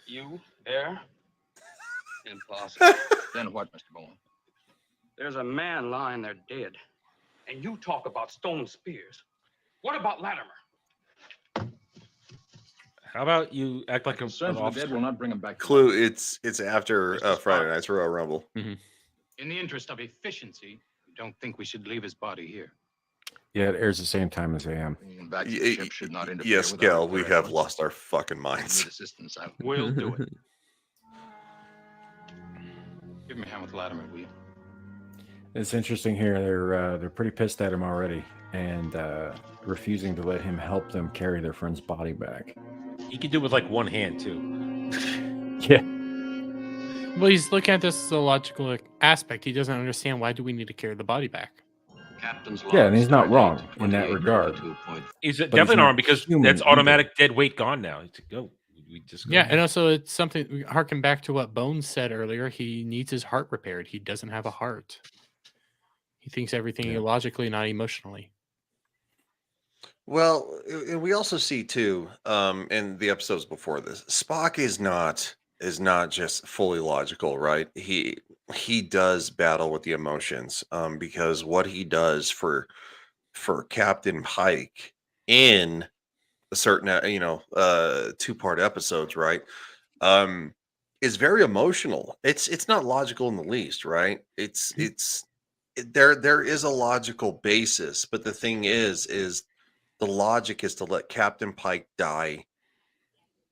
You there? Impossible. Then what, Mr. Bowman? There's a man lying there dead. And you talk about stone spears. What about Latimer? How about you act like an Concerns with the officer? dead will not bring him back. Clue, it's after Mr. Friday Spock. Night's Royal Rumble. In the interest of efficiency, we don't think we should leave his body here. Yeah, it airs the same time as AM. Bringing him back to the ship should not interfere Yes, with our Gal, we repair have efforts. lost our fucking If you minds. need assistance, I will do it. Give me a hand with Latimer, will you? It's interesting here. They're pretty pissed at him already, and refusing to let him help them carry their friend's body back. He could do it with like one hand too. Yeah. Well, he's looking at this as a logical aspect. He doesn't understand why do we need to carry the body back. Captain's Yeah, and he's not logs, wrong target in that 28, regard. 22.4. He's he's definitely not not because human that's either. automatic dead weight gone now. It's go. We just go. Yeah, and also it's something. Harken back to what Bones said earlier. He needs his heart repaired. He doesn't have a heart. He thinks everything illogically, not emotionally. Well, and we also see too, in the episodes before this, Spock is not just fully logical, right? He does battle with the emotions, because what he does for Captain Pike in a certain 2-part episodes, right? Is very emotional. It's not logical in the least, right? There is a logical basis, but the thing is the logic is to let Captain Pike die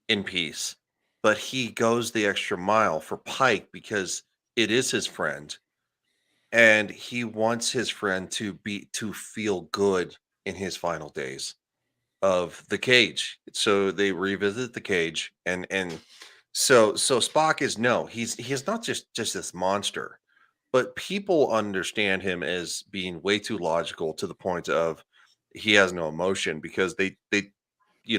in peace. But he goes the extra mile for Pike because it is his friend. and he wants his friend to feel good in his final days of the cage. So they revisit the cage, and so Spock is he's not just this monster, but people understand him as being way too logical to the point of he has no emotion because they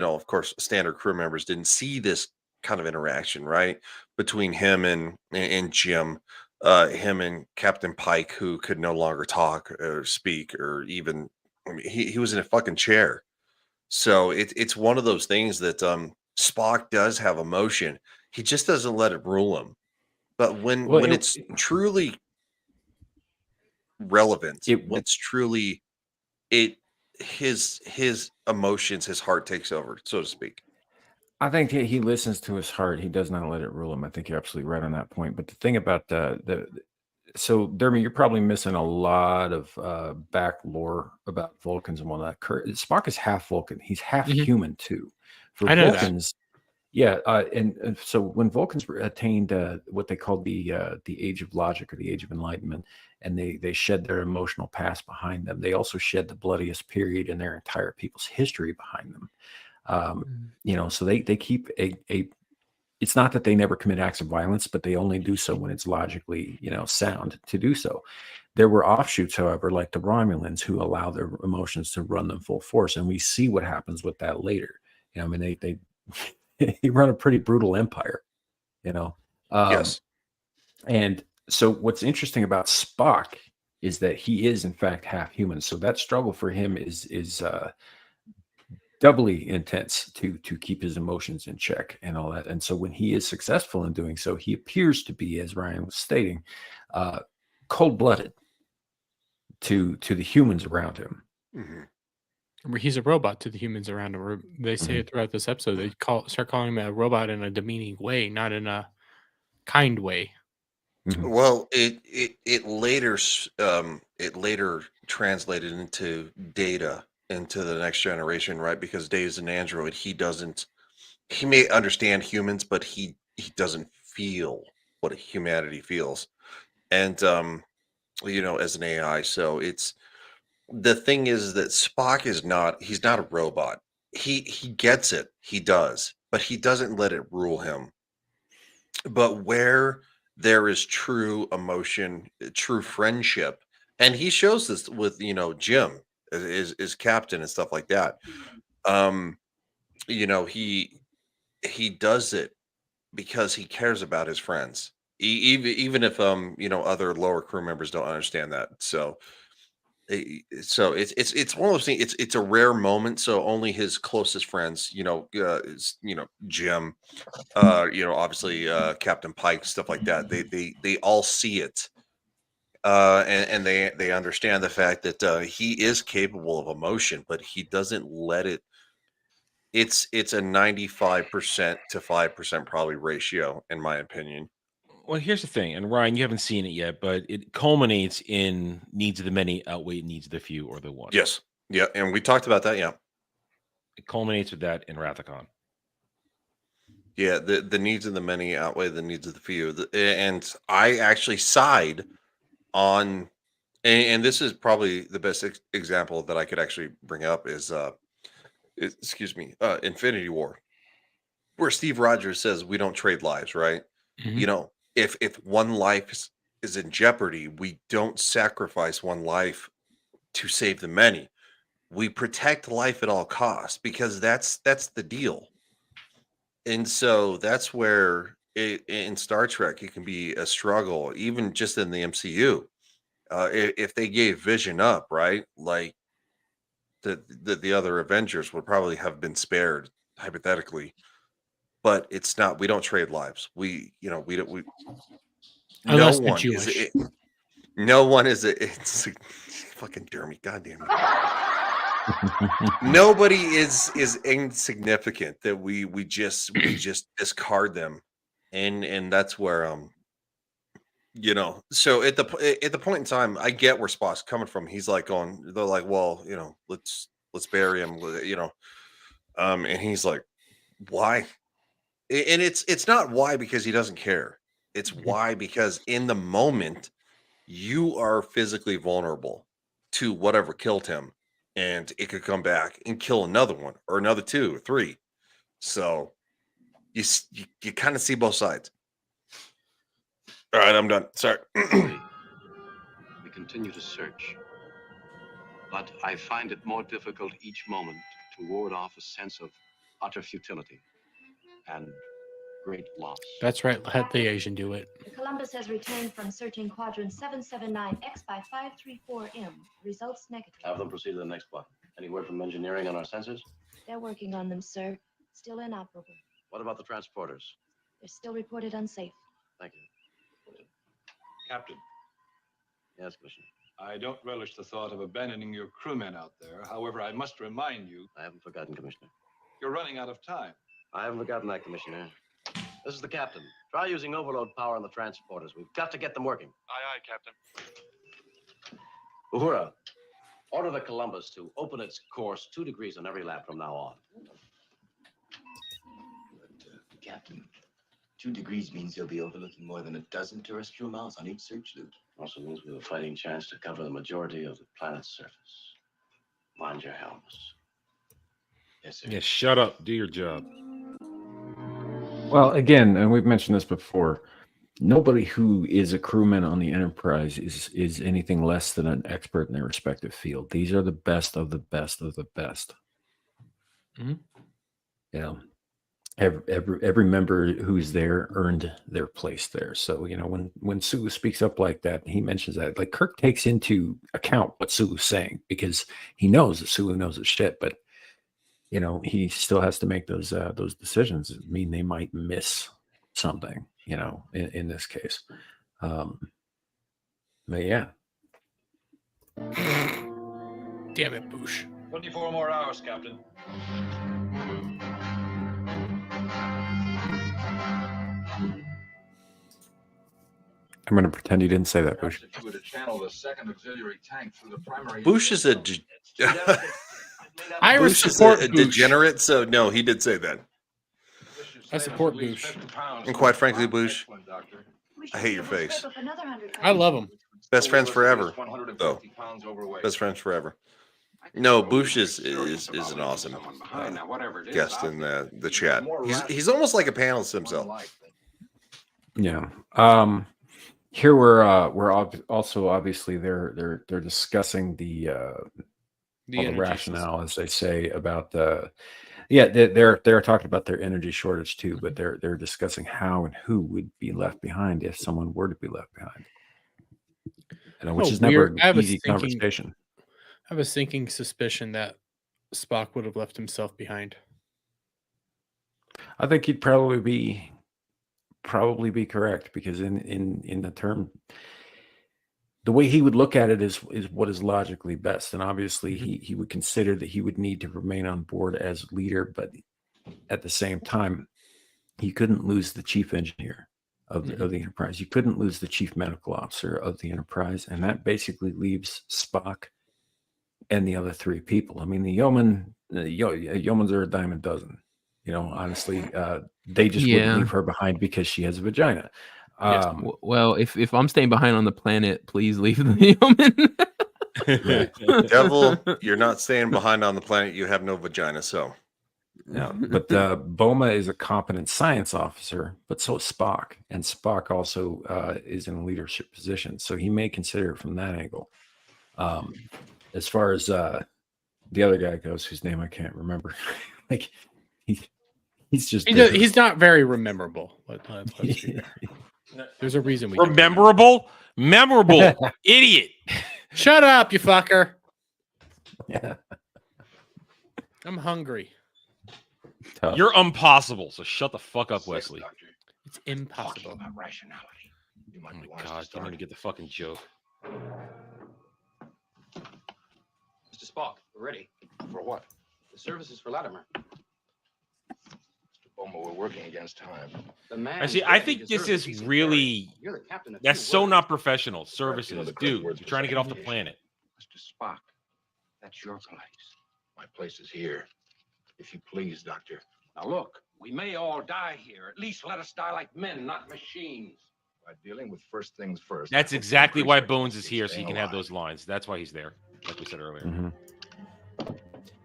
of course standard crew members didn't see this kind of interaction, right, between him and Jim, him and Captain Pike, who could no longer talk or speak or even, I mean, he was in a fucking chair. So it's one of those things that Spock does have emotion. He just doesn't let it rule him. But Well, when it's truly relevant, when it's truly his emotions, his heart takes over, so to speak. I think he listens to his heart. He does not let it rule him. I think you're absolutely right on that point. But the thing about so Dermy, you're probably missing a lot of back lore about Vulcans and whatnot. Spock is half Vulcan. He's half human too. For I know Vulcans, yeah, and so when Vulcans attained what they called the age of logic or the age of enlightenment, and they shed their emotional past behind them, they also shed the bloodiest period in their entire people's history behind them. So they keep a it's not that they never commit acts of violence, but they only do so when it's logically, sound to do so. There were offshoots, however, like the Romulans, who allow their emotions to run them full force, and we see what happens with that later. I mean, they he run a pretty brutal empire, Yes. And so what's interesting about Spock is that he is in fact half human. So that struggle for him is doubly intense to keep his emotions in check and all that. And so when he is successful in doing so, he appears to be, as Ryan was stating, cold-blooded to the humans around him. He's a robot to the humans around him. They say it throughout this episode. They start calling him a robot in a demeaning way, not in a kind way. Well, it later translated into Data, into the next generation, right? Because Dave's an android. He may understand humans, but he doesn't feel what humanity feels. And as an AI, so it's the thing is that Spock he's not a robot. He gets it, he does, but he doesn't let it rule him. But where there is true emotion, true friendship, and he shows this with Jim is captain and stuff like that. He does it because he cares about his friends, even if other lower crew members don't understand that. So it's one of those things. It's a rare moment. So only his closest friends, Jim, obviously Captain Pike, stuff like that. They all see it, and they understand the fact that he is capable of emotion, but he doesn't let it. It's a 95% to 5% probably ratio, in my opinion. Well, here's the thing, and Ryan, you haven't seen it yet, but it culminates in needs of the many outweigh needs of the few or the one. Yes. Yeah. And we talked about that. Yeah. It culminates with that in Rathacon. Yeah. The needs of the many outweigh the needs of the few. And I actually side on, and this is probably the best example that I could actually bring up is, Infinity War, where Steve Rogers says, we don't trade lives, right? If one life is in jeopardy, we don't sacrifice one life to save the many. We protect life at all costs because that's the deal. And so that's where in Star Trek it can be a struggle, even just in the MCU. If they gave Vision up, right, like the other Avengers would probably have been spared hypothetically, but it's not. We don't trade lives. We don't. Unless they're Jewish. No one is it's fucking Dermy. Goddamn it. Nobody is insignificant that we just discard them, and that's where So at the point in time, I get where Spock's coming from. He's like they're like, well, let's bury him, and he's like, why? And it's not why because he doesn't care. It's why because in the moment you are physically vulnerable to whatever killed him, and it could come back and kill another one or another 2 or 3. So you kind of see both sides. All right, I'm done. Sorry. We continue to search, but I find it more difficult each moment to ward off a sense of utter futility and great loss. That's right. Let the Asian do it. The Columbus has returned from searching quadrant 779X by 534M. Results negative. Have them proceed to the next block. Any word from engineering on our sensors? They're working on them, sir. Still inoperable. What about the transporters? They're still reported unsafe. Thank you. Captain, Yes, Commissioner. I don't relish the thought of abandoning your crewmen out there. However, I must remind you... I haven't forgotten, Commissioner. You're running out of time. I haven't forgotten that, Commissioner. This is the captain. Try using overload power on the transporters. We've got to get them working. Aye, Captain. Uhura, order the Columbus to open its course 2 degrees on every lap from now on. Captain, 2 degrees means you'll be overlooking more than a dozen terrestrial miles on each search loop. Also means we have a fighting chance to cover the majority of the planet's surface. Mind your helmets. Yes, sir. Yeah, shut up. Do your job. Well, again, and we've mentioned this before, nobody who is a crewman on the Enterprise is anything less than an expert in their respective field. These are the best of the best of the best. Mm-hmm. You know, every member who's there earned their place there. So, you know, when Sulu speaks up like that, he mentions that, like, Kirk takes into account what Sulu's saying because he knows that Sulu knows his shit, but you know, he still has to make those decisions. I mean, they might miss something, you know, in this case. But yeah. Damn it, Boosh. 24 more hours, Captain. I'm going to pretend you didn't say that, Bush. If you were to channel the second auxiliary tank through the primary... Bush is a... I Bush support is a Bush. degenerate, so no, he did say that. I support Bush. And quite frankly, Bush, I hate your face. I love him. Best friends forever, though. Best friends forever. No, Bush is an awesome guest in the chat. He's almost like a panelist himself. Yeah. Here we're also obviously they're discussing the rationale, as they say, about they're talking about their energy shortage too, but they're discussing how and who would be left behind if someone were to be left behind. You know, which is never an easy conversation. I have a sinking suspicion that Spock would have left himself behind. I think he'd probably be correct, because in the term, the way he would look at it is what is logically best. And obviously he would consider that he would need to remain on board as leader, but at the same time, he couldn't lose the chief engineer of the Enterprise. You couldn't lose the chief medical officer of the Enterprise. And that basically leaves Spock and the other 3 people. I mean, the yeomans are a dime a dozen. You know, honestly, they just wouldn't leave her behind because she has a vagina. Well, if I'm staying behind on the planet, please leave the human. Devil, you're not staying behind on the planet. You have no vagina, so. No, but Boma is a competent science officer, but so is Spock. And Spock also is in a leadership position. So he may consider it from that angle. As far as the other guy goes, whose name I can't remember. Like, he's not very memorable. Let's be fair. There's a reason we memorable, idiot. Shut up, you fucker. Yeah. I'm hungry. Tough. You're impossible, so shut the fuck up, Wesley. It's impossible. About rationality. You might Oh be my wise god, to I'm gonna get the fucking joke. Mr. Spock, we're ready. For what? The services for Latimer. Boma, we're working against time. The man. I see. I think this is really You're the captain of that's two so worlds. not professional. Services, dude. You're trying to get off the planet. Mr. Spock, that's your place. My place is here. If you please, Doctor. Now look, we may all die here. At least let us die like men, not machines. by dealing with first things first. That's exactly why Bones is here, so he can have those lines. That's why he's there, like we said earlier. Mm-hmm.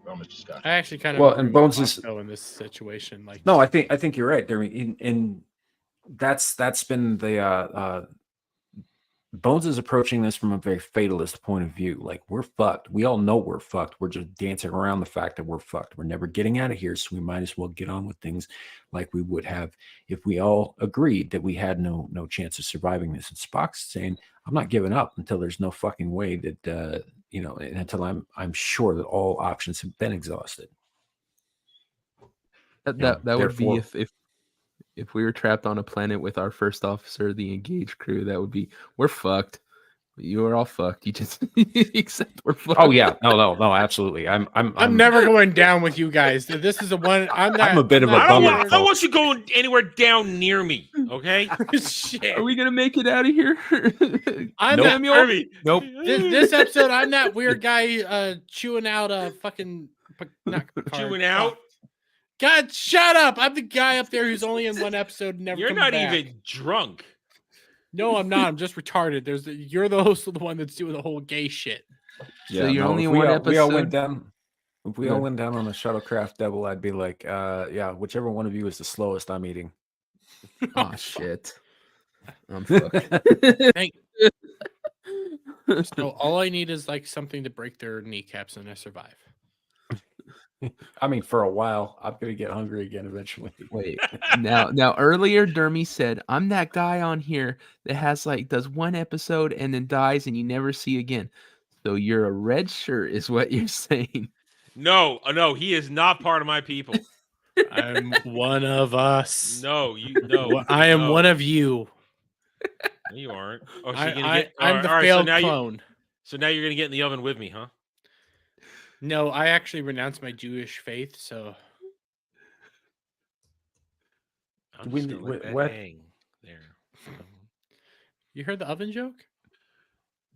Well, Mr. Scott. I actually kind of Well, agree and with Bones is Roscoe in this situation. Like, no, I think you're right. And that's been the Bones is approaching this from a very fatalist point of view. Like, we're fucked. We all know we're fucked. We're just dancing around the fact that we're fucked. We're never getting out of here, so we might as well get on with things like we would have if we all agreed that we had no chance of surviving this. And Spock's saying, I'm not giving up until there's no fucking way that until I'm sure that all options have been exhausted. That would be if we were trapped on a planet with our first officer, the engaged crew. That would be, we're fucked. You are all fucked. You just accept we're fucked. Oh yeah, no, absolutely. I'm never going down with you guys. This is the one. I'm a bit of a bummer. I don't want you going anywhere down near me. Okay. Shit. Are we gonna make it out of here? I'm nope. Samuel. Nope. This episode, I'm that weird guy chewing out a fucking chewing out. God, shut up! I'm the guy up there who's only in one episode. And never. You're comes not back. even drunk. No, I'm not. I'm just retarded. You're the host of the one that's doing the whole gay shit. Yeah, so you're only one episode. We all went down. If we all went down on a shuttlecraft double, I'd be like, yeah, whichever one of you is the slowest, I'm eating. Oh shit. I'm fucked. So all I need is like something to break their kneecaps and I survive. I mean, for a while, I'm gonna get hungry again eventually. Wait, now earlier, Dermy said, "I'm that guy on here that does one episode and then dies and you never see again." So you're a red shirt, is what you're saying? No, he is not part of my people. I'm one of us. No, I am one of you. No, you aren't. Oh, I'm the failed clone. So now you're gonna get in the oven with me, huh? No, I actually renounced my Jewish faith, so. What? There. You heard the oven joke?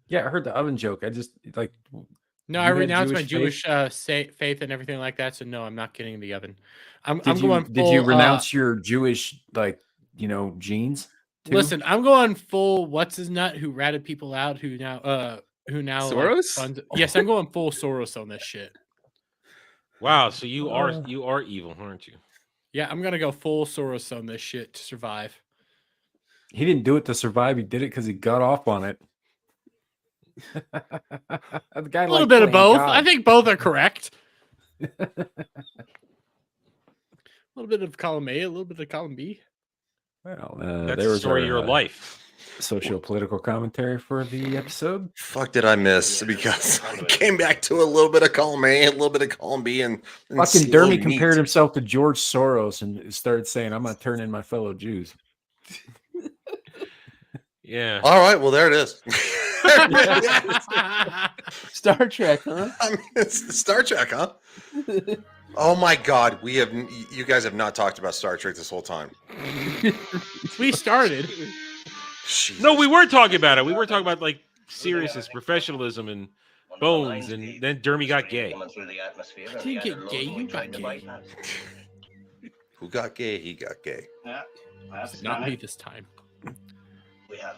Yeah, I heard the oven joke. I just like. No, I renounced my Jewish faith and everything like that. So no, I'm not getting in the oven. I'm going full. Did you renounce your Jewish genes? Too? Listen, I'm going full. What's his nut who ratted people out? Who now Soros? Yes, I'm going full Soros on this shit. Wow, so you are evil, aren't you? Yeah, I'm gonna go full Soros on this shit to survive. He didn't do it to survive. He did it because he got off on it. A little bit of both. God. I think both are correct. A little bit of column A, a little bit of column B. Well, that's the story of your life. Socio-political commentary for the episode. Fuck did I miss? Because I came back to a little bit of column A, a little bit of column B, and fucking Dermy compared himself to George Soros and started saying, "I'm gonna turn in my fellow Jews." Yeah. All right. Well, there it is. Star Trek, huh? I mean, it's Star Trek, huh? Oh my God, you guys have not talked about Star Trek this whole time. We started. Jesus. No, we weren't talking about it. We were talking about like seriousness, professionalism, and Bones, and then Dermy got gay. I didn't get gay. You got gay. Who got gay? He got gay. Not me this time.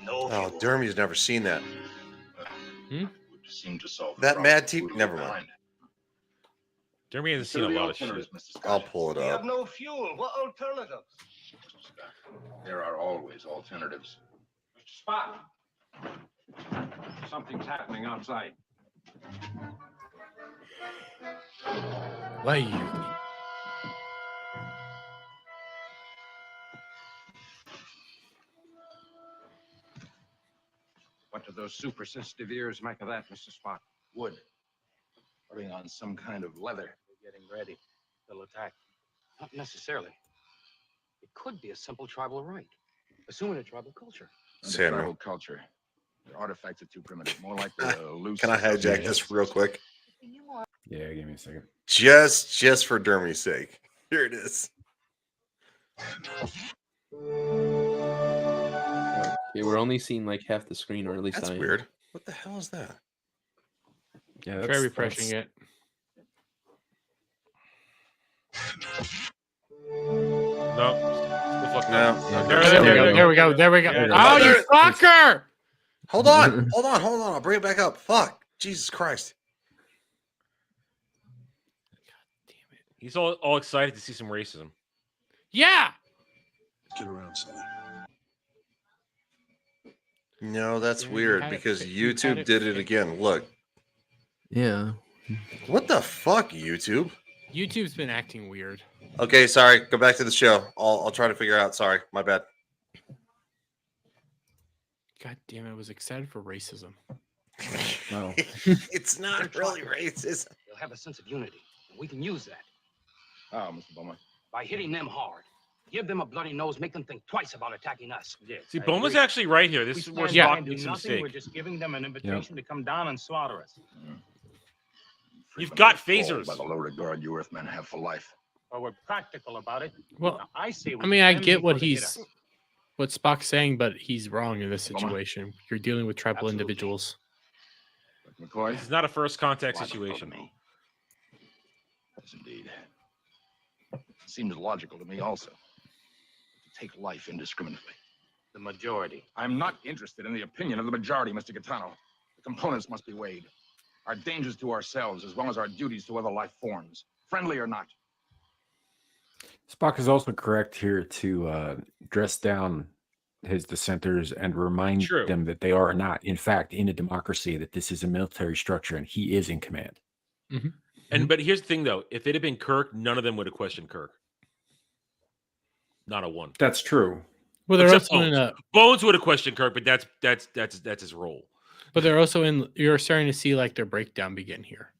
Oh, Dermy's never seen that. Seem to solve that mad TV. Never mind. Dermy hasn't seen a lot of shit. I'll pull it up. We have no fuel. What alternatives? There are always alternatives. Mr. Spock, something's happening outside. Why? What do those super sensitive ears make of that, Mr. Spock? Wood. Putting on some kind of leather. We're getting ready. They'll attack. Not necessarily. It could be a simple tribal rite, assuming a tribal culture. Tribal culture. The artifacts are too primitive. More like the loose. Can I hijack this real quick? Yeah, give me a second. Just for Dermy's sake. Here it is. Okay, we're only seeing like half the screen, or at least that's weird. What the hell is that? Yeah, try refreshing it. There we go. There we go. Oh, you fucker! Hold on. I'll bring it back up. Fuck. Jesus Christ. He's all excited to see some racism. Yeah. Get around, Sonny. No, that's weird because YouTube did it again. Look. Yeah. What the fuck, YouTube? YouTube's been acting weird. Okay, sorry. Go back to the show. I'll try to figure out. Sorry, my bad. God damn it! I was excited for racism. No, it's not really racism. They'll have a sense of unity. And we can use that. Oh, Mr. Bowman. By hitting them hard. Give them a bloody nose, make them think twice about attacking us. Yes. See, Bowman's actually right here. This is where Spock makes a mistake. We're just giving them an invitation to come down and slaughter us. You've got phasers. By the loaded guard you Earthmen have for life. Well, we're practical about it. Well, now, I say I get what what Spock's saying, but he's wrong in this situation. You're dealing with tribal individuals. McCoy, It's not a first contact situation. Yes, indeed. It seems logical to me also. To take life indiscriminately. The majority. I'm not interested in the opinion of the majority, Mr. Gaetano. The components must be weighed. Our dangers to ourselves as well as our duties to other life forms, friendly or not. Spock is also correct here to dress down his dissenters and remind them that they are not, in fact, in a democracy, that this is a military structure and he is in command. Mm-hmm. But here's the thing, though. If it had been Kirk, none of them would have questioned Kirk. Not a one. That's true. Well, they're also in Bones would have questioned Kirk, but that's his role. But they're also in. You're starting to see like their breakdown begin here,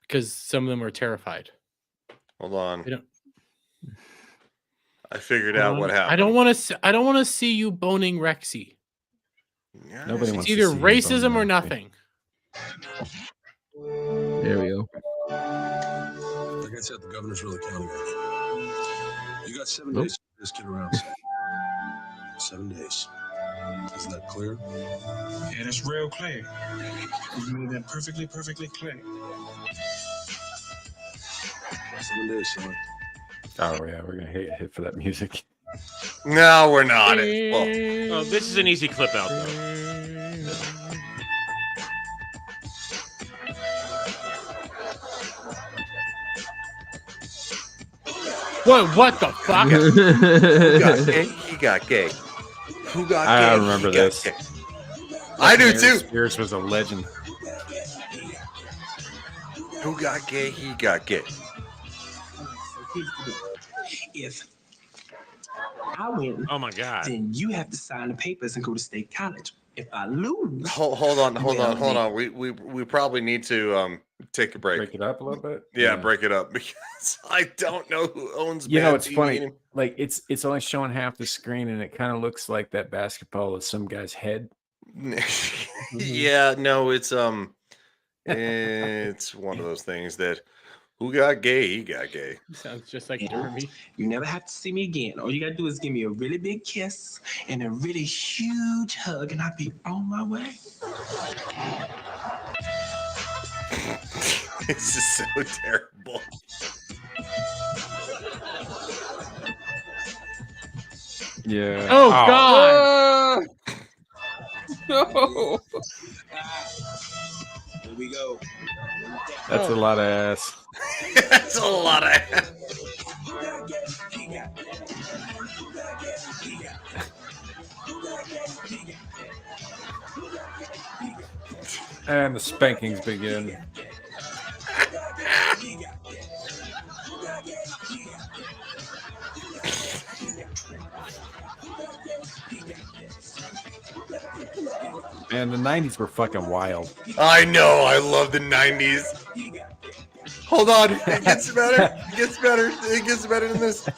because some of them are terrified. Hold on. I figured out what happened. I don't want to see you boning Rexy. Yeah, Nobody it's wants either to see racism or nothing. There we go. Like I said, the governor's really counting on you. You got 7 days to get this kid around. 7 days. Isn't that clear? Yeah, that's real clear. You made that perfectly clear. 7 days, son. Oh yeah, we're gonna hit for that music. No, we're not. Well, this is an easy clip out though. What the fuck? Who got gay? He got gay. Who got gay? I remember this. I do too. Spears was a legend. Who got gay? He got gay. If I win, oh my god, then you have to sign the papers and go to state college. If I lose, hold on. We probably need to take a break. Break it up a little bit. Yeah, break it up because I don't know who owns. You know, Bad it's TV. funny. Like it's only showing half the screen, and it kind of looks like that basketball is some guy's head. Yeah, no, it's it's one of those things that who got gay, he got gay. Sounds just like Dermy. You never have to see me again. All you gotta do is give me a really big kiss and a really huge hug, and I'll be on my way. This is so terrible. Yeah. Oh God. No. Here we go. That's a lot of ass. That's a lot of ass. And the spankings begin. Man, the 90s were fucking wild. I know. I love the 90s. Hold on. It gets better. It gets better. It gets better than this.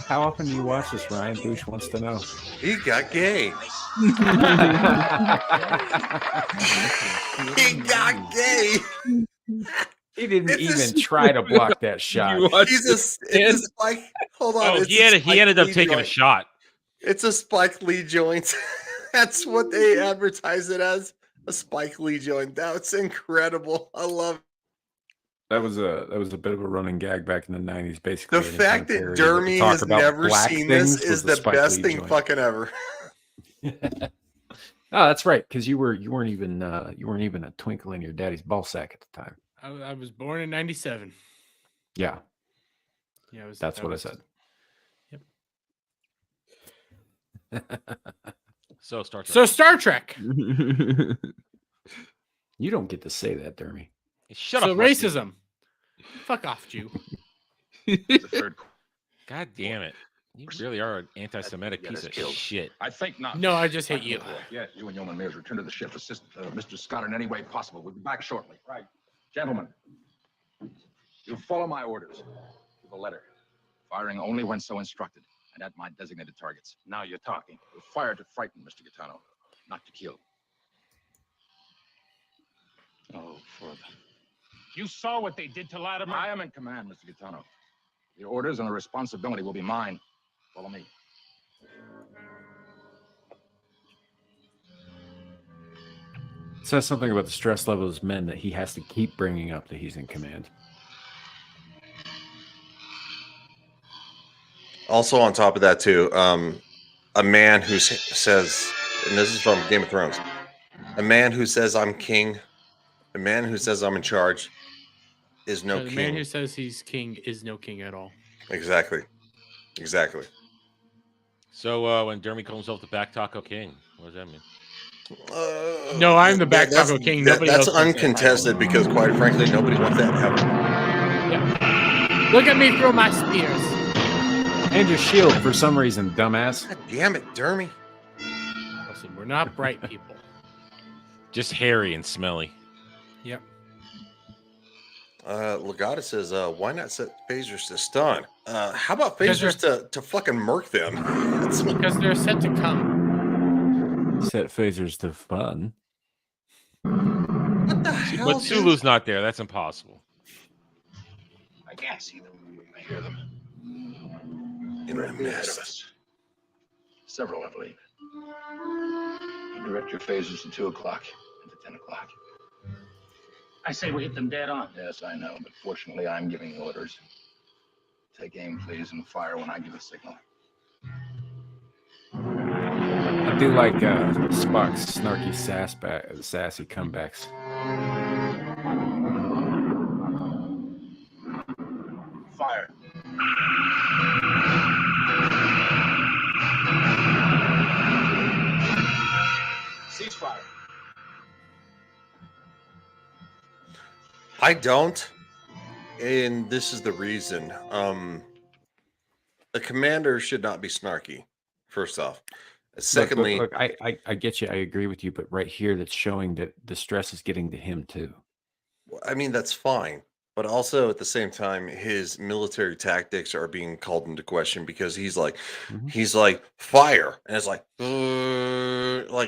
How often do you watch this, Ryan? Douche wants to know. He got gay. He got gay. He didn't even try to block that shot. It's a Spike. Hold on. Oh, he ended up taking a shot. It's a Spike Lee joint. That's what they advertise it as. A Spike Lee joint. That's incredible. I love That was a bit of a running gag back in the 90s, basically. The fact that Dermy has never seen this is the best thing fucking ever. Oh, that's right, because you weren't even a twinkle in your daddy's ball sack at the time. I was born in 97. Yeah. Yeah, That's what I said. Yep. So Star Trek. So Star Trek. You don't get to say that, Dermy. Shut so up. Racism. Fuck off, Jew. God damn it. You really are an anti-Semitic piece of shit. I think not. No, I just hate you. Yeah, you and Yeoman Mears return to the ship. Assist Mr. Scott in any way possible. We'll be back shortly. Right. Gentlemen, you follow my orders. Give a letter. Firing only when so instructed and at my designated targets. Now you're talking. You'll fire to frighten, Mr. Gaetano, not to kill. Oh, further. You saw what they did to Latimer? I am in command, Mr. Gaetano. The orders and the responsibility will be mine. Follow me. It says something about the stress level of his men that he has to keep bringing up that he's in command. Also, on top of that, too, a man who says, and this is from Game of Thrones, a man who says I'm king, a man who says I'm in charge is no The king. man who says he's king is no king at all. Exactly. Exactly. So when Dermy calls himself the Back Taco King, what does that mean? No, I'm the Back Taco King. Nobody that's else wants uncontested because, quite frankly, nobody wants that ever. Yeah. Look at me throw my spears. And your shield for some reason, dumbass. God damn it, Dermy. Listen, we're not bright people. Just hairy and smelly. Yep. Legata says, why not set phasers to stun? How about phasers to fucking murk them? Because they're set to come. Set phasers to fun. What the hell? But Sulu's not there. That's impossible. I can't see them. I hear them. Directly ahead of us. Several, I believe. You direct your phasers to 2 o'clock and to 10 o'clock. I say we hit them dead on. Yes, I know, but fortunately I'm giving orders. Take aim, please, and fire when I give a signal. I do like Spock's snarky sassy comebacks. Fire. Ceasefire. I don't, and this is the reason. The commander should not be snarky, first off. Secondly, look, I get you. I agree with you, but right here, that's showing that the stress is getting to him too. I mean, that's fine. But also at the same time, his military tactics are being called into question because he's like fire, and it's like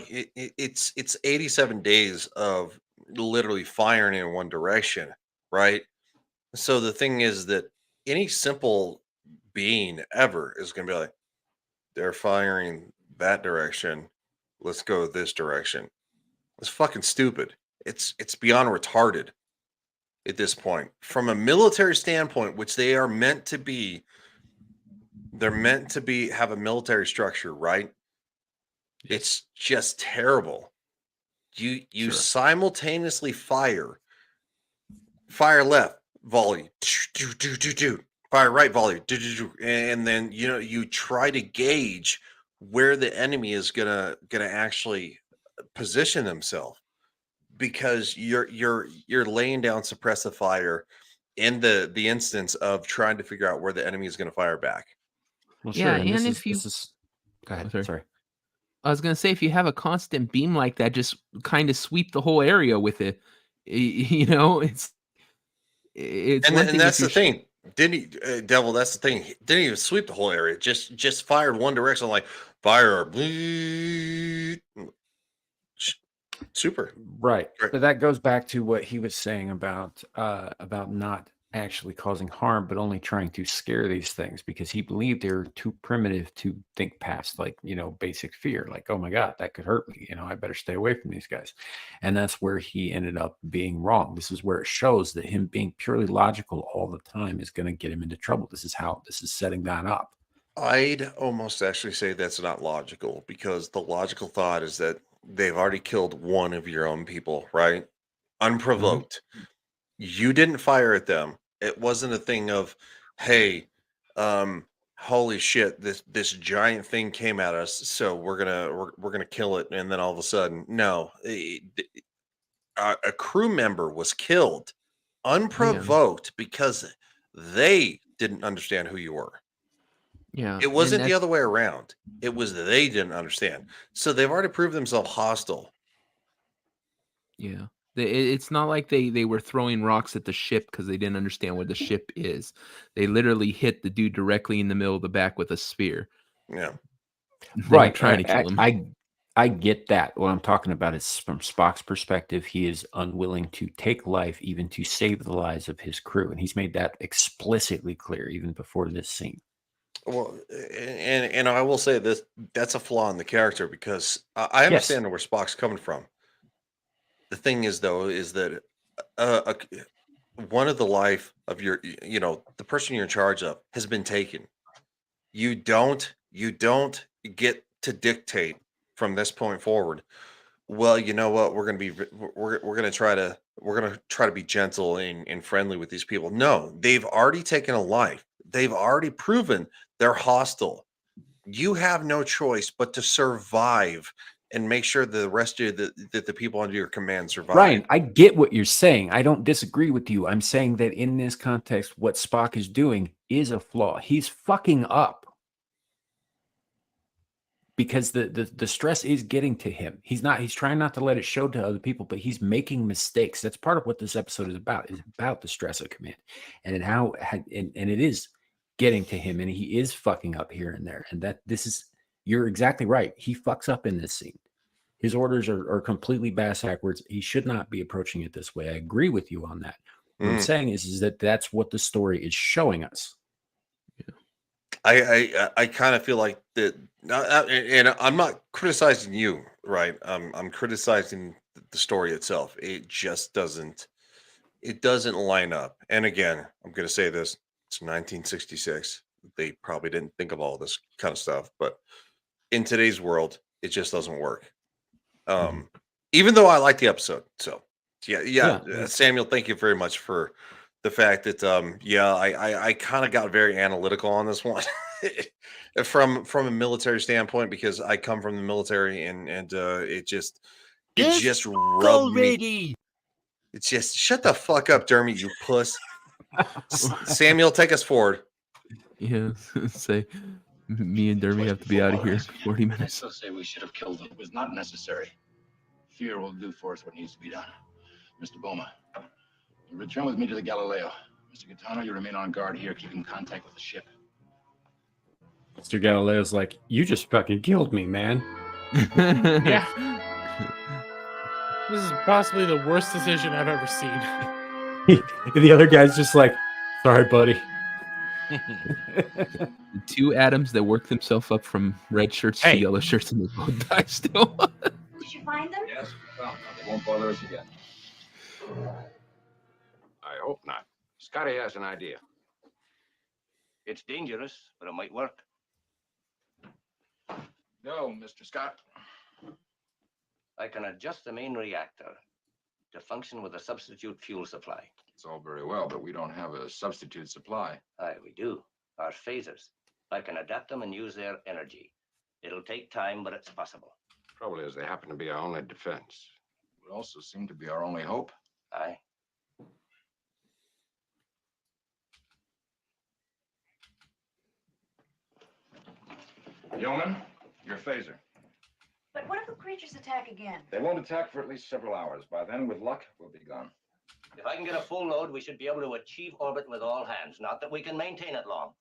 it's 87 days of literally firing in one direction, right? So the thing is that any simple being ever is going to be like, they're firing that direction, let's go this direction. It's fucking stupid. It's beyond retarded at this point. From a military standpoint, which they are meant to be, they're meant to be have a military structure, right? It's just terrible. You simultaneously fire left volley, fire right volley, and then you try to gauge where the enemy is gonna actually position themselves, because you're laying down suppressive fire in the instance of trying to figure out where the enemy is going to fire back. Well, Yeah, sure. and if you go ahead. Sorry. I was gonna say, if you have a constant beam like that, just kind of sweep the whole area with it. You know, it's and that's the thing. Didn't he, Devil? That's the thing. He didn't even sweep the whole area. Just fired one direction, like fire. Super. Right. But that goes back to what he was saying about not actually causing harm, but only trying to scare these things because he believed they were too primitive to think past, like, basic fear. Like, oh my God, that could hurt me. I better stay away from these guys. And that's where he ended up being wrong. This is where it shows that him being purely logical all the time is going to get him into trouble. This is setting that up. I'd almost actually say that's not logical because the logical thought is that they've already killed one of your own people, right? Unprovoked. You didn't fire at them. It wasn't a thing of, hey, holy shit, this giant thing came at us, so we're gonna kill it, and then all of a sudden, no, a crew member was killed unprovoked because they didn't understand who you were. Yeah, It wasn't the other way around. It was they didn't understand. So they've already proved themselves hostile. Yeah. It's not like they were throwing rocks at the ship because they didn't understand what the ship is. They literally hit the dude directly in the middle of the back with a spear. Yeah. Right. Trying to kill him. I get that. What I'm talking about is from Spock's perspective, he is unwilling to take life even to save the lives of his crew. And he's made that explicitly clear even before this scene. Well, and I will say this, that's a flaw in the character because I understand where Spock's coming from. The thing is, though, is that one of the life of your, the person you're in charge of has been taken. You don't get to dictate from this point forward. Well, you know what? We're gonna try to be gentle and friendly with these people. No, they've already taken a life. They've already proven they're hostile. You have no choice but to survive and make sure the rest of the people under your command survive. Ryan, I get what you're saying. I don't disagree with you. I'm saying that in this context, what Spock is doing is a flaw. He's fucking up because the stress is getting to him. He's trying not to let it show to other people, but he's making mistakes. That's part of what this episode is about. It's about the stress of command and it is getting to him, and he is fucking up here and there. And you're exactly right. He fucks up in this scene. His orders are completely backwards. He should not be approaching it this way. I agree with you on that. What I'm saying is that that's what the story is showing us. I kind of feel like that, and I'm not criticizing you, right? I'm criticizing the story itself. It just doesn't line up. And again, I'm going to say this: it's 1966. They probably didn't think of all this kind of stuff, but in today's world, it just doesn't work. Even though I like the episode, so yeah. Samuel, thank you very much for the fact that I kind of got very analytical on this one from a military standpoint because I come from the military and it just rubbed me. It's just shut the fuck up, Dermy, you puss. Samuel, take us forward. Yeah, say me and Dermy have to be out of here in 40 minutes. I still say we should have killed them. It was not necessary. Fear will do for us what needs to be done. Mr. Boma, you return with me to the Galileo. Mr. Gaetano, you remain on guard here, keeping contact with the ship. Mr. Galileo's like, you just fucking killed me, man. Yeah. This is possibly the worst decision I've ever seen. The other guy's just like, sorry, buddy. The two atoms that work themselves up from red shirts to yellow shirts and they both die still. Did you find them? Yes, we found them. They won't bother us again. I hope not. Scotty has an idea. It's dangerous, but it might work. No, Mr. Scott. I can adjust the main reactor to function with a substitute fuel supply. It's all very well, but we don't have a substitute supply. Aye, we do. Our phasers. I can adapt them and use their energy. It'll take time, but it's possible. Trouble is, they happen to be our only defense. It would also seem to be our only hope. Aye. Yeoman, your phaser. But what if the creatures attack again? They won't attack for at least several hours. By then, with luck, we'll be gone. If I can get a full load, we should be able to achieve orbit with all hands. Not that we can maintain it long.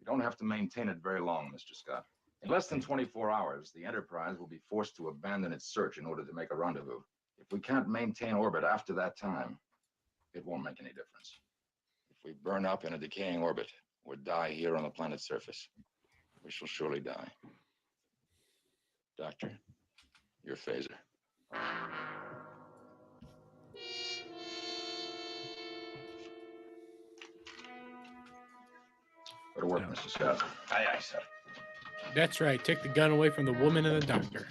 You don't have to maintain it very long, Mr. Scott. In less than 24 hours, the Enterprise will be forced to abandon its search in order to make a rendezvous. If we can't maintain orbit after that time, it won't make any difference. If we burn up in a decaying orbit or die here on the planet's surface, we shall surely die. Doctor, your phaser. Go to work, Mr. Scott. Aye, aye, sir. That's right. Take the gun away from the woman and the doctor.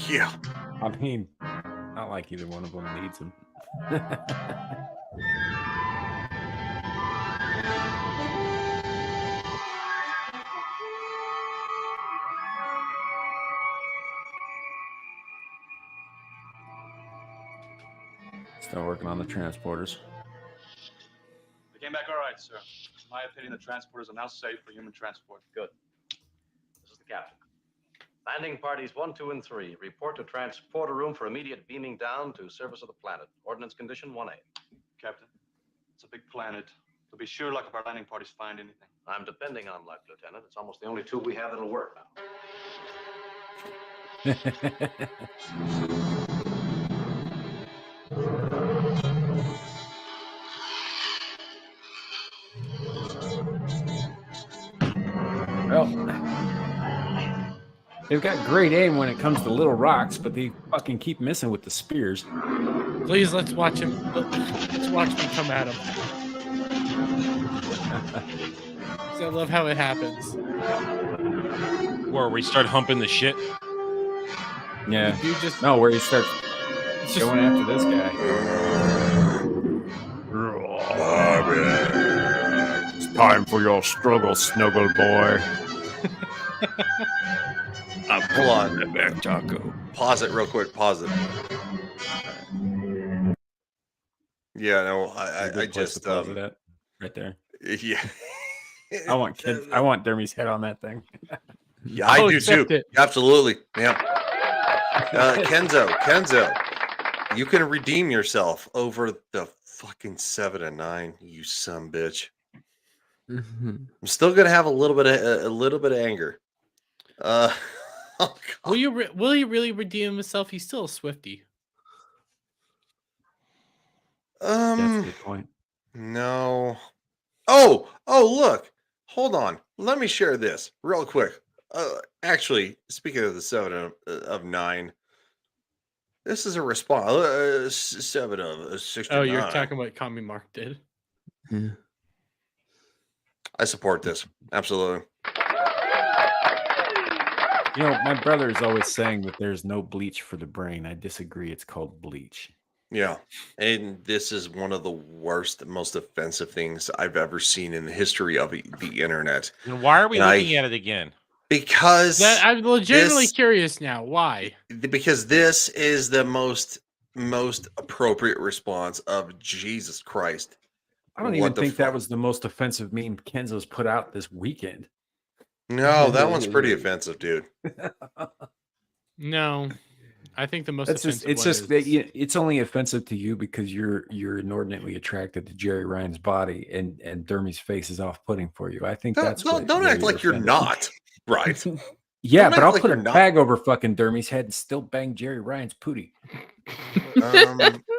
Yeah. I mean, not like either one of them needs him. Still working on the transporters. They came back all right, sir. In my opinion, the transporters are now safe for human transport. Good. This is the captain. Landing parties 1, 2, and 3 report to transporter room for immediate beaming down to surface of the planet. Ordnance condition 1A. Captain, it's a big planet. To be sure, luck if our landing parties find anything. I'm depending on luck, Lieutenant. It's almost the only tool we have that'll work now. Well, they've got great aim when it comes to little rocks, but they fucking keep missing with the spears. Please, let's watch him. Let's watch me come at him. I love how it happens. Where we start humping the shit. Yeah. You just where he starts going after this guy. It's time for your struggle, snuggle boy. Hold on. Back taco. Pause it real quick. Pause it. Yeah, no, I just pause it at right there. Yeah. I want Dermy's head on that thing. Yeah, I do too. It. Absolutely. Yeah. Kenzo, you can redeem yourself over the fucking 7 and 9, you son bitch. I'm still gonna have a little bit of anger. Oh, will he really redeem himself? He's still a Swiftie. That's a good point. No. Oh, look. Hold on. Let me share this real quick. Actually, speaking of the 7 of 9, this is a response. 7 of 69. Oh, you're talking about what Commie Mark did? Yeah. I support this. Absolutely. You know, my brother is always saying that there's no bleach for the brain. I disagree. It's called bleach. Yeah. And this is one of the worst, most offensive things I've ever seen in the history of the internet. And why are we looking at it again? Because I'm legitimately curious now. Why? Because this is the most appropriate response of Jesus Christ. I don't even think that was the most offensive meme Kenzo's put out this weekend. No, that one's pretty offensive, dude. No, I think the most it's only offensive to you because you're inordinately attracted to Jerry Ryan's body and Dermy's face is off-putting for you. I think don't act like you're not, right? Yeah, but I'll put a tag over fucking Dermy's head and still bang Jerry Ryan's pootie.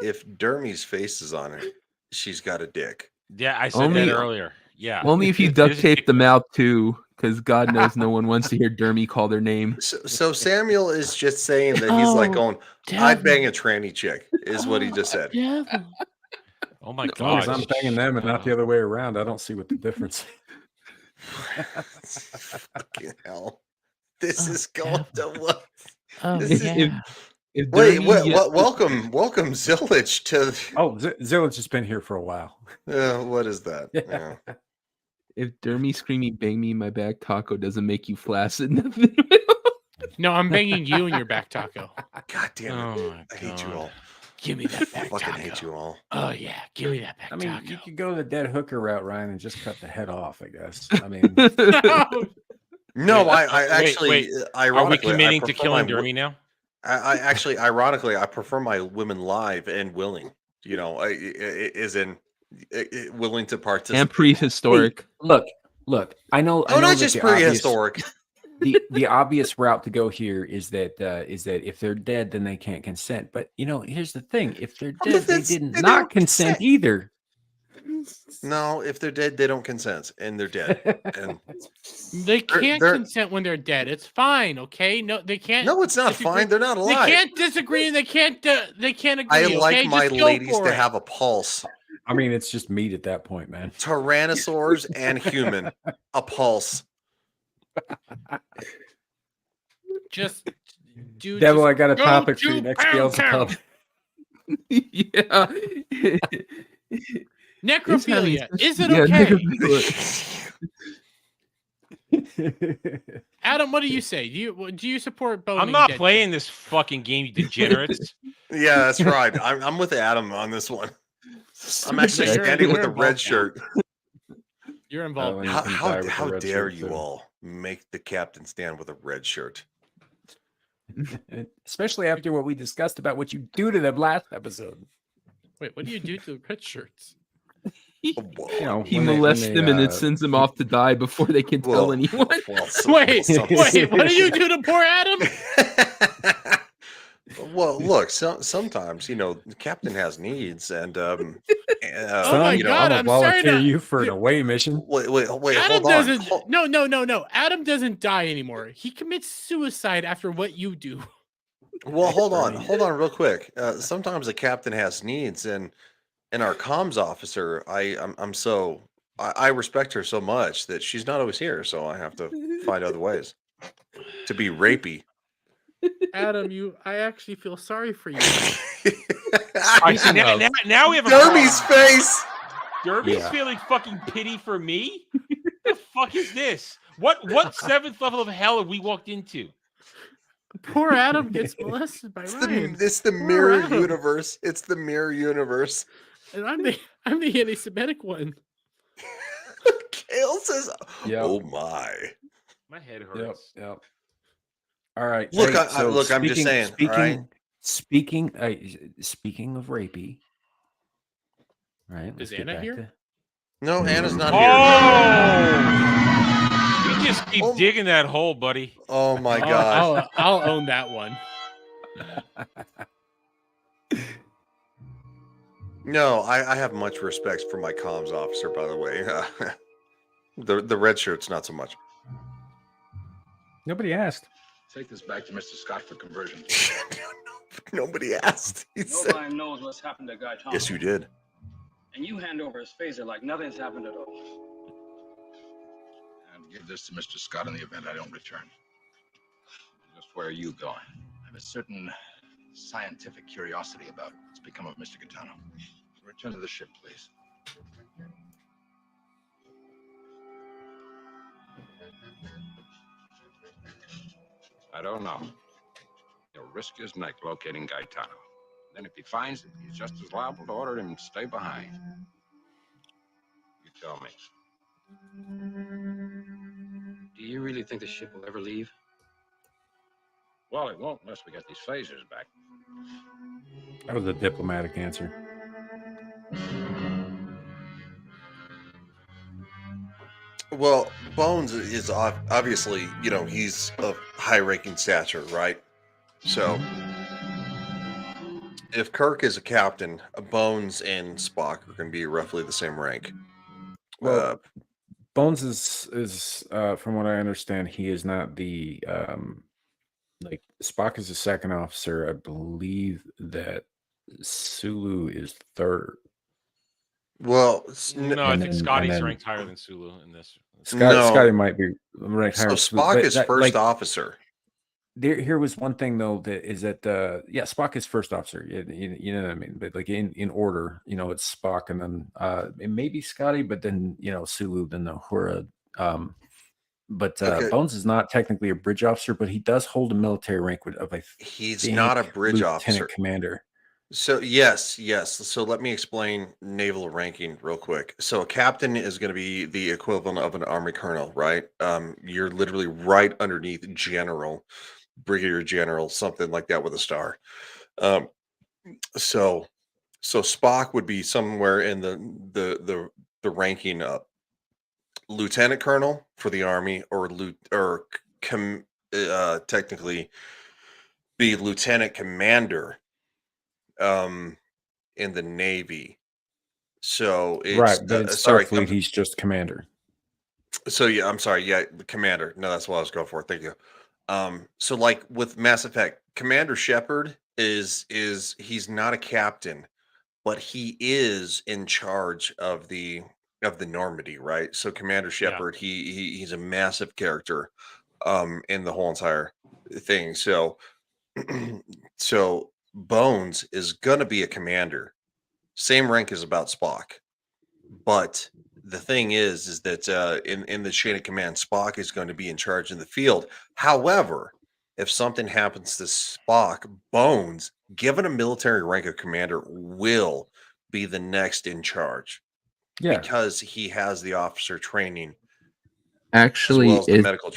If Dermy's face is on it, she's got a dick. Yeah, I said that earlier. Yeah. Only if you duct tape the mouth too, because God knows no one wants to hear Dermy call their name. So Samuel is just saying that he's like going, I'd bang a tranny chick, is what he just said. Oh my As long as God. I'm banging them and not the other way around, I don't see what the difference is. Fucking hell. This is going to what? Welcome Zillage to. Zillage has been here for a while. What is that? Yeah. If Dermy screaming "bang me in my back taco" doesn't make you flaccid, no, I'm banging you in your back taco. God damn it! I hate you all. Give me that back I fucking taco. hate you all. Oh yeah, give me that back taco. I mean, you could go the dead hooker route, Ryan, and just cut the head off. I guess. I mean, no, I actually. Wait. Are we committing to killing Dermy now? I actually, ironically, I prefer my women live and willing. You know, is in willing to participate. And prehistoric. Hey, look. I know. Not just prehistoric. The obvious route to go here is that if they're dead, then they can't consent. But you know, here's the thing: if they're dead, they did not consent either. No, if they're dead, they don't consent, and they're dead. And They can't they're- consent when they're dead. It's fine, okay? No, they can't. No, it's not disagree. fine. They're not They alive. can't disagree. They can't. They can't agree. I like okay? my Just go ladies for to it. have a pulse. I mean, it's just meat at that point, man. Tyrannosaurs and human, a pulse. Just do. Devil, just I got a go topic for to you next Pound Beelzebub. Town. Yeah. Necrophilia. Is it Yeah, okay? Adam, what do you say? Do you support boning? I'm not dead playing this fucking game, you degenerates. Yeah, that's right. I'm with Adam on this one. I'm actually standing with a red shirt. You're involved. How dare you all make the captain stand with a red shirt? Especially after what we discussed about what you do to them last episode. Wait, what do you do to the red shirts? You know, He when they- molests when them they, and it sends them off to die before they can tell anyone. Wait, what do you do to poor Adam? Well, look, sometimes the captain has needs, and Oh my you know, God, I'm I'm gonna sorry volunteer to- you for an away mission. Wait, Adam hold on. doesn't. No. Adam doesn't die anymore. He commits suicide after what you do. Well, hold on, real quick. Sometimes the captain has needs, and our comms officer, I respect her so much that she's not always here, so I have to find other ways to be rapey. Adam, I actually feel sorry for you. Now we have a Dermy's face. Dermy's Yeah. feeling fucking pity for me. The fuck is this? What seventh level of hell have we walked into? Poor Adam gets molested by Ryan. It's the Poor mirror Adam. universe. It's the mirror universe. And I'm the anti-Semitic one. Kale says, Yep. "Oh my." My head Yep. hurts. Yep. All right. Look, hey, I'm just saying. Speaking of rapey, right? Is let's get Anna back here? to- No, Anna's not You just keep digging that hole, buddy. Oh my god. I'll own that one. No, I have much respect for my comms officer, by the way. The red shirt's not so much. Nobody asked. Take this back to Mr. Scott for conversion. Nobody asked. He said, Nobody knows what's happened to Guy Thomas. yes, you did. And you hand over his phaser like nothing's happened at all. And give this to Mr. Scott in the event I don't return. Just where are you going? I have a certain scientific curiosity about what's become of Mr. Gaetano. Return to the ship, please. I don't know. He'll risk his neck locating Gaetano. Then if he finds it, he's just as liable to order him to stay behind. You tell me. Do you really think the ship will ever leave? Well, it won't unless we get these phasers back. That was a diplomatic answer. Well, Bones is obviously, he's of high-ranking stature, right? So, if Kirk is a captain, Bones and Spock are going to be roughly the same rank. Well, Bones is from what I understand, he is not the like Spock is the second officer. I believe that Sulu is third. Well, No, I think then- Scotty's and then- ranked higher than Sulu in this. Scotty might be ranked So higher. Spock is first officer. Here was one thing though Spock is first officer. You know what I mean? But like in order, it's Spock and then it may be Scotty, but then Sulu, then Uhura. But Okay. Bones is not technically a bridge officer, but he does hold a military rank of He's not a bridge officer. Lieutenant commander. So yes. So let me explain naval ranking real quick. So a captain is going to be the equivalent of an army colonel, right? You're literally right underneath general, brigadier general, something like that with a star. So Spock would be somewhere in the ranking up. Lieutenant colonel for the army, or technically be lieutenant commander in the Navy. So it's Right, but in sorry. Starfleet, he's just commander. So yeah, I'm sorry. Yeah, the commander. No, that's what I was going for. Thank you. So like with Mass Effect, Commander Shepard is he's not a captain, but he is in charge of the Normandy, right? So Commander Shepard, he's a massive character in the whole entire thing. So so Bones is gonna be a commander, same rank as about Spock. But the thing is that in the chain of command, Spock is going to be in charge in the field. However, if something happens to Spock, Bones, given a military rank of commander, will be the next in charge. Yeah, because he has the officer training Actually, as well as the medical.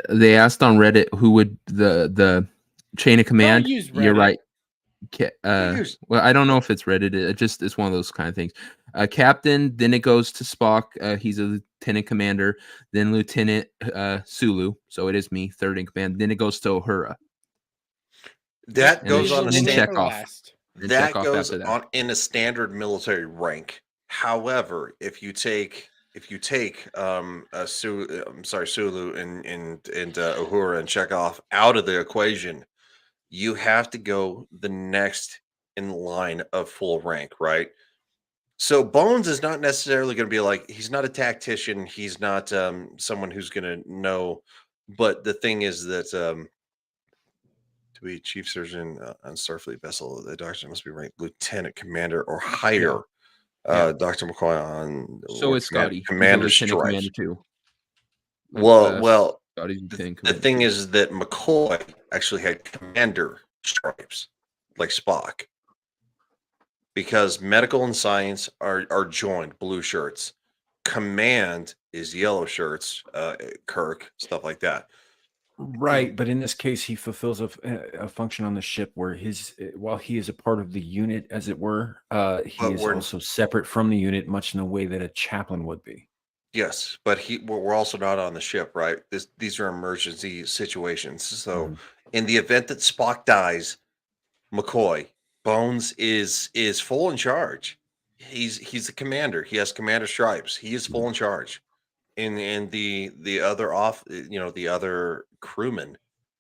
They asked on Reddit who would the chain of command. use You're Reddit. right. Well, I don't know if it's Reddit. It's one of those kind of things. Captain, then it goes to Spock. He's a lieutenant commander. Then Lieutenant Sulu. So it is me, third in command. Then it goes to Uhura. That And goes then- on a then stand- check off. Then That check off goes after that. on in a standard military rank. However, if you take Sulu and Uhura and Chekhov out of the equation, you have to go the next in line of full rank, right? So Bones is not necessarily going to be like, he's not a tactician, he's not someone who's going to know, but the thing is that to be chief surgeon on Starfleet vessel, the doctor must be ranked lieutenant commander or higher. Yeah. Dr. McCoy on So is Scotty. He's a commander lieutenant stripes. commander too. Well, Scotty's the lieutenant commander thing too. is that McCoy actually had commander stripes, like Spock, because medical and science are joined, blue shirts. Command is yellow shirts, Kirk, stuff like that. Right, but in this case, he fulfills a function on the ship where while he is a part of the unit, as it were, he is also separate from the unit, much in the way that a chaplain would be. Yes, but we're also not on the ship, right? These are emergency situations. So, in the event that Spock dies, McCoy Bones is full in charge. He's the commander. He has commander stripes. He is full in charge. And the other the other crewmen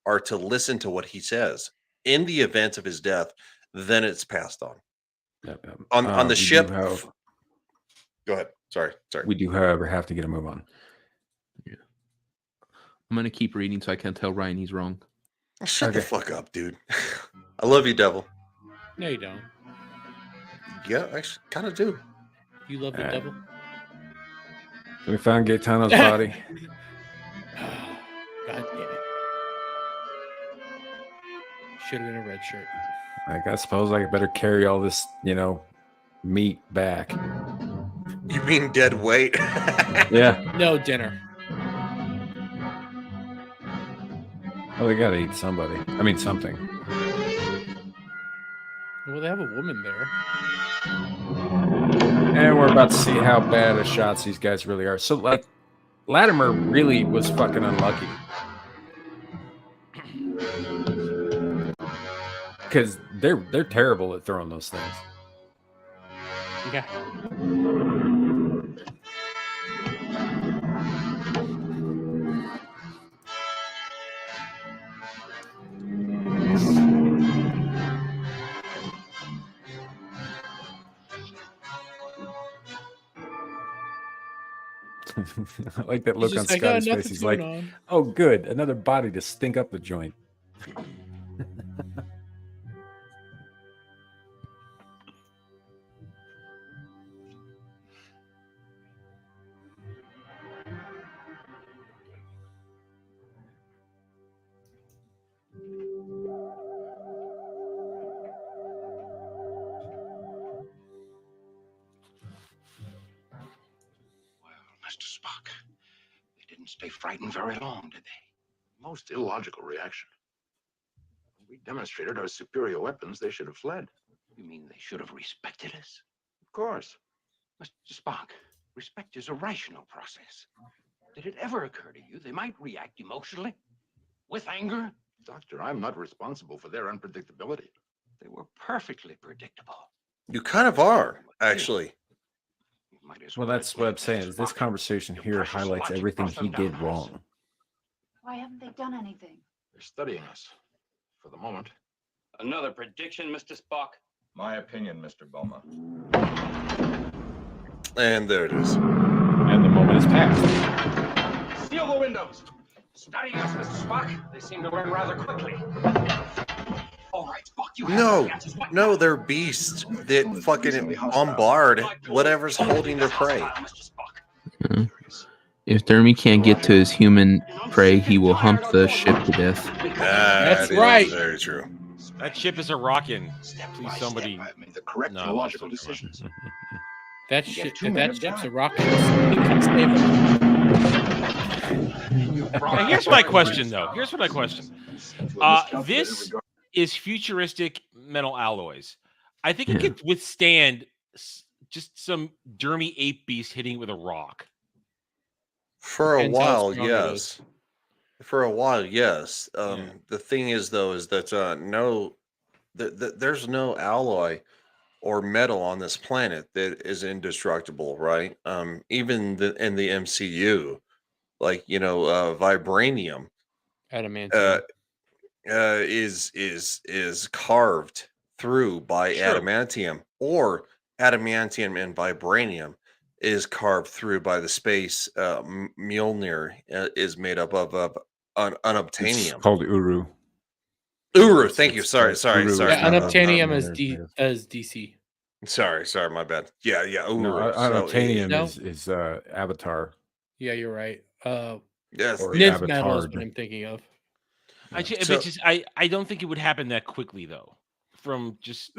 are to listen to what he says. In the event of his death, then it's passed on. On the ship. Go ahead. Sorry. We do, however, have to get a move on. I'm gonna keep reading so I can tell Ryan he's wrong. Shut the fuck up, dude. I love you, devil. No, you don't. Yeah, I kind of do. You love the devil? So we found Gaetano's body. God damn it. Should have been a red shirt. I suppose I better carry all this, meat back. You mean dead weight? Yeah. No dinner. Oh, they gotta eat somebody. I mean, something. Well, they have a woman there. And we're about to see how bad of shots these guys really are. So, like, Latimer really was fucking unlucky. Because they're terrible at throwing those things. Yeah. I like that look on just like, "Oh, Scotty's face. nothing's He's like, going on." oh, good. Another body to stink up the joint. Mr. Spock, they didn't stay frightened very long, did they? Most illogical reaction. When we demonstrated our superior weapons, they should have fled. You mean they should have respected us? Of course. Mr. Spock, respect is a rational process. Did it ever occur to you they might react emotionally? With anger? Doctor, I'm not responsible for their unpredictability. They were perfectly predictable. You kind of are, actually. Well, that's what I'm saying. Is this conversation here highlights everything he did wrong. Why haven't they done anything? They're studying us for the moment. Another prediction, Mr. Spock? My opinion, Mr. Bulma. And there it is. And the moment is passed. Seal the windows. Studying us, Mr. Spock. They seem to learn rather quickly. All right, Spock, you have No, they're beasts that fucking bombard whatever's holding their prey. If Dermy can't get to his human prey, he will hump the ship to death. That's right. Very true. That ship is a rockin'. Please, somebody. Made the correct logical decisions. That ship, if that ship's a rocket, Now, here's my question, though. Here's what I question. This is futuristic metal alloys. I think it could withstand just some Dermy ape beast hitting it with a rock. For a Depends how while, strong it yes. For a while, yes. The thing is, though, is that there's no alloy or metal on this planet that is indestructible, right? Even in the MCU, like vibranium, adamantium. is carved through by adamantium, or adamantium and vibranium is carved through by the space Mjolnir is made up of unobtainium. It's called Uru. Uru, thank you. Sorry. Yeah, unobtainium as DC. Sorry, my bad. Yeah, Uru. No, unobtainium is Avatar. Yeah, you're right. Yes, Nith metal is what I'm thinking of. I don't think it would happen that quickly, though. From just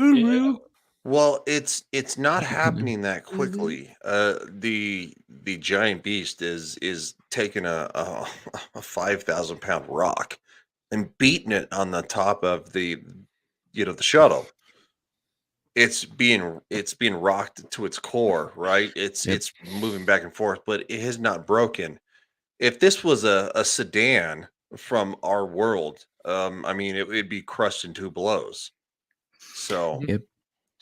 well, it's not happening that quickly. The giant beast is taking a 5,000-pound rock and beating it on the top of the shuttle. It's being rocked to its core, right? It's moving back and forth, but it has not broken. If this was a sedan from our world, it would be crushed in 2 blows. So Yep.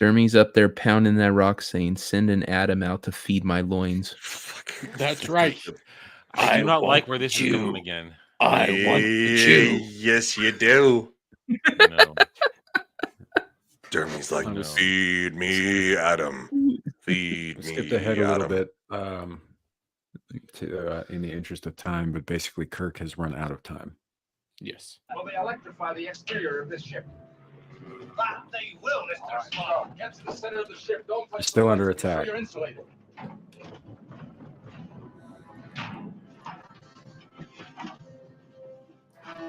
Dermy's up there pounding that rock saying, "Send an Adam out to feed my loins." That's right. I do not like where this is going again. I want the Jew. Yes, you do. No. Dermy's like, feed me, Adam. Feed me. Skipped ahead a little Adam." bit in the interest of time, but basically Kirk has run out of time. Yes. Will they electrify the exterior of this ship? That they will, Mr. Spock. Get to the center of the ship. Don't touch Still the under lights. Make sure attack. You're insulated.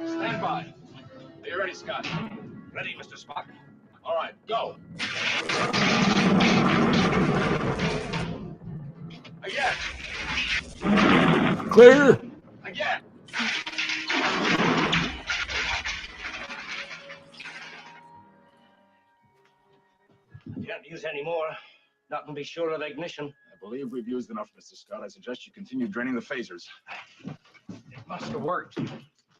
Stand by. Are you ready, Scott? Ready, Mr. Spock. All right, go. Again. Clear. Again. Can't use any more. Not gonna be sure of the ignition. I believe we've used enough, Mr. Scott. I suggest you continue draining the phasers. It must have worked.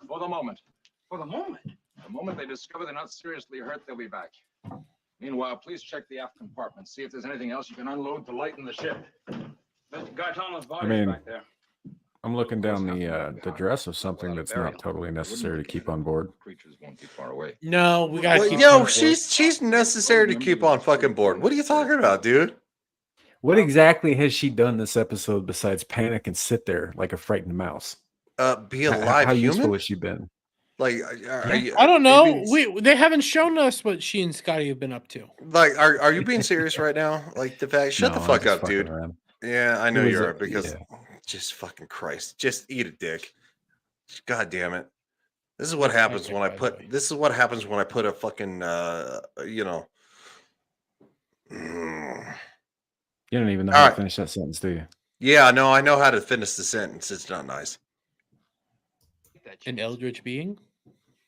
For the moment. For the moment. The moment they discover they're not seriously hurt, they'll be back. Meanwhile, please check the aft compartment. See if there's anything else you can unload to lighten the ship. Mr. Gaetano's I body's mean, back there. I'm looking down the dress of something that's not totally necessary to keep on board. Creatures won't be far away. No, we got to keep Yo, on board. she's necessary to keep on fucking board. What are you talking about, dude? What exactly has she done this episode besides panic and sit there like a frightened mouse? Be a live How human? useful has she been? Like, I don't know. They haven't shown us what she and Scotty have been up to. Like, are you being serious right now? Like, the fact, shut No, the I'm fuck just up, fucking dude. around. Yeah, I know It was you a- are because yeah. just fucking Christ, just eat a dick. God damn it. This is what happens when I put. This is what happens when I put a fucking. You don't even know All how right. to finish that sentence, do you? Yeah, no, I know how to finish the sentence. It's not nice. An eldritch being?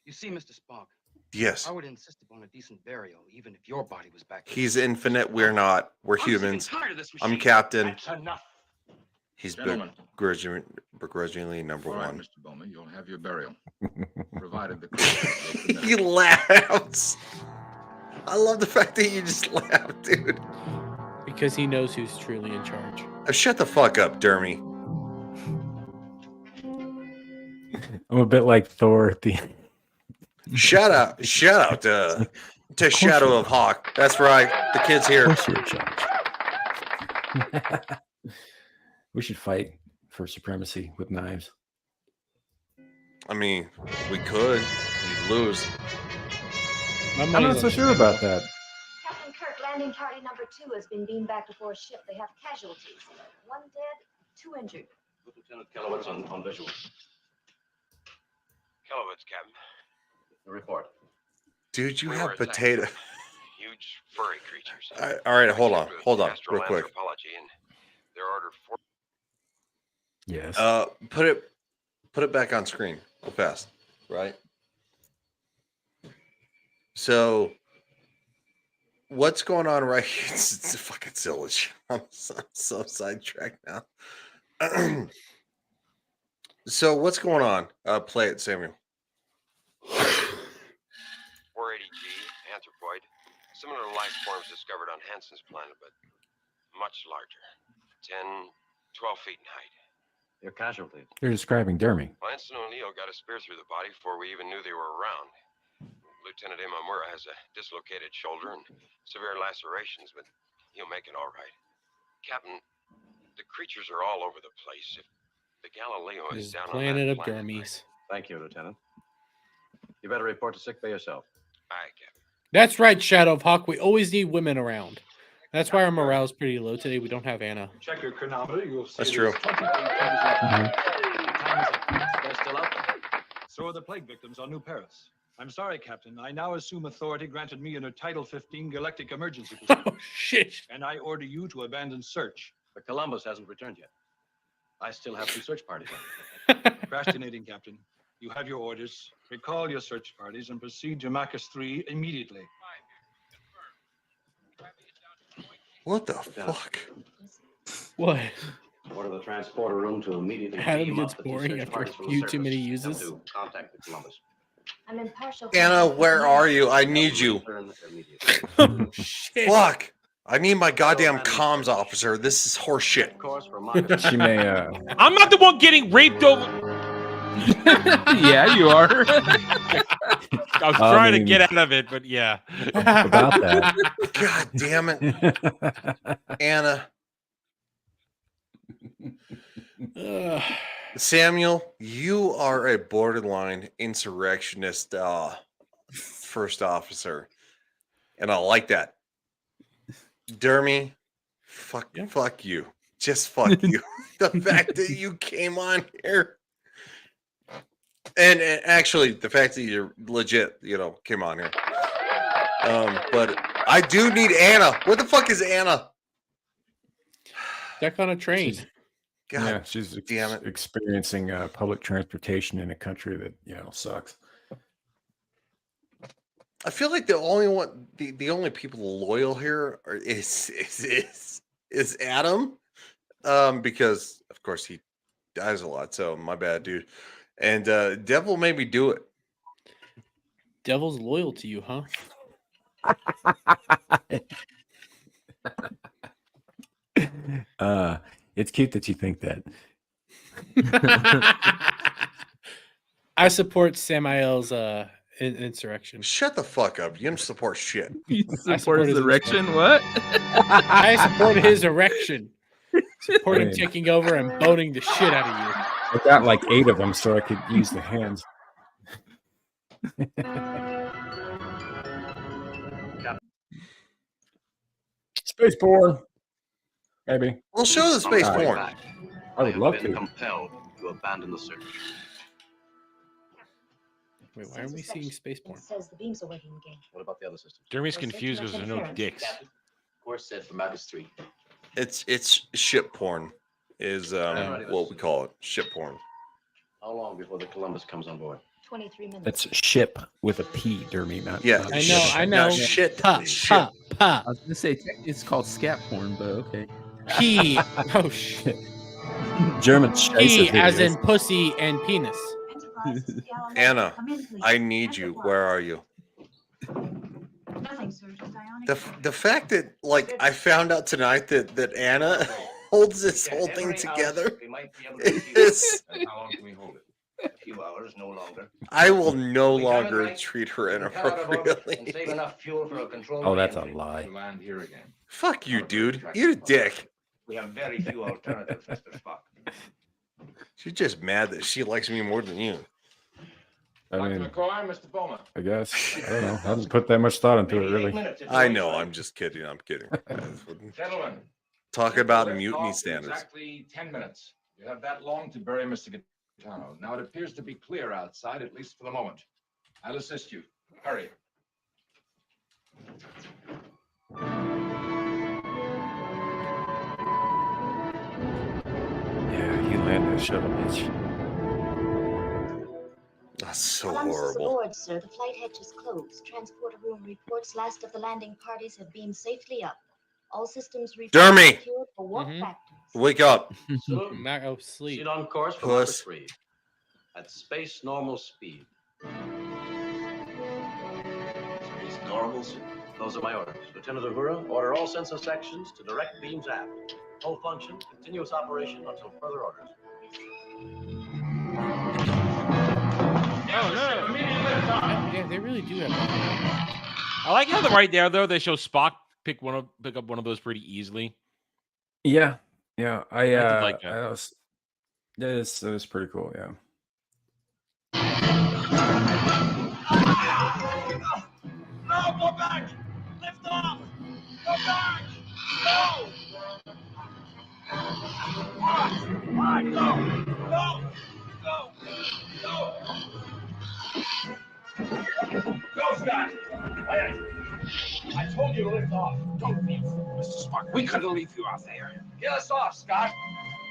You see, Mr. Spock. Yes. I would insist upon a decent burial, even if your body was back. He's infinite. We're not. We're I'm sick and humans. tired of this I'm machine. captain. That's enough. He's Gentlemen. begrudgingly number All right, one. Mr. Bowman, you'll have your burial, provided the crew. He laughs. I love the fact that you just laughed, dude. Because he knows who's truly in charge. Shut the fuck up, Dermy. I'm a bit like Thor at the end. Shout out to Shadow of Hawk. That's right. The kid's here. We should fight for supremacy with knives. I mean, we could. You'd lose. I'm not so sure about that. Captain Kirk, landing party number 2 has been beamed back to Fort ship. They have casualties. 1 dead, 2 injured. Lieutenant Kellowitz on visual. Kellowitz, Captain. The report. Dude, you We have were attacked potato. by huge furry creatures. All right, hold on, real quick. Anthropology, and they're ordered for. Yes. Put it back on screen real fast, right? So, what's going on right here? It's a fucking silly shit. I'm so sidetracked now. So, what's going on? Play it, Samuel. 480G, anthropoid. Similar life forms discovered on Hansen's planet, but much larger. 10, 12 feet in height. Your casualties. They're describing Dermy. Lance and O'Neill got a spear through the body before we even knew they were around. Lieutenant Imamura has a dislocated shoulder and severe lacerations, but he'll make it all right. Captain, the creatures are all over the place. If the Galileo This is down planet on of that planet, Dermies. Thank you, Lieutenant. You better report to sick bay yourself. Aye, Captain. That's right, Shadow of Hawk. We always need women around. That's why our morale is pretty low today. We don't have Anna. Check your chronometer. You'll see That's true. They're still up. So are the plague victims on New Paris. I'm sorry, Captain. I now assume authority granted me under Title 15 Galactic Emergency Procedure. Oh, shit. And I order you to abandon search. But Columbus hasn't returned yet. I still have 2 search parties on. Procrastinating, Captain. You have your orders. Recall your search parties and proceed to Marcus 3 immediately. What the fuck? What? Order the transporter room to immediately Adam beam gets up the 2 boring search after parties from a the few too surface. many Them uses. to contact the Columbus. I'm in partial. Anna, where are you? I need you. Return immediately. Shit. Fuck. I need my goddamn comms officer. This is horse shit. Of course, for Marcus. She may. I'm not the one getting raped over. Yeah, you are. I was trying to get out of it, but yeah. About that. God damn it. Anna. Samuel, you are a borderline insurrectionist first officer. And I like that. Dermy, fuck you. Just fuck you. The fact that you came on here. And actually, the fact that you're legit, came on here. But I do need Anna. Where the fuck is Anna? Stuck on a train. God, yeah, she's damn it. Experiencing public transportation in a country that sucks. I feel like the only people loyal here is Adam, because of course he dies a lot. So my bad, dude. And Devil made me do it. Devil's loyal to you, huh? It's cute that you think that. I support Samael's insurrection. Shut the fuck up. You don't support shit. You support his erection? What? I support his erection. Support him taking over and boning the shit out of you. I got like 8 of them so I could use the hands. Space porn. Maybe. We'll show the space Coming porn. back. I would have love been to. compelled to abandon the search. Wait, why are we seeing space porn? It says the beams are waiting again. What about the other systems? Dermy's confused because there's no dicks. Course set for Marcus 3. It's ship porn is what we call it. Ship porn. How long before the Columbus comes on board? 23 minutes. That's ship with a P, Dermy, not. Yeah. I know. Not shit. Pop, Shit. pop, pop. I was gonna say it's called scat porn, but okay. P. Oh shit. German P Scheiße as videos. in pussy and penis. Anna, I need you. Where are you? Nothing, sir. The fact that like I found out tonight that Anna holds this whole thing together is. How long can we hold it? A few hours, no longer. I will no We time it longer right, treat her we cut out of orbit and inappropriately. save enough fuel for a controlled Oh, that's a re-entry. lie. To land here again. Fuck you, dude. Eat a dick. We have very few alternatives, Mr. Spock. She's just mad that she likes me more than you. I mean, McCoy, Mr. Bowman. I guess. I don't know. I haven't put that much thought into it, really. I know. I'm just kidding. I'm kidding. Gentlemen. Talking about lift mutiny off in standards. Exactly 10 minutes. You have that long to bury Mr. Gaetano. Now it appears to be clear outside, at least for the moment. I'll assist you. Hurry. Yeah, you landed a shuttle, bitch. That's so Columbus is horrible. aboard, sir. The flight hatch is closed. Transporter room reports last of the landing parties have beamed safely up. All systems Dermy! secured for warp factor. Wake up. Mac of sleep. Seat on course for Puss. Marker 3 at space normal speed. Space normal, sir. Those are my orders. Lieutenant Uhura, order all sensor sections to direct beams aft. Full function, continuous operation until further orders. Oh no! Yeah, they really do have that. I like how right there though they show Spock pick up one of those pretty easily. Yeah, yeah. I did like that. that was pretty cool. Yeah. No, go back! Lift off! Go back! No! Why? Go! Go! Go! Go! Go, Scott! Quiet! I told you to lift off. Don't be a fool, Mr. Spock. We couldn't leave you out there. Get us off, Scott.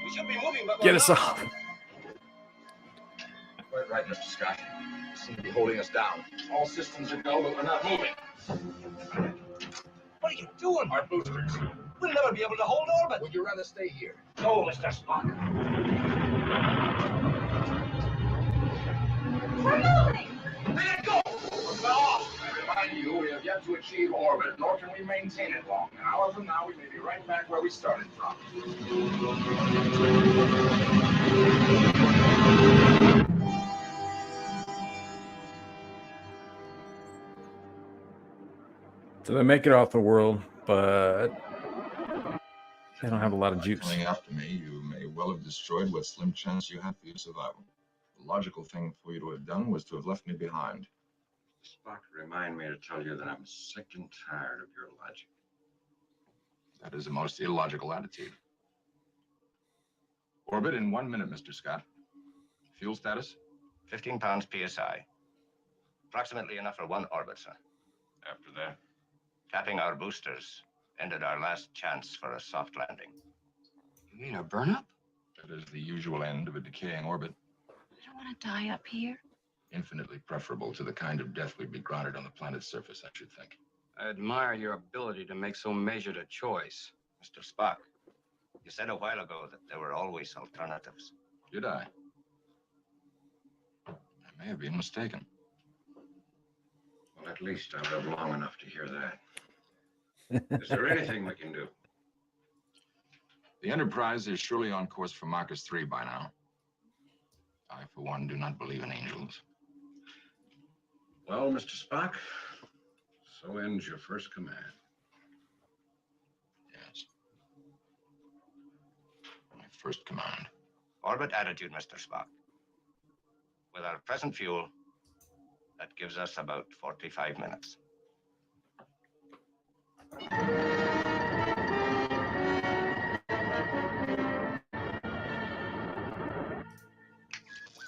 We should be moving, but Get us off. Quite right, Mr. Scott. You seem to be holding us down. All systems are go, but we're not moving. What are you doing? Our boosters. We'll never be able to hold orbit. Would you rather stay here? No, Mr. Spock. We're moving! Let it go! We're well off. I remind you, we have yet to achieve orbit, nor can we maintain it long. An hour from now, we may be right back where we started from. So they make it off the world, but they don't have a lot of juice. Coming after me, you may well have destroyed what slim chance you had for your survival. The logical thing for you to have done was to have left me behind. Spock, remind me to tell you that I'm sick and tired of your logic. That is a most illogical attitude. Orbit in 1 minute, Mr. Scott. Fuel status? 15 pounds PSI. Approximately enough for one orbit, sir. After that, Tapping our boosters ended our last chance for a soft landing. You mean a burn-up? That is the usual end of a decaying orbit. I don't want to die up here. Infinitely preferable to the kind of death we'd be granted on the planet's surface, I should think. I admire your ability to make so measured a choice. Mr. Spock, you said a while ago that there were always alternatives. Did I? I may have been mistaken. well, at least I've lived long enough to hear that. Is there anything we can do? The Enterprise is surely on course for Marcus 3 by now. I, for one, do not believe in angels. Well, Mr. Spock, so ends your first command. Yes. My first command. Orbit attitude, Mr. Spock. With our present fuel, that gives us about 45 minutes.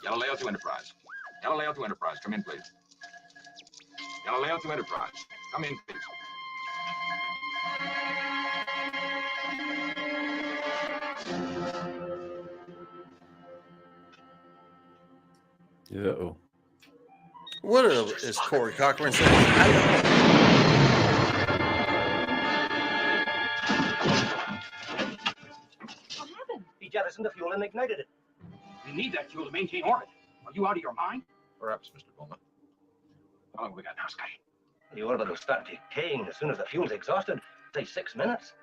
Galileo to Enterprise. Galileo to Enterprise. Come in, please. Galileo to Enterprise. Come in, please. Uh-oh. What is Corey Cochran saying? What happened? He jettisoned the fuel and ignited it. We need that fuel to maintain orbit. Are you out of your mind? Perhaps, Mr. Bowman. How long have we got now, Scotty? The orbit will start decaying as soon as the fuel's exhausted. Say 6 minutes.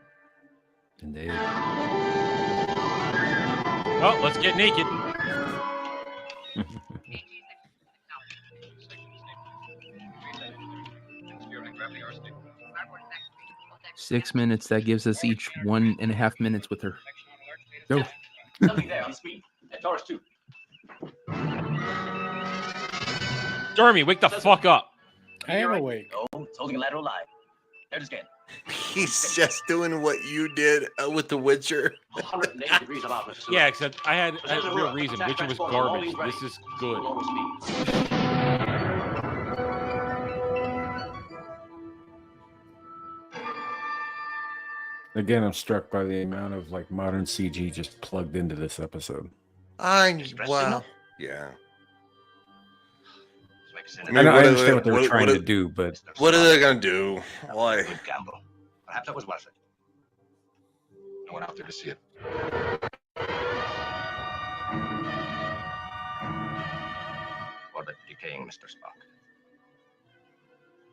Indeed. Well, let's get naked. 6 minutes. That gives us each 1.5 minutes with her. Go. Something there on speed. At ToS 2. Dermy, wake the fuck up. I am awake. Oh, it's holding a lateral line. There it is again. He's just doing what you did with The Witcher. 180 degrees of opposite. Yeah, except I had a real reason. Witcher was garbage. This is good. Again, I'm struck by the amount of like modern CG just plugged into this episode. Wow. Yeah. I understand what they're trying to do, but what are they gonna do? Why? Good gamble. Perhaps that was worth it. No one out there to see it. Orbit decaying, Mr. Spock.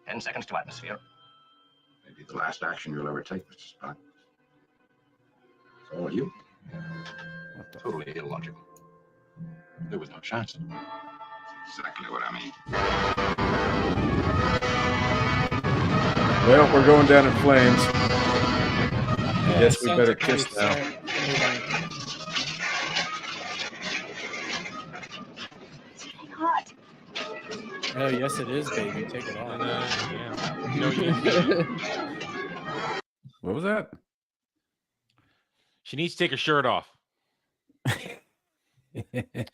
10 seconds to atmosphere. Maybe the last action you'll ever take, Mr. Spock. It's all you. Totally illogical. There was no chance. That's exactly what I mean. well, we're going down in flames. I guess we better kiss now. Hot. Oh, yes, it is, baby. Take it off. Yeah. No, you What was that? She needs to take her shirt off. I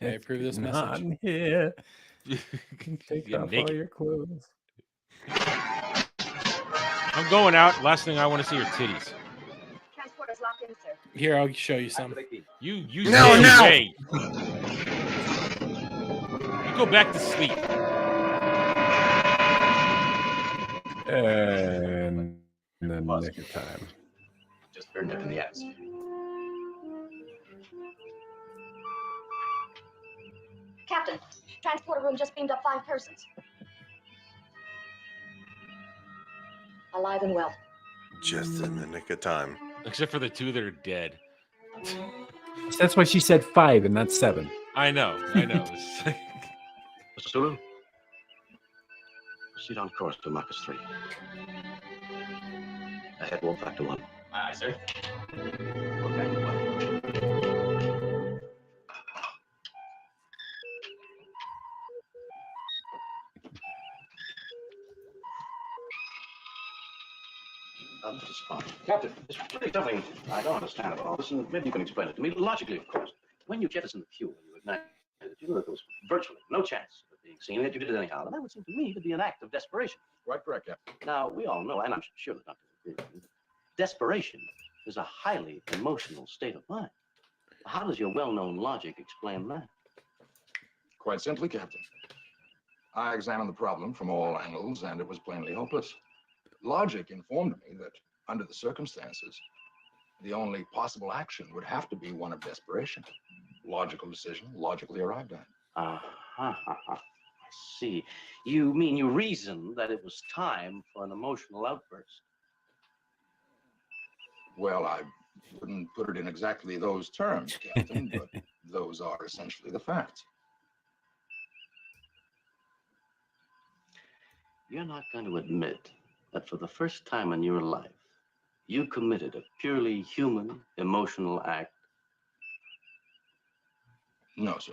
approve this message. Yeah. Take Get off naked. all your clothes. I'm going out. Last thing I want to see are titties. Transporter's locked in, sir. Here, I'll show you some. You No, stay no. away. You go back to sleep. And in the nick of time. Just burned up in the atmosphere. Captain, transporter room just beamed up 5 persons. Alive and well. Just in the nick of time. Except for the 2 that are dead. That's why she said 5 and not 7. I know. Mr. Sulu, proceed on course to Marcus 3. Ahead, warp factor 1. Aye, sir. Warp factor 1. Mr. Spock. Captain, there's really something I don't understand about all this, and maybe you can explain it to me. Logically, of course. When you jettison the fuel, you ignite it. You know that there was virtually no chance of it being seen, yet you did it anyhow. And that would seem to me to be an act of desperation. Right, correct, Captain. Now, we all know, and I'm sure the doctor would agree with me, desperation is a highly emotional state of mind. How does your well-known logic explain that? Quite simply, Captain. I examined the problem from all angles, and it was plainly hopeless. Logic informed me that, under the circumstances, the only possible action would have to be one of desperation. Logical decision, logically arrived at. I see. You mean you reasoned that it was time for an emotional outburst? Well, I wouldn't put it in exactly those terms, Captain, but those are essentially the facts. You're not going to admit that for the first time in your life, you committed a purely human, emotional act? No, sir.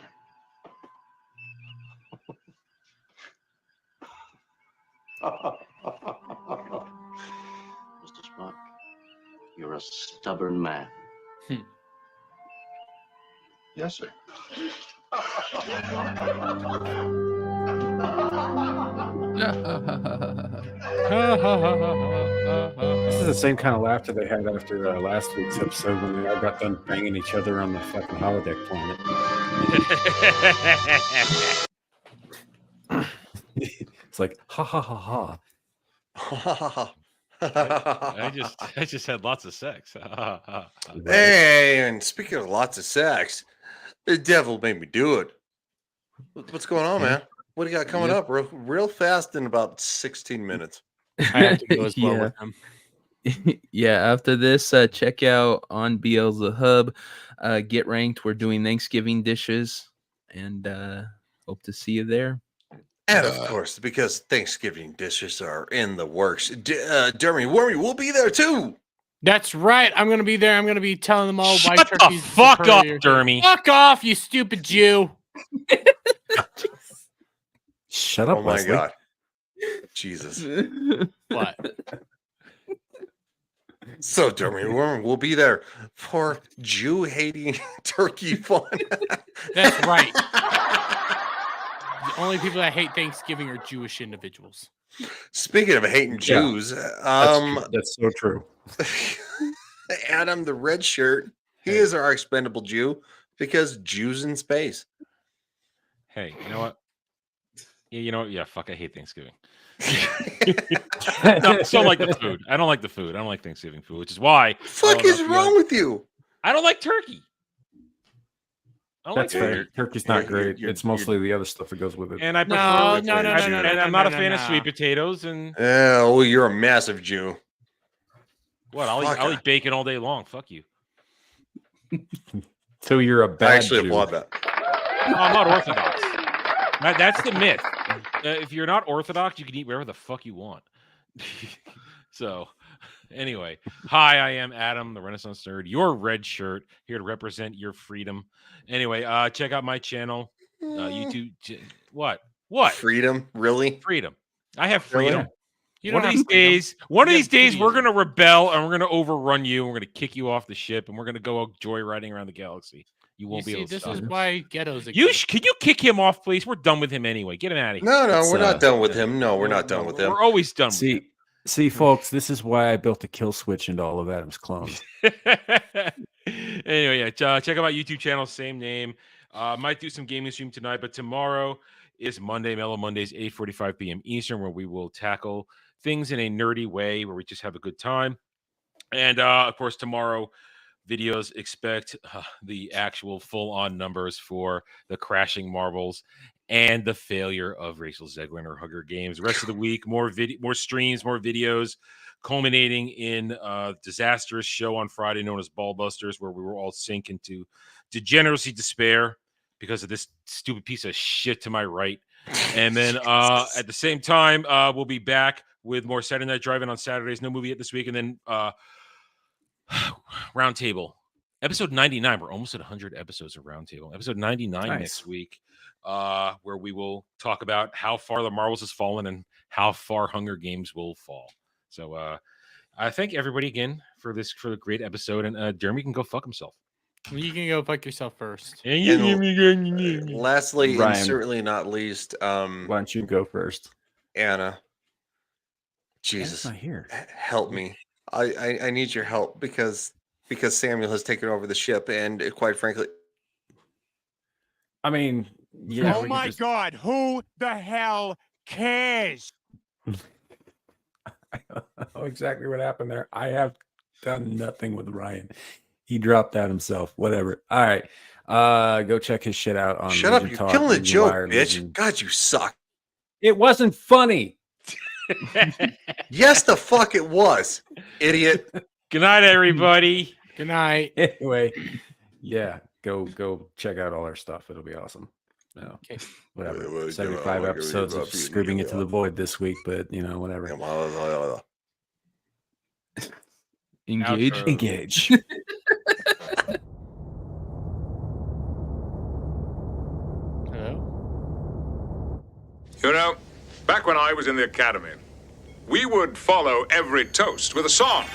Mr. Spock, you're a stubborn man. Yes, sir. This is the same kind of laughter they had after last week's episode when they all got done banging each other on the fucking holodeck planet. It's like ha ha ha ha. I just had lots of sex. Hey, and speaking of lots of sex, the devil made me do it. What's going on, man? What do you got coming up real fast in about 16 minutes? I have to go as well with him. Yeah, after this, check out on Beelzebub. Get Ranked. We're doing Thanksgiving dishes, and hope to see you there. And of course, because Thanksgiving dishes are in the works, DermyWermy will be there too. That's right. I'm going to be there. I'm going to be telling them all why Shut the turkey's fuck up, superior. Dermy. Fuck off, you stupid Jew. Shut up, Oh my Wesley. God. Jesus. What? So DermyWermy will be there for Jew-hating turkey fun. That's right. The only people that hate Thanksgiving are Jewish individuals. Speaking of hating Jews, That's so true. Adam the Redshirt, he is our expendable Jew because Jews in space. Hey, you know what? Yeah, you know what? Yeah, fuck, I hate Thanksgiving. No, I still like the food. I don't like the food. I don't like Thanksgiving food, which is why. Fuck is wrong with you? I don't like turkey. I don't That's like fair. turkey. Turkey's not great. It's mostly the other stuff that goes with it. And I prefer. And I'm not a fan of sweet potatoes. And oh, you're a massive Jew. what? I'll eat bacon all day long. Fuck you. So you're a bad I actually Jew. applaud that. No, I'm not Orthodox. That's the myth. If you're not Orthodox, you can eat wherever the fuck you want. So, anyway, hi, I am Adam, the Renaissance Nerd, your red shirt, here to represent your freedom. Anyway, check out my channel, YouTube. What? Freedom? Really? Freedom. I have freedom. You One don't of have these freedom. days, we're going to rebel and we're going to overrun you and we're going to kick you off the ship and we're going to go joyriding around the galaxy. You won't be able to this stop is us. why ghettos Can exist. you kick him off, please? We're done with him anyway. Get him out of here. No, we're not done with him. No, we're not done with him. We're always done with him. See, folks, this is why I built a kill switch into all of Adam's clones. Anyway, yeah, check out my YouTube channel, same name. Might do some gaming stream tonight, but tomorrow is Monday, Mellow Mondays, 8:45 p.m. Eastern, where we will tackle things in a nerdy way, where we just have a good time. And of course, tomorrow, videos expect the actual full-on numbers for the crashing marbles and the failure of Rachel Zegler and her Hugger games. The rest of the week, more streams, more videos, culminating in a disastrous show on Friday known as Ballbusters, where we were all sink into degeneracy, despair because of this stupid piece of shit to my right. And then at the same time, we'll be back with more Saturday Night Drive-In on Saturdays. No movie yet this week. And then Roundtable. Episode 99. We're almost at 100 episodes of Roundtable. Episode 99 next week, where we will talk about how far the Marvels has fallen and how far Hunger Games will fall. So I thank everybody again for a great episode. And Dermy can go fuck himself. You can go fuck yourself first. Lastly, Ryan, and certainly not least, why don't you go first? Anna. Jesus, not here. Help me. I need your help because Samuel has taken over the ship, and quite frankly, I mean, yeah. Oh my God! Who the hell cares? I know exactly what happened there. I have done nothing with Ryan. He dropped out himself. Whatever. All right. Go check his shit out on shut up! Legion You're Talk, killing the Legion joke, Wire, bitch. Legion- God, you suck. It wasn't funny. Yes, the fuck it was, idiot. Good night, everybody. Good night. Anyway, yeah, go check out all our stuff. It'll be awesome. No, okay. Whatever. 75 episodes of Screaming Into the Void this week, but whatever. Engage. Outro. Engage. Hello? You know, back when I was in the academy, we would follow every toast with a song.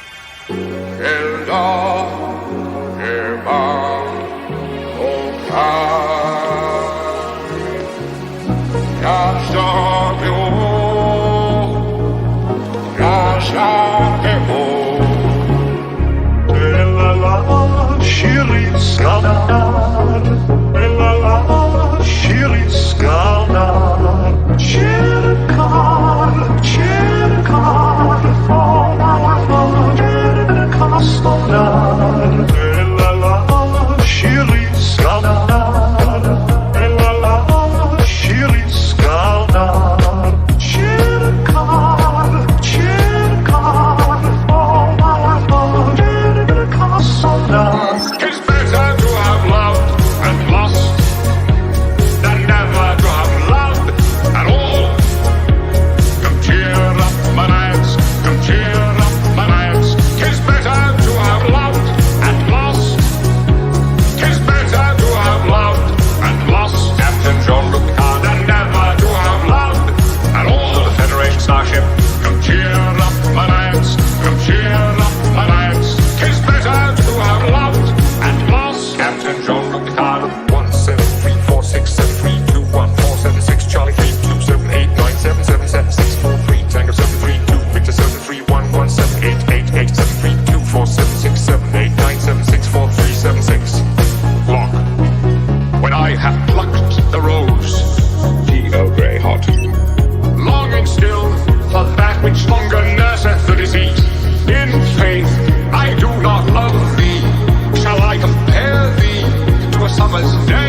La la faith, I do not love thee. Shall I compare thee to a summer's day?